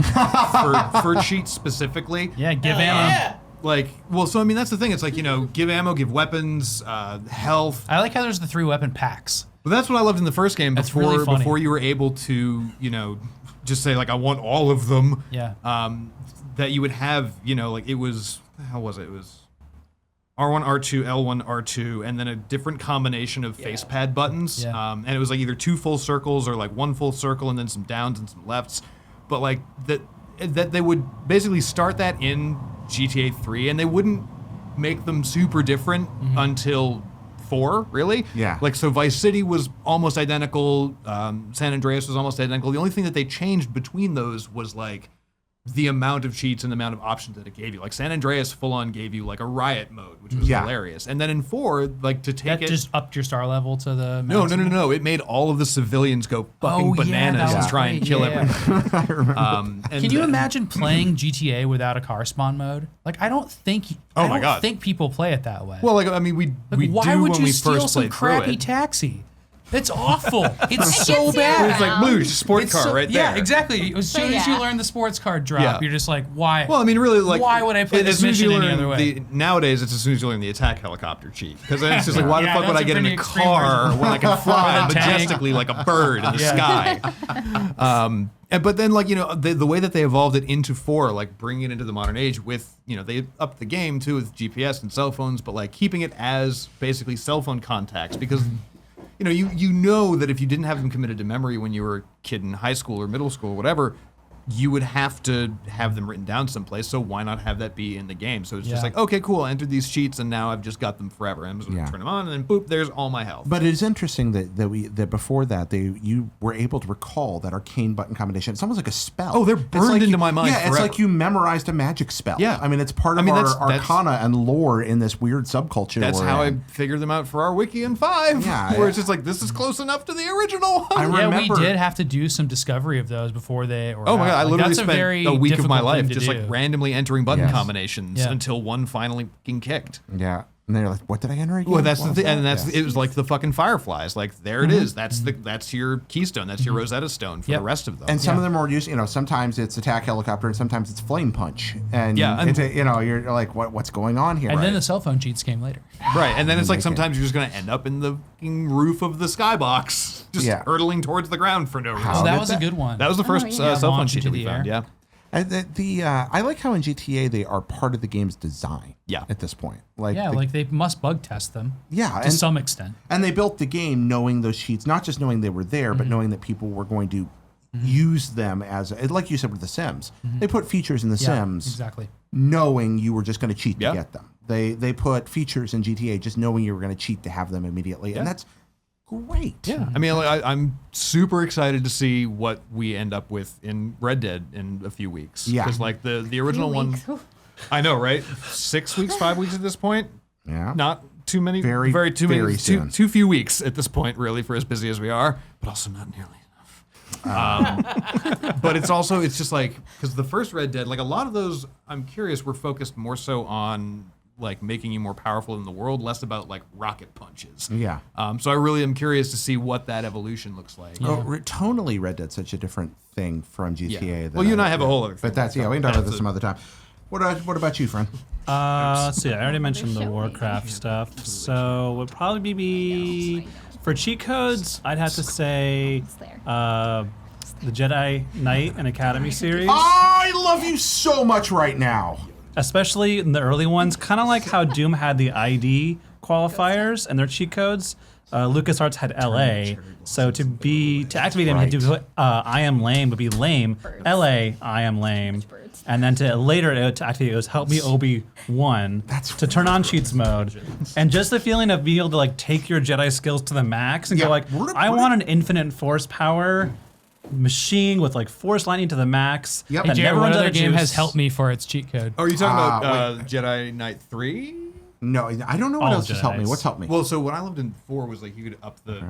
for cheats specifically. Yeah, give ammo. Yeah. Like, well, so I mean, that's the thing. It's like, you know, give ammo, give weapons, health. I like how there's the 3 weapon packs. But that's what I loved in the first game. That's really funny. Before you were able to, you know, just say like, I want all of them. Yeah. That you would have, you know, like it was, how was it? It was R1, R2, L1, R2, and then a different combination of face pad buttons. Yeah. And it was like either 2 full circles or like 1 full circle and then some downs and some lefts. But like that they would basically start that in GTA 3, and they wouldn't make them super different until 4, really. Yeah. Like, so Vice City was almost identical. San Andreas was almost identical. The only thing that they changed between those was like the amount of cheats and the amount of options that it gave you. Like San Andreas full on gave you like a riot mode, which was Yeah. hilarious. And then in 4, like to take That it. just upped your star level to the No. It made all of the civilians go fucking Oh, yeah, bananas that and was try and great. kill Yeah. everything. Can you imagine playing GTA without a car spawn mode? Like, I don't think Oh my God. think people play it that way. Well, like, I mean, we why do would when you we steal first some played through crappy it. taxi? It's awful. It's It so gets you bad. It's like, blue, sports It's car so- right yeah, there. exactly. As soon as you learn the sports car drop, Yeah. you're just like, why? Well, I mean, really, like, Why would I play as this soon as you mission any learn other way? Nowadays, it's as soon as you learn the attack helicopter cheat. Because then it's just like, why the Yeah, fuck would that's I get a in pretty a extreme car version. when I can fly With a tank. majestically like a bird in the sky? But then, like, you know, the way that they evolved it into 4, like bringing it into the modern age with, you know, they upped the game too with GPS and cell phones, but like keeping it as basically cell phone contacts because, you know, you know that if you didn't have them committed to memory when you were a kid in high school or middle school or whatever, you would have to have them written down someplace. So why not have that be in the game? So it's just Yeah. like, okay, cool. I entered these cheats and now I've just got them forever. I'm just gonna Yeah. turn them on and then boop, there's all my health. But it's interesting that before that you were able to recall that arcane button combination. It's almost like a spell. Oh, they're It's burned like into my mind Yeah, it's forever. like you memorized a magic spell. Yeah. I mean, it's part of I mean, our that's- arcana and lore in this weird subculture. That's we're how I in. figured them out for our wiki in 5. Yeah, where it's just like, this is close enough to the original. I yeah, remember. we did have to do some discovery of those before they were Oh my out. God, I Like, literally that's spent very a week of my difficult life thing to just like do. randomly entering button Yes. combinations Yeah. until one finally fucking kicked. Yeah. And they're like, what did I enter again? Well, that's the What thing, was and that? that's it was like the fucking Fireflies. Like there it is. That's your keystone. That's your Rosetta Stone for the rest of them. And some of them are used, sometimes it's attack helicopter and sometimes it's flame punch. And, you're like, what's going on here? And right? then the cell phone cheats came later. right, and then it's like sometimes you're just gonna end up in the fucking roof of the skybox, just hurtling towards the ground for no reason. Oh, that was a good one. That was the first yeah. cell phone Launch cheat into that we the found. air. Yeah. And I like how in GTA they are part of the game's design. Yeah. At this point, they must bug test them. Yeah, to some extent. And they built the game knowing those cheats, not just knowing they were there, but knowing that people were going to use them as, like you said with the Sims. They put features in the Sims, Exactly. knowing you were just going to cheat Yeah. to get them. They put features in GTA just knowing you were going to cheat to have them immediately, and that's great. Yeah, I mean, I'm super excited to see what we end up with in Red Dead in a few weeks. Yeah. because like the original one, I know, right? 6 weeks, 5 weeks at this point. Yeah. Not too many. Very soon. Too few weeks at this point, really, for as busy as we are, but also not nearly enough. But it's just like because the first Red Dead, like a lot of those, I'm curious, were focused more so on like making you more powerful in the world, less about like rocket punches. Yeah. So I really am curious to see what that evolution looks like. Tonally, Red Dead's such a different thing from GTA. Yeah. that Well, you and I have a whole other thing. But that's, we can talk about this some other time. What about you, friend? Let's see. I already mentioned the Show me. Warcraft stuff, so would probably be for cheat codes. I'd have to say It's there. the Jedi Knight and Academy series, I love you so much right now. especially in the early ones. Kind of like how Doom had the ID qualifiers and their cheat codes. LucasArts had LA, so to activate them, you had to put I am lame would be lame. LA, I am lame. And then to activate it was help me Obi-Wan to turn on cheats mode. And just the feeling of being able to like take your Jedi skills to the max and go like, I want an infinite force power machine with like force lightning to the max. Yep. Hey, That Jared, never what runs out other of game juice. has helped me for its cheat code? Oh, are you talking about Jedi Knight 3? No, I don't know what All else has helped me. Jedis. What's helped me? Well, so what I lived in 4 was like you could up the.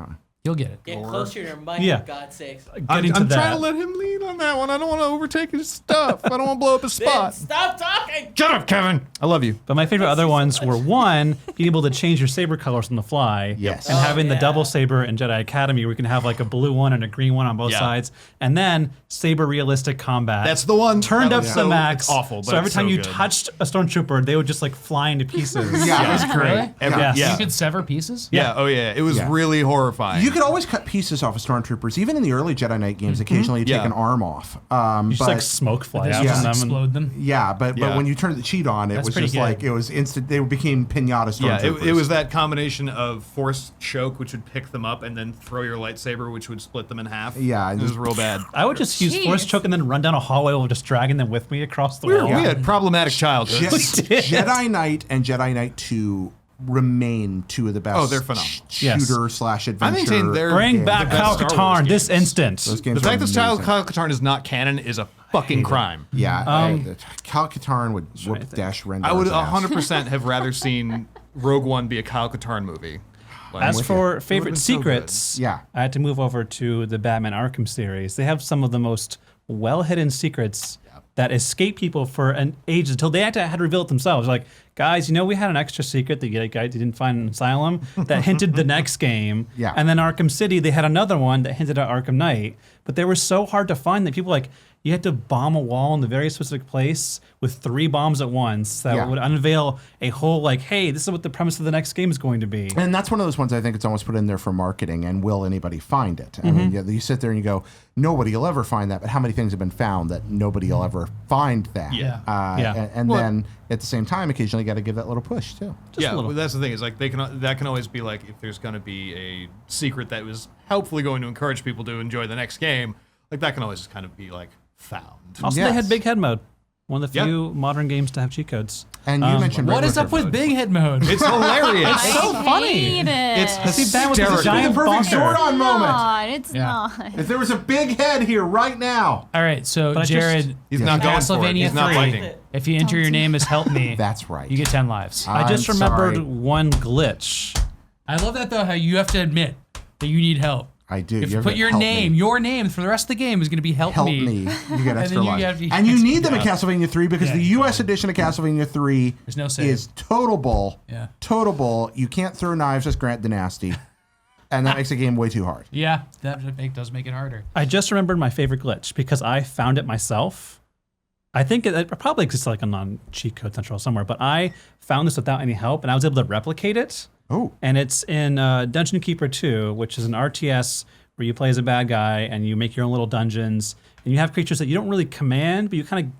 You'll get it. Get Or- closer to your mic, Yeah. for God's sakes. Getting to I'm that. trying to let him lead on that one. I don't want to overtake his stuff. I don't want to blow up his spot. Stop talking! Shut up, Kevin. I love you. But my favorite other ones were one, being able to change your saber colors on the fly. Yes. And having the yeah. double saber in Jedi Academy where you can have like a blue one and a green one on both Yeah. sides. And then saber realistic combat. That's the one. Turned That up was to the so- max. It's awful, but so every it's time so you good. touched a stormtrooper, they would just like fly into pieces. Yeah, it was great. Really? Yes. Yeah. You could sever pieces? Yeah. Oh yeah. It was Yeah. really horrifying. You could always cut pieces off of stormtroopers, even in the early Jedi Knight games. Occasionally, you take Yeah. an arm off. You just but like smoke fly Just out from them. and- explode them? yeah, but Yeah. when you turned the cheat on, it That's was pretty just good. like it was instant. They became pinata Yeah, stormtroopers. it was that combination of force choke, which would pick them up, and then throw your lightsaber, which would split them in half. Yeah, it was real bad. I would just use force Jeez. choke and then run down a hallway while just dragging them with me across the We wall. had problematic childhoods. Jedi Knight and Jedi Knight 2 remain two of the best. Oh, they're phenomenal. Shooter slash adventure. I maintain they're Bring the back best Kyle Star Wars Katarn this games. instant. Those The games fact are that amazing. Kyle Katarn is not canon is a fucking crime. Yeah, Kyle Katarn would whoop Dash Rendar's I would ass. 100% have rather seen Rogue One be a Kyle Katarn movie. Like, As for been favorite so secrets, Yeah. I had to move over to the Batman Arkham series. They have some of the most well-hidden secrets that escape people for an age until they had to reveal it themselves. Like, guys, we had an extra secret that you guys didn't find in Asylum that hinted the next game. Yeah. And then Arkham City, they had another one that hinted at Arkham Knight. But they were so hard to find that people you had to bomb a wall in a very specific place with 3 bombs at once that Yeah. would unveil a whole hey, this is what the premise of the next game is going to be. And that's one of those ones I think it's almost put in there for marketing. And will anybody find it? I mean, you sit there and you go, nobody will ever find that. But how many things have been found that nobody will ever find that? Yeah. Yeah. And then at the same time, occasionally you got to give that little push too. Just a little. well, that's the thing is that can always be if there's going to be a secret that was helpfully going to encourage people to enjoy the next game, that can always just kind of be found. Also, Yes. they had Big Head mode. One of the Yeah. few modern games to have cheat codes. And you mentioned What Red is up Wizard. with Big Head mode? It's hilarious. so funny. It's See, Ben with his hysterical. giant The perfect bonker. Zordon moment. not. It's Yeah. not. If there was a big head here right now, All right, so But I Jared, He's not going for it. Castlevania He's not 3. fighting. If you enter your name as Help Me, that's right. you get 10 lives. I just I'm remembered sorry. one glitch. I love that though, how you have to admit that you need help. I do. If you have put to your help name, me. your name for the rest of the game is going to be help me. You get extra then you life. have- And you need them in Castlevania 3 because Yeah, the you US edition of Castlevania 3 There's no save. is total bull. Yeah. Total bull. You can't throw knives as Grant the Nasty. And that makes the game way too hard. Yeah, that does make it harder. I just remembered my favorite glitch because I found it myself. I think it probably exists like a non-cheat code central somewhere, but I found this without any help, and I was able to replicate it. Oh. And it's in Dungeon Keeper 2, which is an RTS where you play as a bad guy and you make your own little dungeons, and you have creatures that you don't really command, but you kind of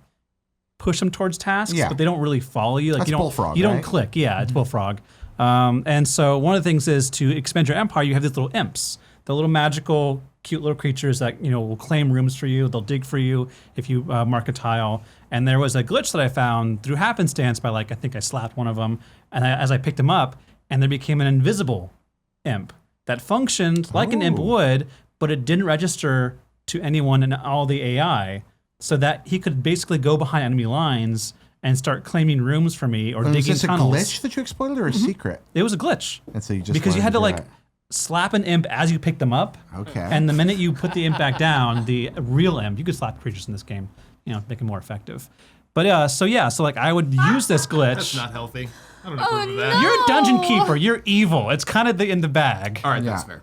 push them towards tasks, Yeah. but they don't really follow you. Like That's you don't, Bullfrog, you don't right? click. Yeah, it's Bullfrog. And so one of the things is to expand your empire, you have these little imps, the little magical, cute little creatures that will claim rooms for you. They'll dig for you if you mark a tile. And there was a glitch that I found through happenstance by I think I slapped one of them, and as I picked him up, and there became an invisible imp that functioned like an imp would, but it didn't register to anyone in all the AI, so that he could basically go behind enemy lines and start claiming rooms for me or Was digging this a tunnels. glitch that you exploited or a secret? It was a glitch. And so you just Because you had wanted to do slap an imp as you pick them up. Okay. And the minute you put the imp back down, the real imp, you could slap creatures in this game, make it more effective. But so I would use this glitch. That's not healthy. I don't approve of that. no. You're a dungeon keeper. You're evil. It's kind of in the bag. All right, that's Yeah.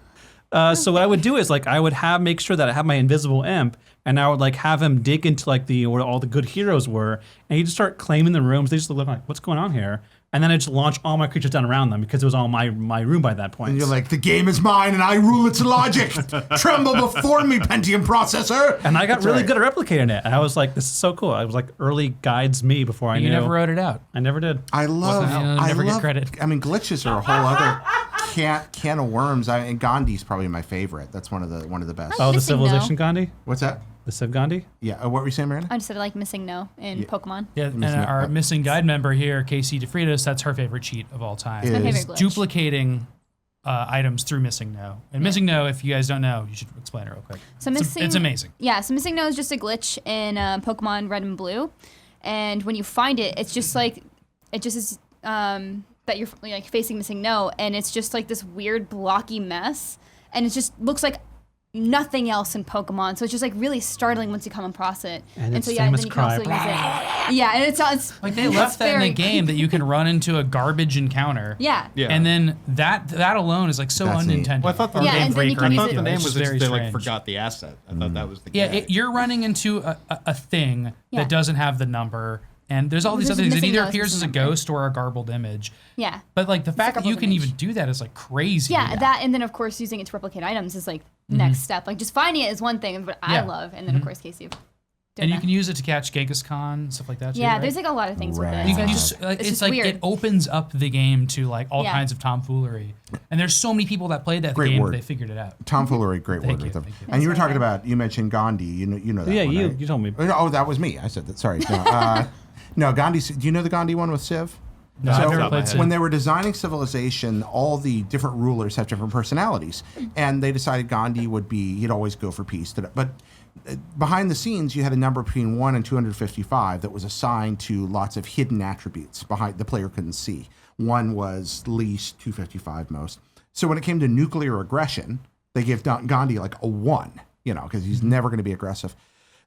fair. So what I would do is I would make sure that I have my invisible imp, and I would have him dig into where all the good heroes were, and he'd just start claiming the rooms. They just look like, what's going on here? And then I just launch all my creatures down around them because it was all my room by that point. And you're like, the game is mine and I rule its logic. Tremble before me, Pentium processor. and I got That's really right. good at replicating it. And I was like, this is so cool. I was early guides me before I You knew. never wrote it out. I never did. I love. You'll I never get love- credit. I mean, glitches are a whole other can of worms. And Gandhi's probably my favorite. That's one of the best. Oh, the Missing Civilization Gandhi? What's that? The Civ Gandhi? Yeah. What were you saying, Miranda? I just said I like missing no in Pokemon. Yeah, and our missing guide member here, Casey DeFritas, that's her favorite cheat of all time. Is- My Is favorite glitch. Duplicating items through missing no. And missing no, if you guys don't know, you should explain it real quick. So It's amazing. Yeah, so missing no is just a glitch in Pokemon Red and Blue, and when you find it, it's just is that you're facing missing no, and it's just this weird blocky mess, and it just looks like nothing else in Pokemon. So it's just really startling once you come across it. And its so famous then you can also cry. use it. Yeah, and it's They left that in the very game that you can run into a garbage encounter. Yeah. Yeah. And then that alone is so That's neat. un-Nintendo. Well, I thought the Or Yeah, game and then you break or can I use thought anything. the name It's was just just very they strange. forgot the asset. I thought that was the Yeah, gag. you're running into a thing Yeah. that doesn't have the number, and there's all these There's other things. It missing either no's, appears as a missing number. ghost or a garbled image. Yeah. But the fact that you garbled can image. even do that is crazy. Yeah, that, and then of course using it to replicate items is next step. Just finding it is one thing, but I Yeah. love, and then of course Casey. And you can use it to catch Genghis Khan, stuff like that. Too, Yeah, right? there's a lot of things with Rad. it. You So can it's use, just- it's just like weird. it opens up the game to all Yeah. kinds of tomfoolery. And there's so many people that played that Great game word. that they figured it out. Tomfoolery, great Thank word you, with them. thank you. And you were That's talking right. about, you mentioned Gandhi. You know that Yeah, one, right? you told me. Oh, that was me. I said that. Sorry. No, no, Gandhi. Do you know the Gandhi one with Civ? No, So I've never played Civ. when they were designing Civilization, all the different rulers have different personalities, and they decided Gandhi he'd always go for peace. But behind the scenes, you had a number between 1 and 255 that was assigned to lots of hidden attributes behind the player couldn't see. 1 was least, 255 most. So when it came to nuclear aggression, they gave Gandhi a 1, because he's never going to be aggressive.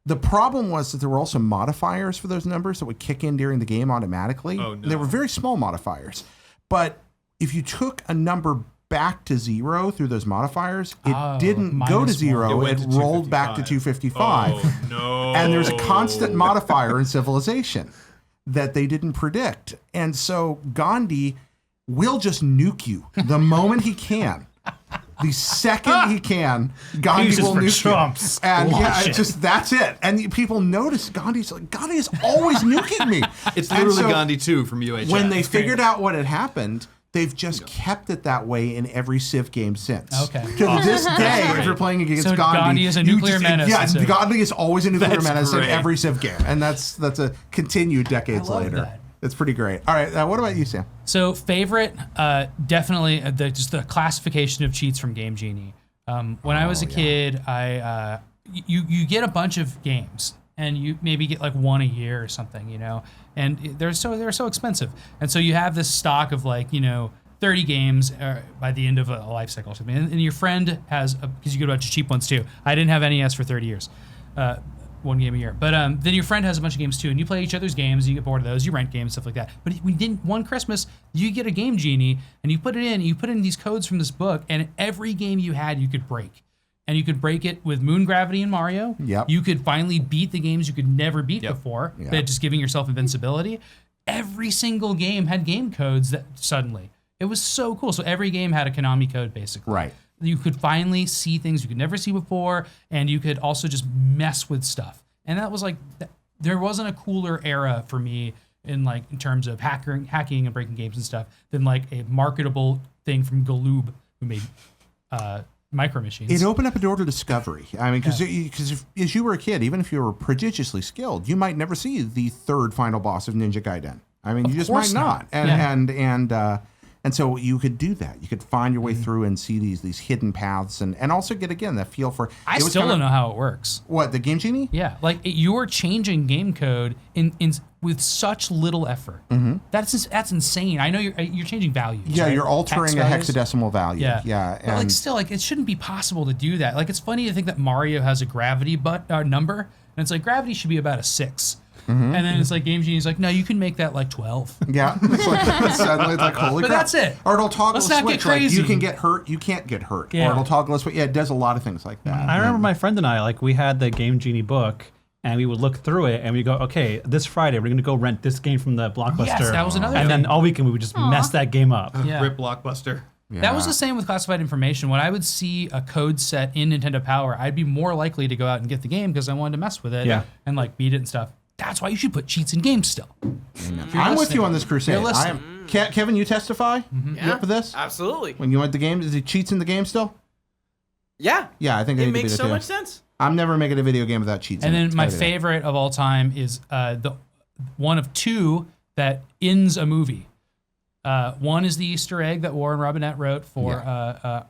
The problem was that there were also modifiers for those numbers that would kick in during the game automatically. Oh, no. They were very small modifiers. But if you took a number back to 0 through those modifiers, it didn't go to -1. 0. It It, went to rolled back to 255. Oh, no. And there's a constant modifier in Civilization that they didn't predict. And so Gandhi will just nuke you the moment he can. The second he can, Gandhi Uses will for nuke Trump's you. And bullshit. that's it. And people notice Gandhi is always nuking me. It's And literally so Gandhi 2 from UHF. when they figured out what had happened, they've just kept it that way in every Civ game since. Okay. To this day, if you're playing against So Gandhi, Gandhi is a you nuclear menace Yeah, in Civ. Gandhi is always a nuclear That's menace great. in every Civ game, and that's a continued decades I love later. that. It's pretty great. All right, what about you, Sam? So favorite, definitely just the classification of cheats from Game Genie. When I was a kid, you get a bunch of games and you maybe get one a year or something, and they're so expensive, and so you have this stock of 30 games by the end of a life cycle or something. And your friend has, because you get a bunch of cheap ones too. I didn't have NES for 30 years. One game a year. But then your friend has a bunch of games too, and you play each other's games, you get bored of those, you rent games, stuff like that. But we didn't, one Christmas, you get a Game Genie, and you put in these codes from this book, and every game you had, you could break. And you could break it with Moon Gravity and Mario. Yep. You could finally beat the games you could never beat before, by just giving yourself invincibility. Every single game had game codes that suddenly. It was so cool. So every game had a Konami code, basically. Right. You could finally see things you could never see before, and you could also just mess with stuff. And that was like, there wasn't a cooler era for me in terms of hacking and breaking games and stuff than like a marketable thing from Galoob, who made Micro Machines. It opened up a door to discovery. I mean, because as you were a kid, even if you were prodigiously skilled, you might never see the third final boss of Ninja Gaiden. I mean, you just might not. And so you could do that. You could find your way through and see these hidden paths, and also get again that feel for. I still don't know how it works. What, the Game Genie? Yeah, you're changing game code in with such little effort. That's insane. I know you're changing values. Yeah, right? you're altering a hexadecimal value. Yeah. And But still, it shouldn't be possible to do that. It's funny to think that Mario has a gravity number, and it's like gravity should be about a 6. And then it's like Game Genie's like, no, you can make that 12. Yeah, it's like suddenly it's like holy But crap. that's it. Or it'll toggle Let's a not switch. get crazy. You can get hurt, you can't get hurt. Yeah. Or it'll toggle a switch. Yeah, it does a lot of things like that. I remember my friend and I, we had the Game Genie book, and we would look through it, and we go, okay, this Friday we're going to go rent this game from the Blockbuster. Yes, that was another And thing. then all weekend we would just mess that game up. Yeah. Rip Blockbuster. That was the same with classified information. When I would see a code set in Nintendo Power, I'd be more likely to go out and get the game because I wanted to mess with it and beat it and stuff. That's why you should put cheats in games still. I'm with you on this crusade. You're listening. Kevin, you testify? Yeah, for this? absolutely. When you went the game, is it cheats in the game still? Yeah. Yeah, I think I It need to be makes the so two. much sense. I'm never making a video game without cheats. And in it. then my Tell you that. favorite of all time is the one of two that ends a movie. One is the Easter egg that Warren Robinette wrote for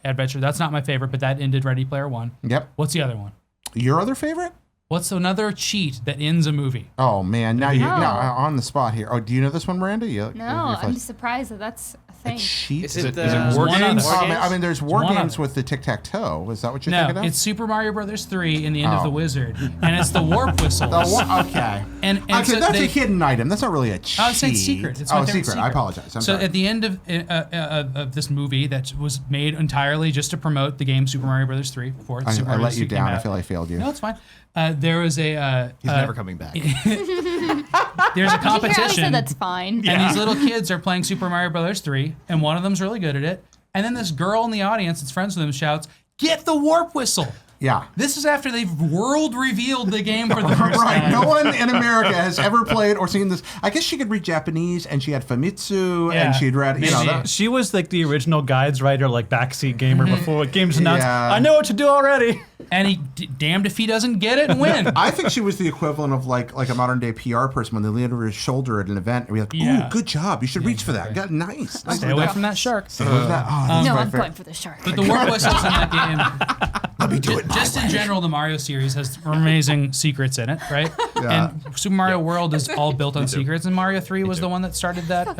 Adventure. That's not my favorite, but that ended Ready Player One. Yep. What's the other one? Your other favorite? What's another cheat that ends a movie? Oh man, now you're No. now on the spot here. Oh, do you know this one, Miranda? No, I'm just surprised that that's a a thing. cheat. Is it War one games? other. War I mean, there's war one games other. with the tic-tac-toe. Is that what you're No, thinking of? it's Super Mario Brothers 3 in the end of Oh. the Wizard, and it's the warp whistles. Okay. And Okay, so that's they- a hidden item. That's not really a cheat. Oh, it's a secret. It's my favorite secret. I apologize. I'm so sorry. at the end of this movie that was made entirely just to promote the game Super Mario Brothers 3 before Super I Mario let Brothers you 2 came down. I out. feel I failed you. No, it's fine. There was a He's never coming back. there's a Did you hear how I competition, said that's fine? and these little kids are playing Super Mario Brothers 3, and one of them's really good at it. And then this girl in the audience that's friends with him shouts, "Get the warp whistle!" Yeah. This is after they've world revealed the game for the first Right. time. No one in America has ever played or seen this. I guess she could read Japanese, and she had Famitsu, Yeah. and she'd read. You know, Maybe. that, She was the original guides writer, backseat gamer before games announced. Yeah. I know what to do already. And he damned if he doesn't get it and win. I think she was the equivalent of like a modern day PR person when they lean over his shoulder at an event and be like, "Ooh, Yeah. good job! You should reach for that. Got nice. Stay away from that shark. Stay away from that. Oh, that's No, my I'm favorite. going for the shark. But the warp whistles in that game, Let me do it. my just in way. general, the Mario series has amazing secrets in it, right? Yeah. And Super Mario World is all built on secrets, and Mario 3 was the one that started that.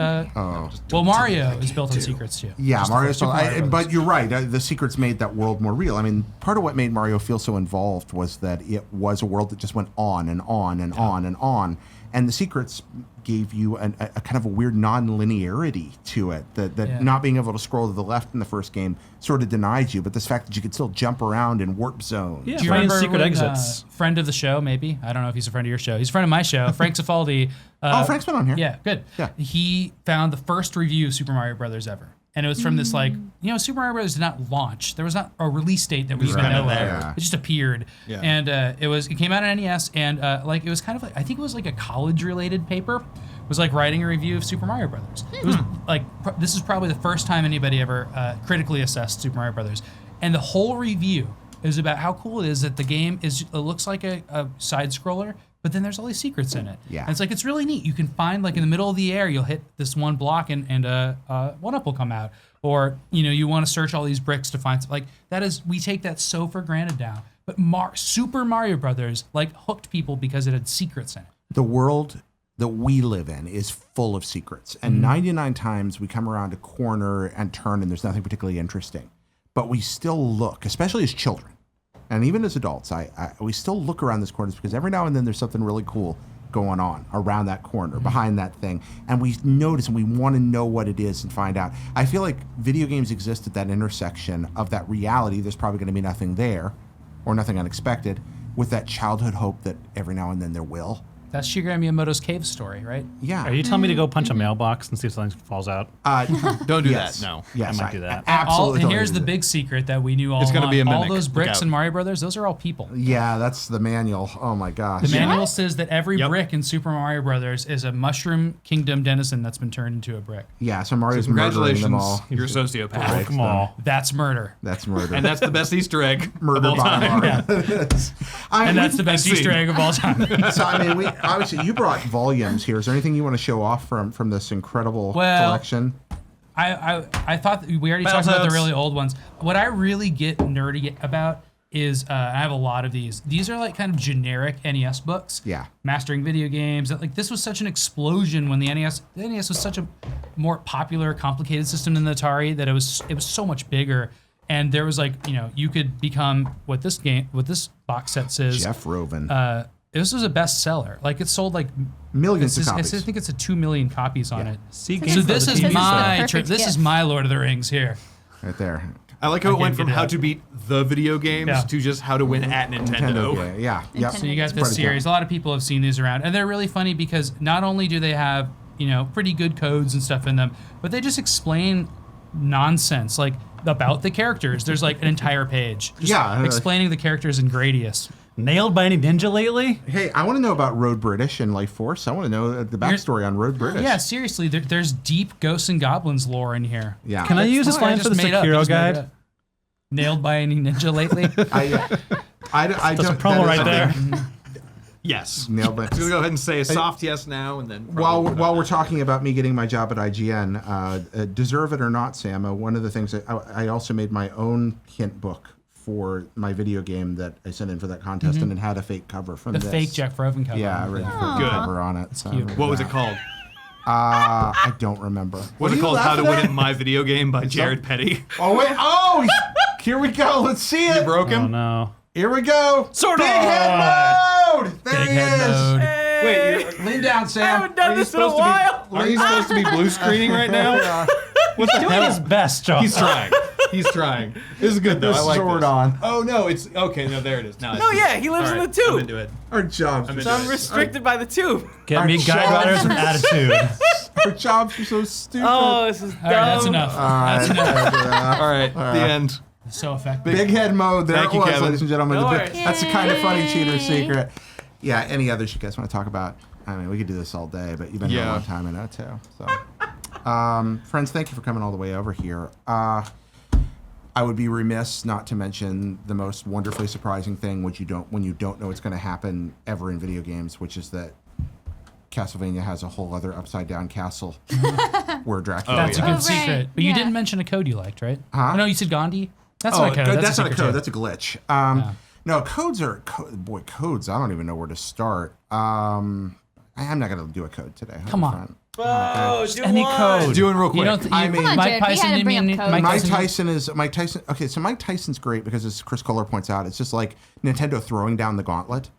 Well, Mario is built on secrets too. Yeah, Just the Mario. first Super Mario Brothers. But you're right. The secrets made that world more real. I mean, part of what made Mario feel so involved was that it was a world that just went on and on and on and on, and the secrets gave you a kind of a weird non-linearity to it. That not being able to scroll to the left in the first game sort of denied you, but this fact that you could still jump around in warp zones. Yeah, Do you find remember secret when, exits. Friend of the show, maybe? I don't know if he's a friend of your show. He's a friend of my show. Frank Cifaldi. Oh, Frank's been on here. Yeah, good. Yeah. He found the first review of Super Mario Brothers ever. And it was from this Super Mario Brothers did not launch. There was not a release date that we even know of. there. It just appeared. Yeah. And it came out on NES, and it was kind of like, I think it was like a college-related paper. It was like writing a review of Super Mario Brothers. It was this is probably the first time anybody ever critically assessed Super Mario Brothers. And the whole review is about how cool it is that the game it looks like a side scroller, but then there's all these secrets in it. Yeah. And it's really neat. You can find in the middle of the air, you'll hit this one block and one up will come out. Or, you want to search all these bricks to find we take that so for granted now. But Super Mario Brothers hooked people because it had secrets in it. The world that we live in is full of secrets. And 99 times we come around a corner and turn and there's nothing particularly interesting. But we still look, especially as children, and even as adults, we still look around these corners because every now and then there's something really cool going on around that corner, behind that thing. And we notice and we want to know what it is and find out. I feel like video games exist at that intersection of that reality. There's probably going to be nothing there or nothing unexpected with that childhood hope that every now and then there will. That's Shigeru Miyamoto's cave story, right? Yeah. Are you telling me to go punch a mailbox and see if something falls out? Don't do Yes. that. No. Yes, I might do that. Absolutely. And here's don't the do big secret that we knew all It's gonna along. be a All mimic. those Look bricks out. in Mario Brothers, those are all people. that. Yeah, that's the manual. Oh my gosh. The manual says that every Yep. brick in Super Mario Brothers is a Mushroom Kingdom denizen that's been turned into a brick. Yeah, so Mario's murdering them Congratulations. all. You're a sociopath. Break them all. That's murder. That's murder. And that's the best Easter egg murder of all by time. Mario. And that's the best see. Easter egg of all time. So I mean, we obviously you brought volumes here. Is there anything you want to show off from this incredible collection? I thought that we already talked about the Battletoads. really old ones. What I really get nerdy about is I have a lot of these. These are like kind of generic NES books. Yeah. Mastering video games. Like this was such an explosion when the NES was such a more popular, complicated system than the Atari that it was so much bigger. And there was like, you could become what this box set says. Jeff Roven. This was a bestseller. Like it sold like Millions of copies. I think it's a 2 million copies on it. See, So this is my perfect this is gift. my Lord of the Rings here. Right there. I like how it went can't from get it how out. to beat the video games Yeah. to just how to win at Nintendo. Yeah. Yep. So you got Pretty this series. A lot of people have seen these around, and they're really funny because not only do they have pretty good codes and stuff in them, but they just explain nonsense like about the characters. There's like an entire page just explaining the characters in Gradius. Nailed by any ninja lately? Hey, I want to know about Road British and Life Force. I want to know the backstory on Road British. Yeah, seriously, there's deep Ghosts and Goblins lore in here. Yeah. Can I use this I line just for the made up. Sekiro Just made it guide? up. Nailed by any ninja lately? I That's a don't- promo that is- right there. Yes. Nailed by. So we'll go ahead and say a soft yes now, and then While probably we're talking about me getting my job at IGN, deserve it or not, Sam, one of the things that I also made my own hint book for my video game that I sent in for that contest, and it had a fake cover from The this. fake Jack Froven cover. Yeah, I read the fake Good. cover on it. So cute. what was it called? I don't remember. Was What are it you code How to laughing Win at? at My Video Game by Jared Petty? Oh wait! Oh, here we go. Let's see You it. broke Oh him? no. Here we go. Sword Big on! head mode. There Big he head is. mode. Wait, Lean down, Sam. done this in a while. Are you supposed to be blue screening right now? What the Doing hell? his best, John. He's trying. He's trying. This is good though. This I like sword this. on. Oh no, it's okay. No, there it is. Now No, yeah, he lives in the I'm tube. into it. Our jobs. I'm So into I'm it. restricted by the tube. Get me Our guide jobs- riders with attitude. Our jobs are so stupid. Oh, this is dumb. All right, that's enough. That's enough. All right, the end. So effective. Big head mode. There Thank it you, was, Kevin. ladies and gentlemen. No The worries. that's the kind of funny cheater secret. Yeah. Any others you guys want to talk about? I mean, we could do this all day, but you've been here a Yeah. long time, I know too. So, friends, thank you for coming all the way over here. I would be remiss not to mention the most wonderfully surprising thing, when you don't know what's going to happen ever in video games, which is that Castlevania has a whole other upside down castle where Dracula. That's yeah. a good Oh, secret. right. But you Yeah. didn't mention a code you liked, right? Huh? No, you said Gandhi? That's Oh, not a code. that's not a secret code. too. That's a glitch. No, codes are codes. I don't even know where to start. I'm not gonna do a code today. Come on. Front. Oh, do Any one. code. Doing real quick. You don't I mean- Come on, Mike Jared, we Tyson had to didn't bring up mean codes. Mike Tyson- Tyson. Okay, so Mike Tyson's great because, as Chris Kohler points out, it's just like Nintendo throwing down the gauntlet.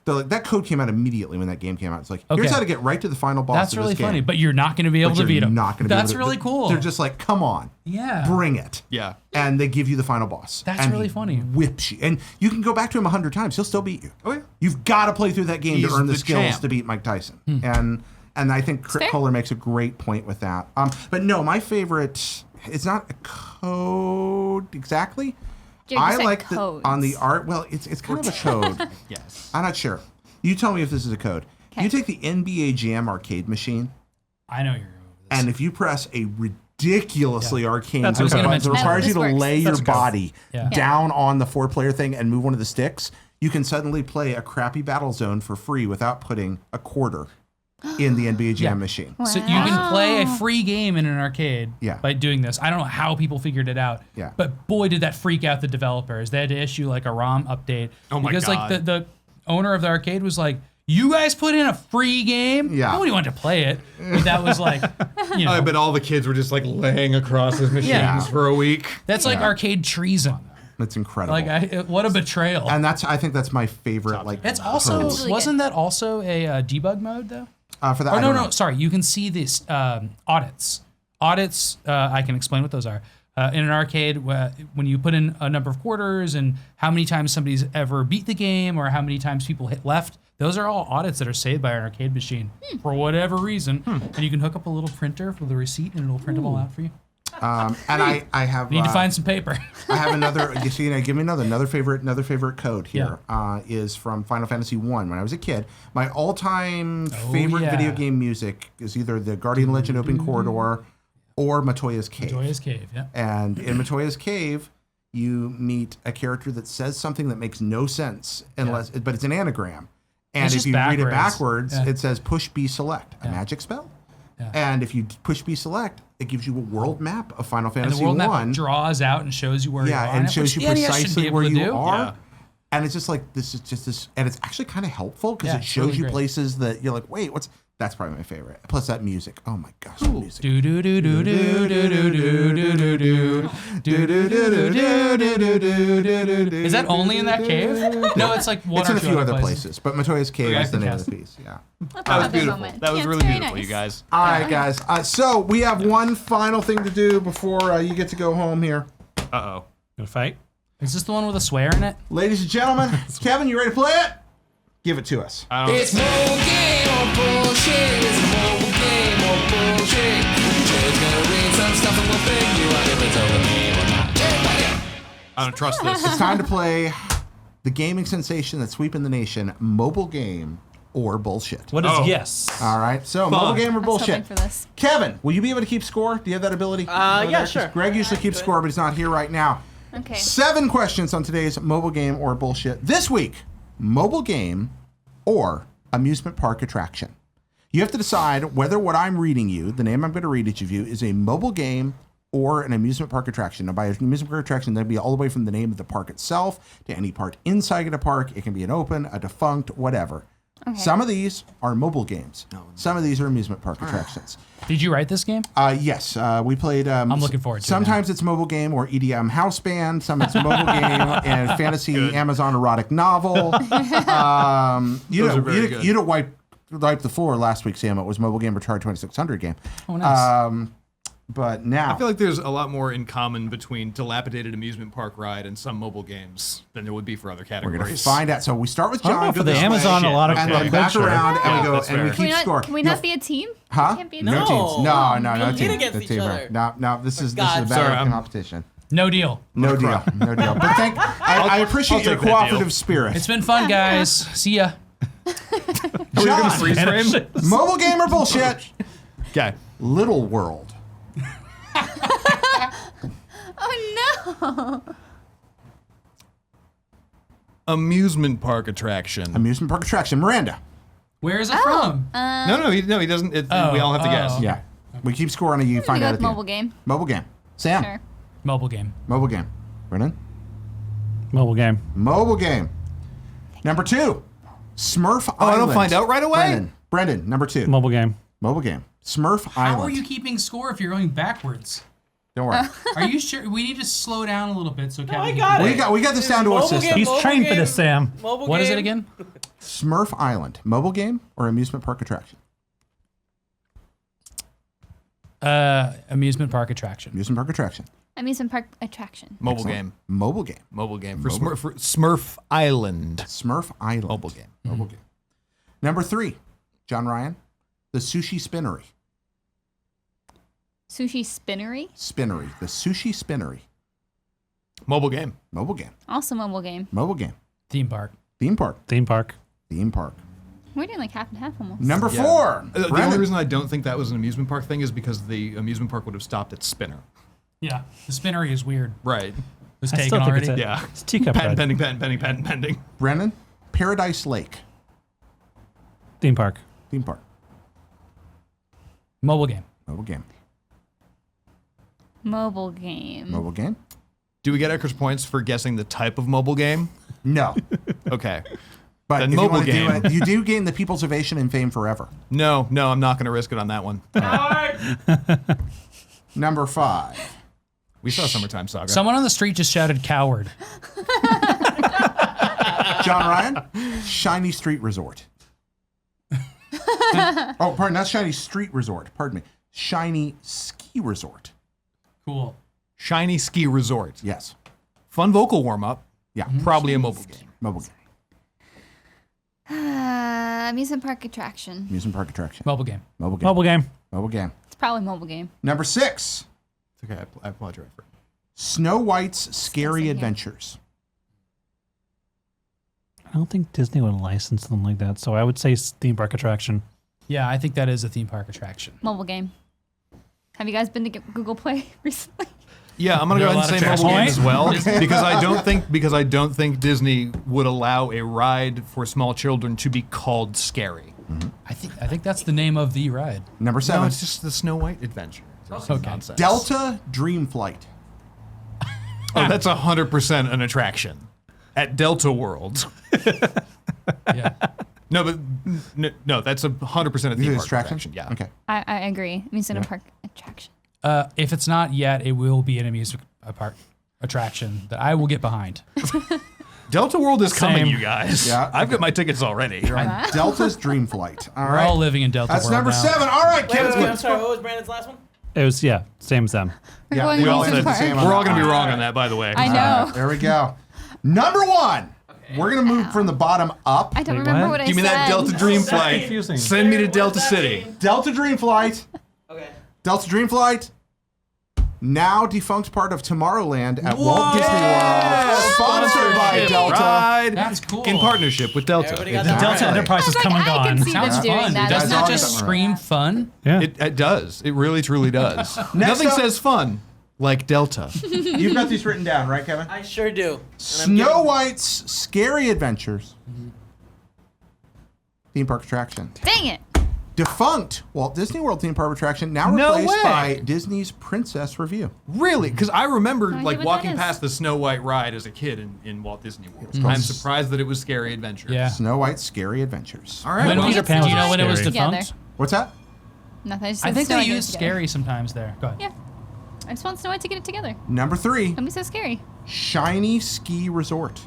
They're like, that code came out immediately when that game came out. It's like, here's Okay. how to get right to the final boss. That's of really this game. funny, but you're not going to be able But to you're beat him. not gonna be able That's to- really cool. They're just like, come on, yeah. bring it. Yeah. And they give you the final boss. That's And really he funny. Whips you, and you can go back to him 100 times. He'll still beat you. Oh yeah. You've got to play through that game He's to earn the the skills champ. to beat Mike Tyson. And I think fair. Kohler makes a great point with that. But no, my favorite, it's not a code exactly. Jared, you I said like codes. on the art. Well, it's kind of a code. Yes. I'm not sure. You tell me if this is a code. Okay. You take the NBA Jam arcade machine, I know you're going with this. and if you press a ridiculously arcane That's button okay. that requires This you to works. lay your That's okay. body Yeah. down on the 4-player thing and move one of the sticks, you can suddenly play a crappy battle zone for free without putting a quarter in the NBA Jam Yeah. machine. So you can play a Wow. free game in an arcade Yeah. by doing this. I don't know how people figured it out. Yeah. But boy, did that freak out the developers. They had to issue like a ROM update. Oh my because God. like the owner of the arcade was like, You guys put in a free game. Yeah. Nobody wanted to play it. But that was like, you know, I bet all the kids were just like laying across his machines Yeah. for a week. that's like arcade treason. That's incredible. Like, what a betrayal. and I think that's my favorite. Like That's also Really good. wasn't that also a debug mode though? for that. Oh I no, don't no, know. sorry. You can see these audits. Audits. I can explain what those are. In an arcade, when you put in a number of quarters and how many times somebody's ever beat the game or how many times people hit left, those are all audits that are saved by an arcade machine for whatever reason. And you can hook up a little printer for the receipt and it'll print them all out for you. And I have. You need to find some paper. I have another. You see, give me another favorite code here. Is from Final Fantasy 1. When I was a kid, my all-time favorite video game music is either the Guardian Legend Open Corridor or Matoya's Cave. Joyous Cave, yeah. And in Matoya's Cave, you meet a character that says something that makes no sense but it's an anagram. And It's if just you read it backwards. backwards, it says push B select, a magic spell. And if you push B select, it gives you a world map of Final And Fantasy the world 1. map draws out and shows you where you are. And it, shows which you the NES should be precisely able where to you do. are. Yeah. And it's just like, this is just this, and it's actually kind of helpful because Yeah, it it's shows really you great. places that you're like, wait, that's probably my favorite. Plus that music. Oh my gosh, that music. Do do do do do do do do do do do do do do do. Is that only in that cave? No, it's like one It's or in a two few other places. places, but Matoya's Cave Okay, is the name of the fantastic. piece. Yeah. That was beautiful. That was really beautiful, you guys. All right, guys. So we have one final thing to do before you get to go home here. Uh-oh. Gonna fight? Is this the one with a swear in it? Ladies and gentlemen, Kevin, you ready to play it? Give it to us. It's mobile game or bullshit. It's mobile game or bullshit. Jared's gonna read some stuff and we'll figure out if it's over game or not. Jared, play it. I don't trust this. It's time to play the gaming sensation that's sweeping the nation, mobile game or bullshit. What is Oh. yes? All right, so mobile game or I was hoping bullshit. for this. Kevin, will you be able to keep score? Do you have that ability? Yeah, Over there? 'Cause sure. Greg usually keeps score, but he's not here right now. Okay. 7 questions on today's mobile game or bullshit. This week, mobile game or amusement park attraction. You have to decide whether what I'm reading you, the name I'm going to read each of you, is a mobile game or an amusement park attraction. Now, by an amusement park attraction, that'd be all the way from the name of the park itself to any part inside of the park. It can be an open, a defunct, whatever. Some of these are mobile games. Some of these are amusement park attractions. Did you write this game? Yes, we played. I'm looking forward to it Sometimes it's mobile game or EDM house band. Some it's mobile game and fantasy Amazon erotic novel. You don't wipe the floor last week, Sam. It was mobile game or Atari 2600 game. Oh, nice. But now I feel like there's a lot more in common between dilapidated amusement park ride and some mobile games than there would be for other we're categories. going to find out. So we start with I don't John. know, go for the this way, Amazon, a lot of and then back culture. around, and we go that's and we fair. keep score. Can we not be a team? Huh? Can't be a No team? teams. No compete teams. against No each team. other. No. This is a God's battle Sorry, I'm- competition. No deal. No deal. No deal. But I appreciate your take that deal. cooperative spirit. It's been fun, guys. See ya. John, Freeze frame? mobile game or bullshit? Okay. Little World. Oh no! Amusement park attraction. Amusement park attraction. Miranda. Where is it from? No, he doesn't. We all have to guess. Yeah. We keep scoring and you I'm find gonna out go at with the mobile end. game. Mobile game. Sam. Sure. Mobile game. Mobile game. Brennan. Mobile game. Mobile game. Number 2. Smurf Island. I don't find out right away? Brendan, number 2. Mobile game. Mobile game. Smurf How Island. are you keeping score if you're going backwards? Don't worry. Are you sure? We need to slow down a little bit so Kevin. I can got keep- it. we got this down to a Mobile system. game. He's Mobile trained for game. this, Sam. Mobile What is game. it again? Smurf Island. Mobile game or amusement park attraction? Amusement park attraction. Amusement park attraction. Amusement park attraction. Mobile Excellent. game. Mobile game. Mobile game. For Smurf Island. Smurf Island. Mobile game. Mobile game. Number 3. John Ryan. The Sushi Spinnery. Sushi spinnery. Spinnery. The Sushi Spinnery. Mobile game. Mobile game. Also mobile game. Mobile game. Theme park. Theme park. Theme park. Theme park. We're doing like half and half almost. Number Yeah. 4. The only Brendan. reason I don't think that was an amusement park thing is because the amusement park would have stopped at Spinner. Yeah, the spinnery is weird. Right. It was I taken still think already. it's a, Yeah. it's teacup Patent ride. pending. Brennan. Paradise Lake. Theme park. Theme park. Mobile game. Mobile game. Mobile game. Mobile game. Do we get extra points for guessing the type of mobile game? No. Okay. But Then if you mobile want to do game. it, you do gain the people's ovation and fame forever. No, I'm not going to risk it on that one. Number 5. We saw Summertime Saga. Someone on the street just shouted "coward." John Ryan, Shiny Street Resort. Oh, pardon, not Shiny Street Resort. Pardon me. Shiny Ski Resort. Cool. Shiny Ski Resort. Yes. Fun vocal warm up. Yeah. Probably a mobile game. Mobile game. Amusement park attraction. Amusement park attraction. Mobile game. Mobile game. Mobile game. Mobile game. It's probably mobile game. Number 6. It's okay. I applaud your effort. Snow White's Scary here. Adventures. I don't think Disney would license something like that, so I would say theme park attraction. Yeah, I think that is a theme park attraction. Mobile game. Have you guys been to Google Play recently? Yeah, I'm gonna go There are ahead and a lot say of mobile game tracks. as well because I don't think Disney would allow a ride for small children to be called scary. I think that's the name of the ride. Number 7. No, it's just the Snow White adventure. It's Okay. nonsense. Delta Dream Flight. Oh, that's 100% an attraction at Delta World. Yeah. No, but no, that's 100% a These theme are park attraction? attraction. Yeah. Okay. I agree. Amusement park attraction. If it's not yet, it will be an amusement park attraction that I will get behind. Delta World is coming, Same. you guys. Yeah, I've got my tickets already. You're on Delta's Dream Flight. All We're right. all living in Delta That's World number now. 7. All right, Wait, Kevin's I'm sorry. What was Brandon's last one? It was, yeah, same as them. We're Yeah, going we all amusement said the park. same on We're all that going to be one. wrong on that, by the way. I know. There we go. Number 1. We're going to move from the bottom up. I don't Wait, remember what? what I Give me said. that Delta Dream Flight. Confusing. Send me to Delta City. Delta Dream Flight. Okay. Delta Dream Flight. Now defunct part of Tomorrowland at Walt Disney World. Sponsored by Sponsorship Delta. Ride That's cool. in partnership with Delta. Everybody got The that Delta right. Enterprise I has was come like, and I gone. can see Sounds them doing fun. that. Doesn't That's that just awesome. scream fun? Yeah. It does. It really, truly does. Nothing up- says fun like Delta. You've got these written down, right, Kevin? I sure do. And I'm Snow giving- White's Scary Adventures. Theme park attraction. Dang it. Defunct Walt Disney World theme park attraction now No replaced way. by Disney's Princess Review. Really? Because I remember I like get what walking that is. past the Snow White ride as a kid in Walt Disney World. I'm surprised that it was Scary Adventure. Yeah. Snow White's Scary Adventures. All right. When well, was Peter do you know when it was Scary. defunct? Together. What's that? Nothing. I just I said think Snow they White use together. scary sometimes there. Go ahead. Yeah. I just want Snow White to get it together. Number 3, Don't be so scary. Shiny Ski Resort.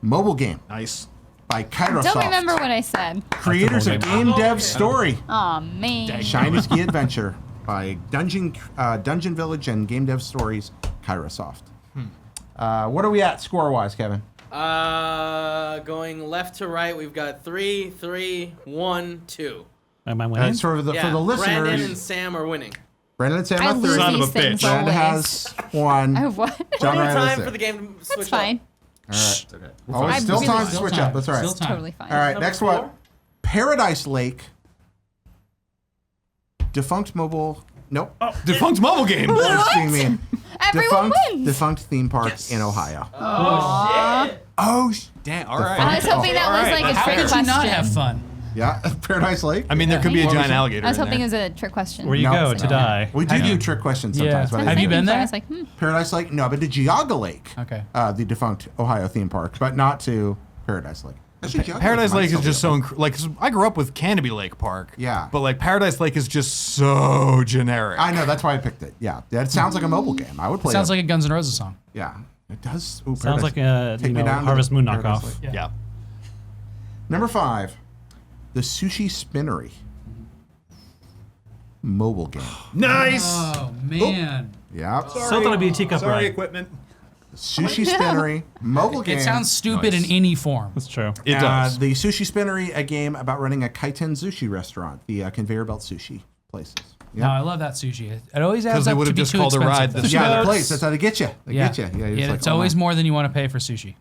Mobile game nice. by Kairosoft. Don't remember what I said. Creators of mobile Game Dev Story. Aw, man. Shiny Ski Adventure by Dungeon Village and Game Dev Stories, Kairosoft. What are we at score-wise, Kevin? Going left to right, we've got 3, 3, 1, 2. Am I winning? For the Yeah, listeners, Brandon and Sam are winning. Brandon and Sam I have lose 3. Son of these a things bitch. Brandon always. has 1. Oh, what? John Plenty of Ryan has time 0. for the game to switch All up. right. It's okay. Oh, it's I still really time to still switch time. up. That's all right. Still time. Totally fine. All right, Number next 4. one. Paradise Lake. Defunct mobile. Nope. Defunct mobile game. That's being mean. Everyone wins. Defunct theme park in Ohio. Oh, shit. Oh, Damn. All The right. I was hoping that was like a How trick could question. you not have fun? yeah. Paradise Lake. I mean, there could be a What was giant it? alligator. I was in hoping it there. was a trick question. Where you No, go it's to die. We do Have do you- trick questions Yeah. sometimes. but I Have you think been there? I was like, Paradise Lake? No, I've been to Geauga Lake. Okay. The defunct Ohio theme park, but not to Paradise Lake. Actually, Geauga Paradise might Lake still is be just open. so like 'cause I grew up with Canopy Lake Park. Yeah. But like Paradise Lake is just so generic. I know, that's why I picked it. Yeah. That sounds like a mobile game. I would play Sounds it. like a Guns N' Roses song. Yeah. It does. Ooh, Sounds Paradise- like a Take me down to Harvest the Moon Paradise knockoff. Lake. Yeah. Number 5. The Sushi Spinnery. Mobile game. Nice. Oh man. Yeah. So thought it'd be a teacup Sorry, ride. equipment. Sushi Spinnery. Mobile game. It sounds stupid Nice. in any form. That's true. It does. The Sushi Spinnery, a game about running a kaiten sushi restaurant, the conveyor belt sushi places. No, I love that sushi. It always adds they up would to have be just too called the expensive, ride though. the Yeah, the Nuts. place. That's how they get you. They get you. Yeah, Yeah, like, it's oh always my. more than you want to pay for sushi.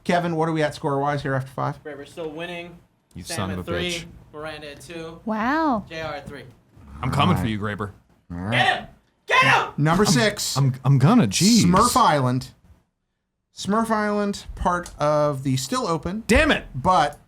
Kevin, what are we at score-wise here after 5? We're still winning. You Sam son at of a 3, bitch. Miranda at 2, wow. JR at 3. I'm coming for you, Graber. Get him! Get him! Number 6. I'm gonna. Jeez. Smurf Island. Smurf Island, part of the still open, Damn it. but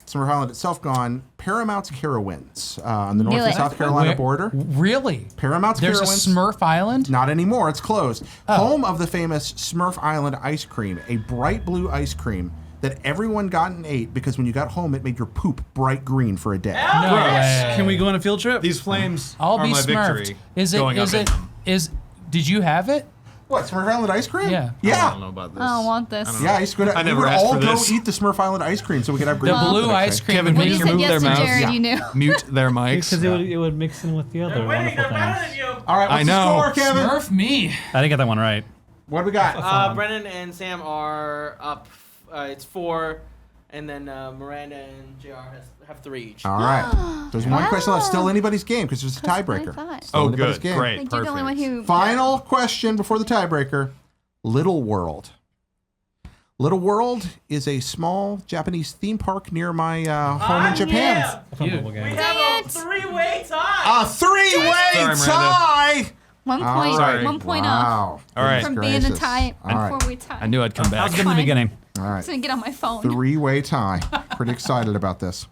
Smurf Island itself gone, Paramount's Carowinds on the North Knew and it. South Carolina Where- border. Really? Paramount's There's a Carowinds. Smurf Island? Not anymore. It's closed. Home of the famous Smurf Island ice cream, a bright blue ice cream that everyone got and ate because when you got home, it made your poop bright green for a day. No way. Can we go on a field trip? These flames I'll are be my smurfed. victory. Is it? going Is up in it? them. Did you have it? What, Smurf Island ice cream? Yeah. I don't Yeah. know about this. I don't want this. Yeah, I used to go to, I we never would asked all for go this. eat the Smurf Island ice cream so we could have great The poop blue the next ice day. cream. Kevin, would When can you make you said move yes their to mouths? Jared, Yeah. you knew. Mute their mics. Because it would mix in with the other They're winning. wonderful They're better things. than you. All right, what's I know. the score, Kevin? Smurf me. I didn't get that one right. What do we got? Brennan and Sam are up. It's 4, and then Miranda and JR have 3 each. All right. There's one question left. Still anybody's game because there's a That's what I tiebreaker. thought. Still Oh, anybody's good. game. Great. Like, you're the only one Perfect. who. Final question before the tiebreaker. Little World. Little World is a small Japanese theme park near my home in Japan. Yeah. Fun Cute. mobile We game. have Dang a it. 3-way tie. A three-way Sorry, Miranda. tie. 1 All point. right. 1 point off Wow. All right. from Goodness being a gracious. tie. All right. 4-way tie. I knew I'd come That back. was good in the Fine. beginning. All I'm right. just gonna get on my phone. Three-way tie. Pretty excited about this.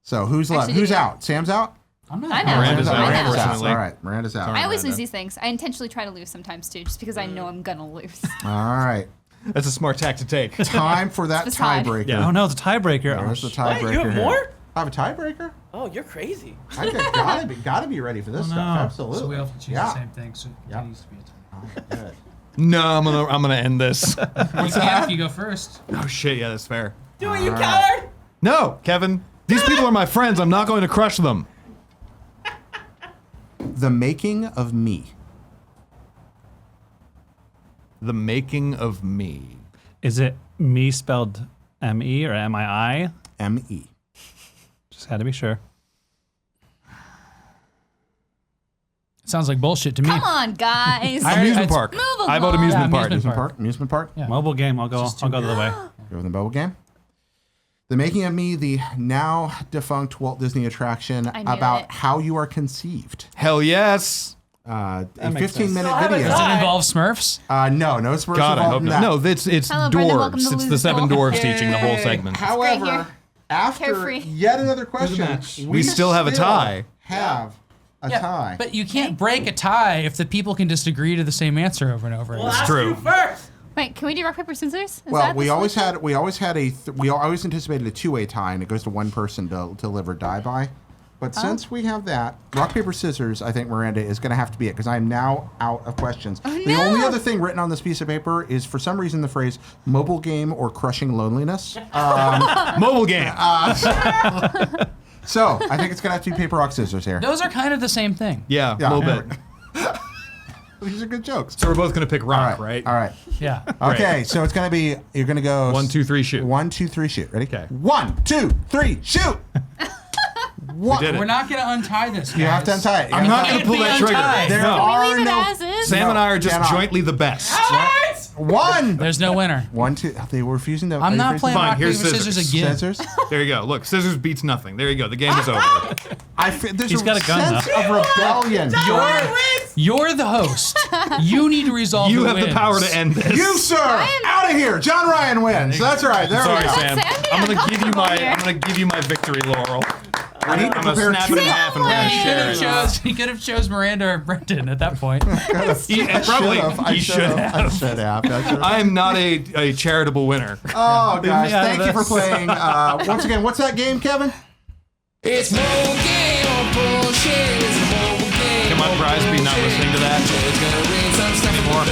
So who's left? Actually, Who's yeah. out? Sam's out? I'm not. I know. Miranda's Sam's out, I know. unfortunately. All right. Miranda's out. I always Miranda. lose these things. I intentionally try to lose sometimes too, just because I know I'm gonna lose. All right. That's a smart tack to take. Time for that It's the tie. tiebreaker. Oh no, it's a tiebreaker. There's the Oh, tiebreaker. What? You have here. more? I have a tiebreaker? Oh, you're crazy. I gotta be ready for this stuff. no. Absolutely. So we all have to choose yeah. the same thing. So Yeah. it needs to be a tie. Good. No, I'm gonna end this. You can if you go first. Oh shit, yeah, that's fair. Do it, you All right. coward! No, Kevin. These people are my friends. I'm not going to crush them. The Making of Me. The Making of Me. Is it me spelled M-E or M-I-I? M-E. Just had to be sure. Sounds like bullshit to me. Come on, guys. Amusement park. Move I vote along. amusement Yeah, park. amusement Amusement park? Yeah. Mobile game. I'll go the other way. Go with the mobile game. The Making of Me, the now defunct Walt Disney attraction I knew about it. how you are conceived. Hell yes. A makes 15-minute sense. video. Does it involve Smurfs? No Smurfs God, I involved hope in not. that. No, it's Hello, Brendan, welcome dwarves. to It's the Lose 7 Ball. dwarves teaching the whole segment. However, here. after Carefree. yet another question, match. We still have a tie. Have a tie. But you can't break a tie if the people can just agree to the same answer over and over. We'll again. ask true. you first. Wait, can we do rock paper scissors? Is Well, that we the always solution? we always anticipated a two-way tie, and it goes to one person to live or die by. But since we have that, rock paper scissors, I think Miranda is going to have to be it because I am now out of questions. The no. only other thing written on this piece of paper is for some reason the phrase "mobile game" or "crushing loneliness." Mobile game. So I think it's going to have to be paper rock scissors here. Those are kind of the same thing. Yeah, Yeah. a little bit. These are good jokes. So we're both going to pick All rock, right. right? All right. Yeah. Okay, so it's going to be you're going to go 1, 2, 3, shoot. 1, 2, 3, shoot. Ready? Okay. 1, 2, 3, shoot. What? We did it. We're not going to untie this, guys. You have to untie it. You I'm gotta not untie going it. to pull that trigger. untied. There No. Can we are leave it no. as is? Sam and I are just cannot. jointly the best. One. There's no winner. 1, 2. They were refusing to. I'm not playing Fine, rock, paper, here's scissors scissors. again. Scissors. There you go. Look, scissors beats nothing. There you go. The game is over. There's He's a got a gun, sense of rebellion. You're the host. You need to resolve You who have the wins. power to end this. You, sir, out of here. John Ryan wins. That's right. There Sorry, we go. Sam. Sam, I'm gonna give you uncomfortable my. here. I'm gonna give you my victory laurel. I need to I'm gonna prepare snap it in two. half and we're gonna He could share have it. chose. He could have chose Miranda or Brendan at that point. And probably I he should should have. I have. should have. I should have. I am not a charitable winner. Oh, guys, me out of thank you for this. playing. Once again, what's that game, Kevin? It's mobile game or bullshit. It's a mobile game. Can my prize be not listening to that? It's gonna read some stuff Anymore?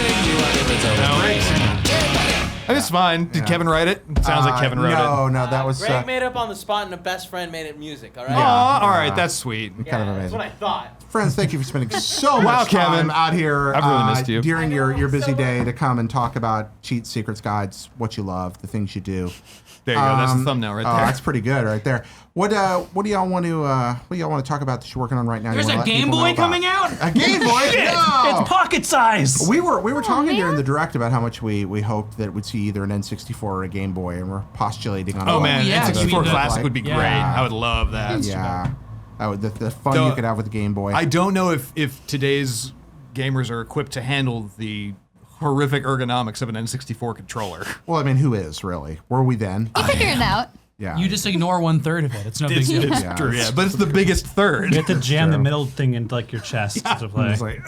it's over. I think it's fine. Did Kevin write it? It sounds like Kevin wrote it. No, that was Greg made up on the spot, and a best friend made it music. All right. Aw, all right, that's sweet. kind of That's amazing. what I thought. Friends, thank you for spending so Wow, much time Kevin. out here I've really missed you. during your busy day to come and talk about cheats, secrets, guides, what you love, the things you do. There you go. That's the thumbnail right there. That's pretty good right there. What do y'all want to talk about that you're working on right now? There's You wanna a let Game people know Boy about? coming out. A Game Boy? No. It's pocket size. We were talking during man. the direct about how much we hoped that it would see either an N64 or a Game Boy, and we're postulating on. Oh what man, yeah, N64 we did. Classic would be Yeah. great. I would love that. Yeah, the fun Though, you could have with the Game Boy. I don't know if today's gamers are equipped to handle the horrific ergonomics of an N64 controller. Well, I mean, who is really? Were we then? You figure it out. Yeah. You just ignore 1/3 of it. It's no big It's, deal. it's Yeah. true, yeah, but it's the biggest third. You have to jam the true. middle thing into like your chest to play. It's like,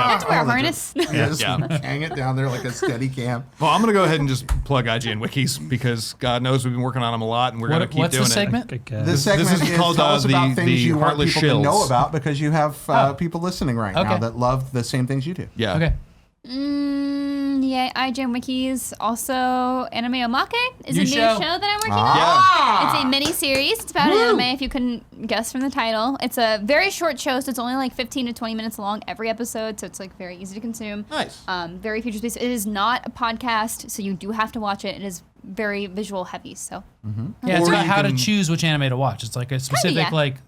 have to wear a harness. Yeah, just Yeah. hang it down there like a steady cam. Well, I'm gonna go ahead and just plug IGN Wikis because God knows we've been working on them a lot, and we're gonna keep What's doing the segment? I guess. This segment is is called, tell us about the things you want Heartless people to know Shills. about because you have people listening right now Okay. that love the same things you do. it. Yeah. Okay. Yeah, IGN Wikis. Also, Anime Omake is New a new show. show that I'm working Ah. on. It's a mini series. It's about an anime, if you couldn't guess from the title. It's a very short show, so it's only like 15 to 20 minutes long every episode, so it's like very easy to consume. Nice. Very feature based. It is not a podcast, so you do have to watch it. It is very visual heavy, so. Yeah, it's Or about you how to can- choose which anime to watch. It's like a specific yeah. like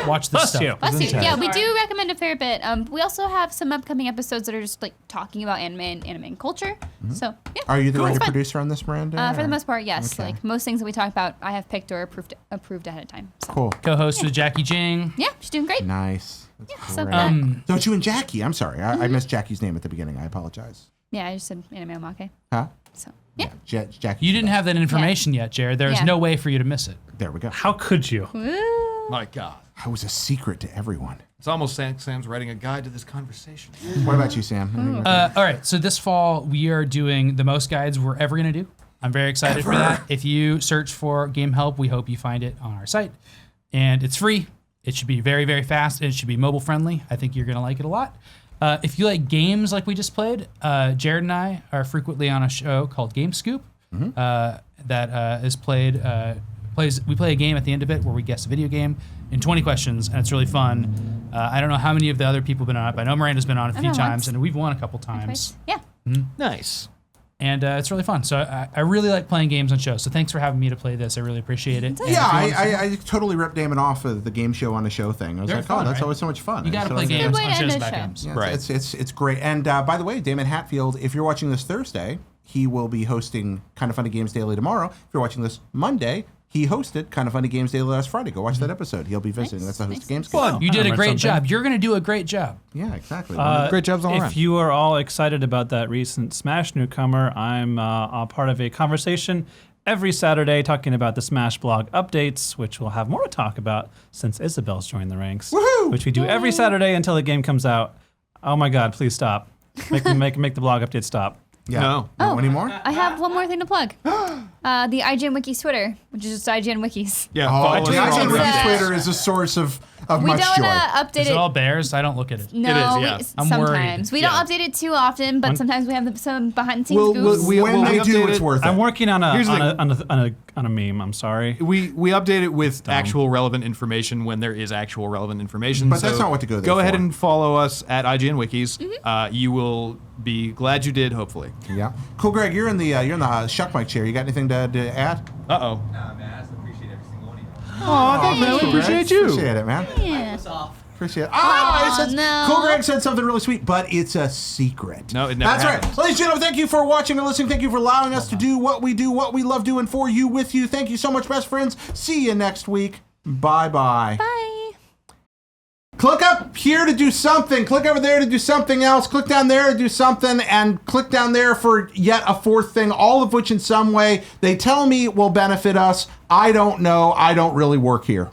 watch this Bless stuff. you. Bless you. Isn't it? Yeah, we do recommend a fair bit. We also have some upcoming episodes that are just like talking about anime and culture. So yeah. Are you the Cool. writer It's fun. producer on this, Miranda? For the or- most part, yes. Okay. Like most things that we talk about, I have picked or approved ahead of time. So. Cool. Co-host with Jackie Jing. Yeah, she's doing great. Nice. That's Yeah, so great. Don't you and Jackie? I'm sorry. I missed Jackie's name at the beginning. I apologize. Yeah, I just said Anime Omake. Huh? So yeah. Jackie. You didn't have that information yet, Jared. There's Yeah. no way for you to miss it. There we go. How could you? Woo. My God. That was a secret to everyone. It's almost Sam's writing a guide to this conversation. What about you, Sam? All right, so this fall we are doing the most guides we're ever going to do. I'm very excited for that. If you search for Game Help, we hope you find it on our site. And it's free. It should be very, very fast. And it should be mobile friendly. I think you're going to like it a lot. If you like games like we just played, Jared and I are frequently on a show called Game Scoop that is played. We play a game at the end of it where we guess a video game in 20 questions, and it's really fun. I don't know how many of the other people have been on it, but I know Miranda's been on it a I've few been times, once. and we've won a couple times. Yeah. Nice. And it's really fun. So I really like playing games on shows. So thanks for having me to play this. I really appreciate it. Yeah, I totally ripped Damon off of the game show on a show thing. I was They're like, fun, oh, that's right? always so much fun. You got to So play I- games Good way on to end shows a about show. games. Yeah, Right. It's great. And by the way, Damon Hatfield, if you're watching this Thursday, he will be hosting Kind of Funny Games Daily tomorrow. If you're watching this Monday, he hosted Kind of Funny Games Daily last Friday. Go watch that episode. He'll be visiting. That's the host of Gamescast. You did a learned great something. job. You're going to do a great job. Yeah, exactly. Great jobs all If around. you are all excited about that recent Smash newcomer, I'm a part of a conversation every Saturday talking about the Smash blog updates, which we'll have more to talk about since Isabel's joined the ranks, which we do every Saturday until the game comes out. Oh my God, please stop. Make the blog updates stop. yeah. No. No, anymore? I have one more thing to plug. The IGN Wikis Twitter, which is just IGN Wikis. Yeah. Oh, follow us the on IGN all the Wikis updates. Twitter is a source of We much don't joy. update Is it all bears? I don't look at it. No, yeah. I'm sometimes worried. we don't update it too often, but sometimes we have some behind the scenes We'll- goofs. we- when they do, update it's it. worth it. I'm working on Here's the a meme. I'm sorry. We update it with actual relevant information when there is actual relevant information. But that's not what to go there Go ahead for. and follow us at IGN Wikis. You will be glad you did, hopefully. Yeah. Cool, Greg. You're in the shuck mic chair. You got anything to add? Uh-oh. Nah, man, I just appreciate every single one of you. Oh, thanks, man. We Cool, Greg. appreciate you. Appreciate it, man. Yeah. It's off. Appreciate it. Aw, It says, no. Cool Greg said something really sweet, but it's a secret. No, it never That's happened. right. Ladies and gentlemen, thank you for watching and listening. Thank you for allowing us to do, what we love doing for you, with you. Thank you so much, best friends. See you next week. Bye-bye. Bye. Click up here to do something. Click over there to do something else. Click down there to do something. And click down there for yet a fourth thing, all of which in some way they tell me will benefit us. I don't know. I don't really work here.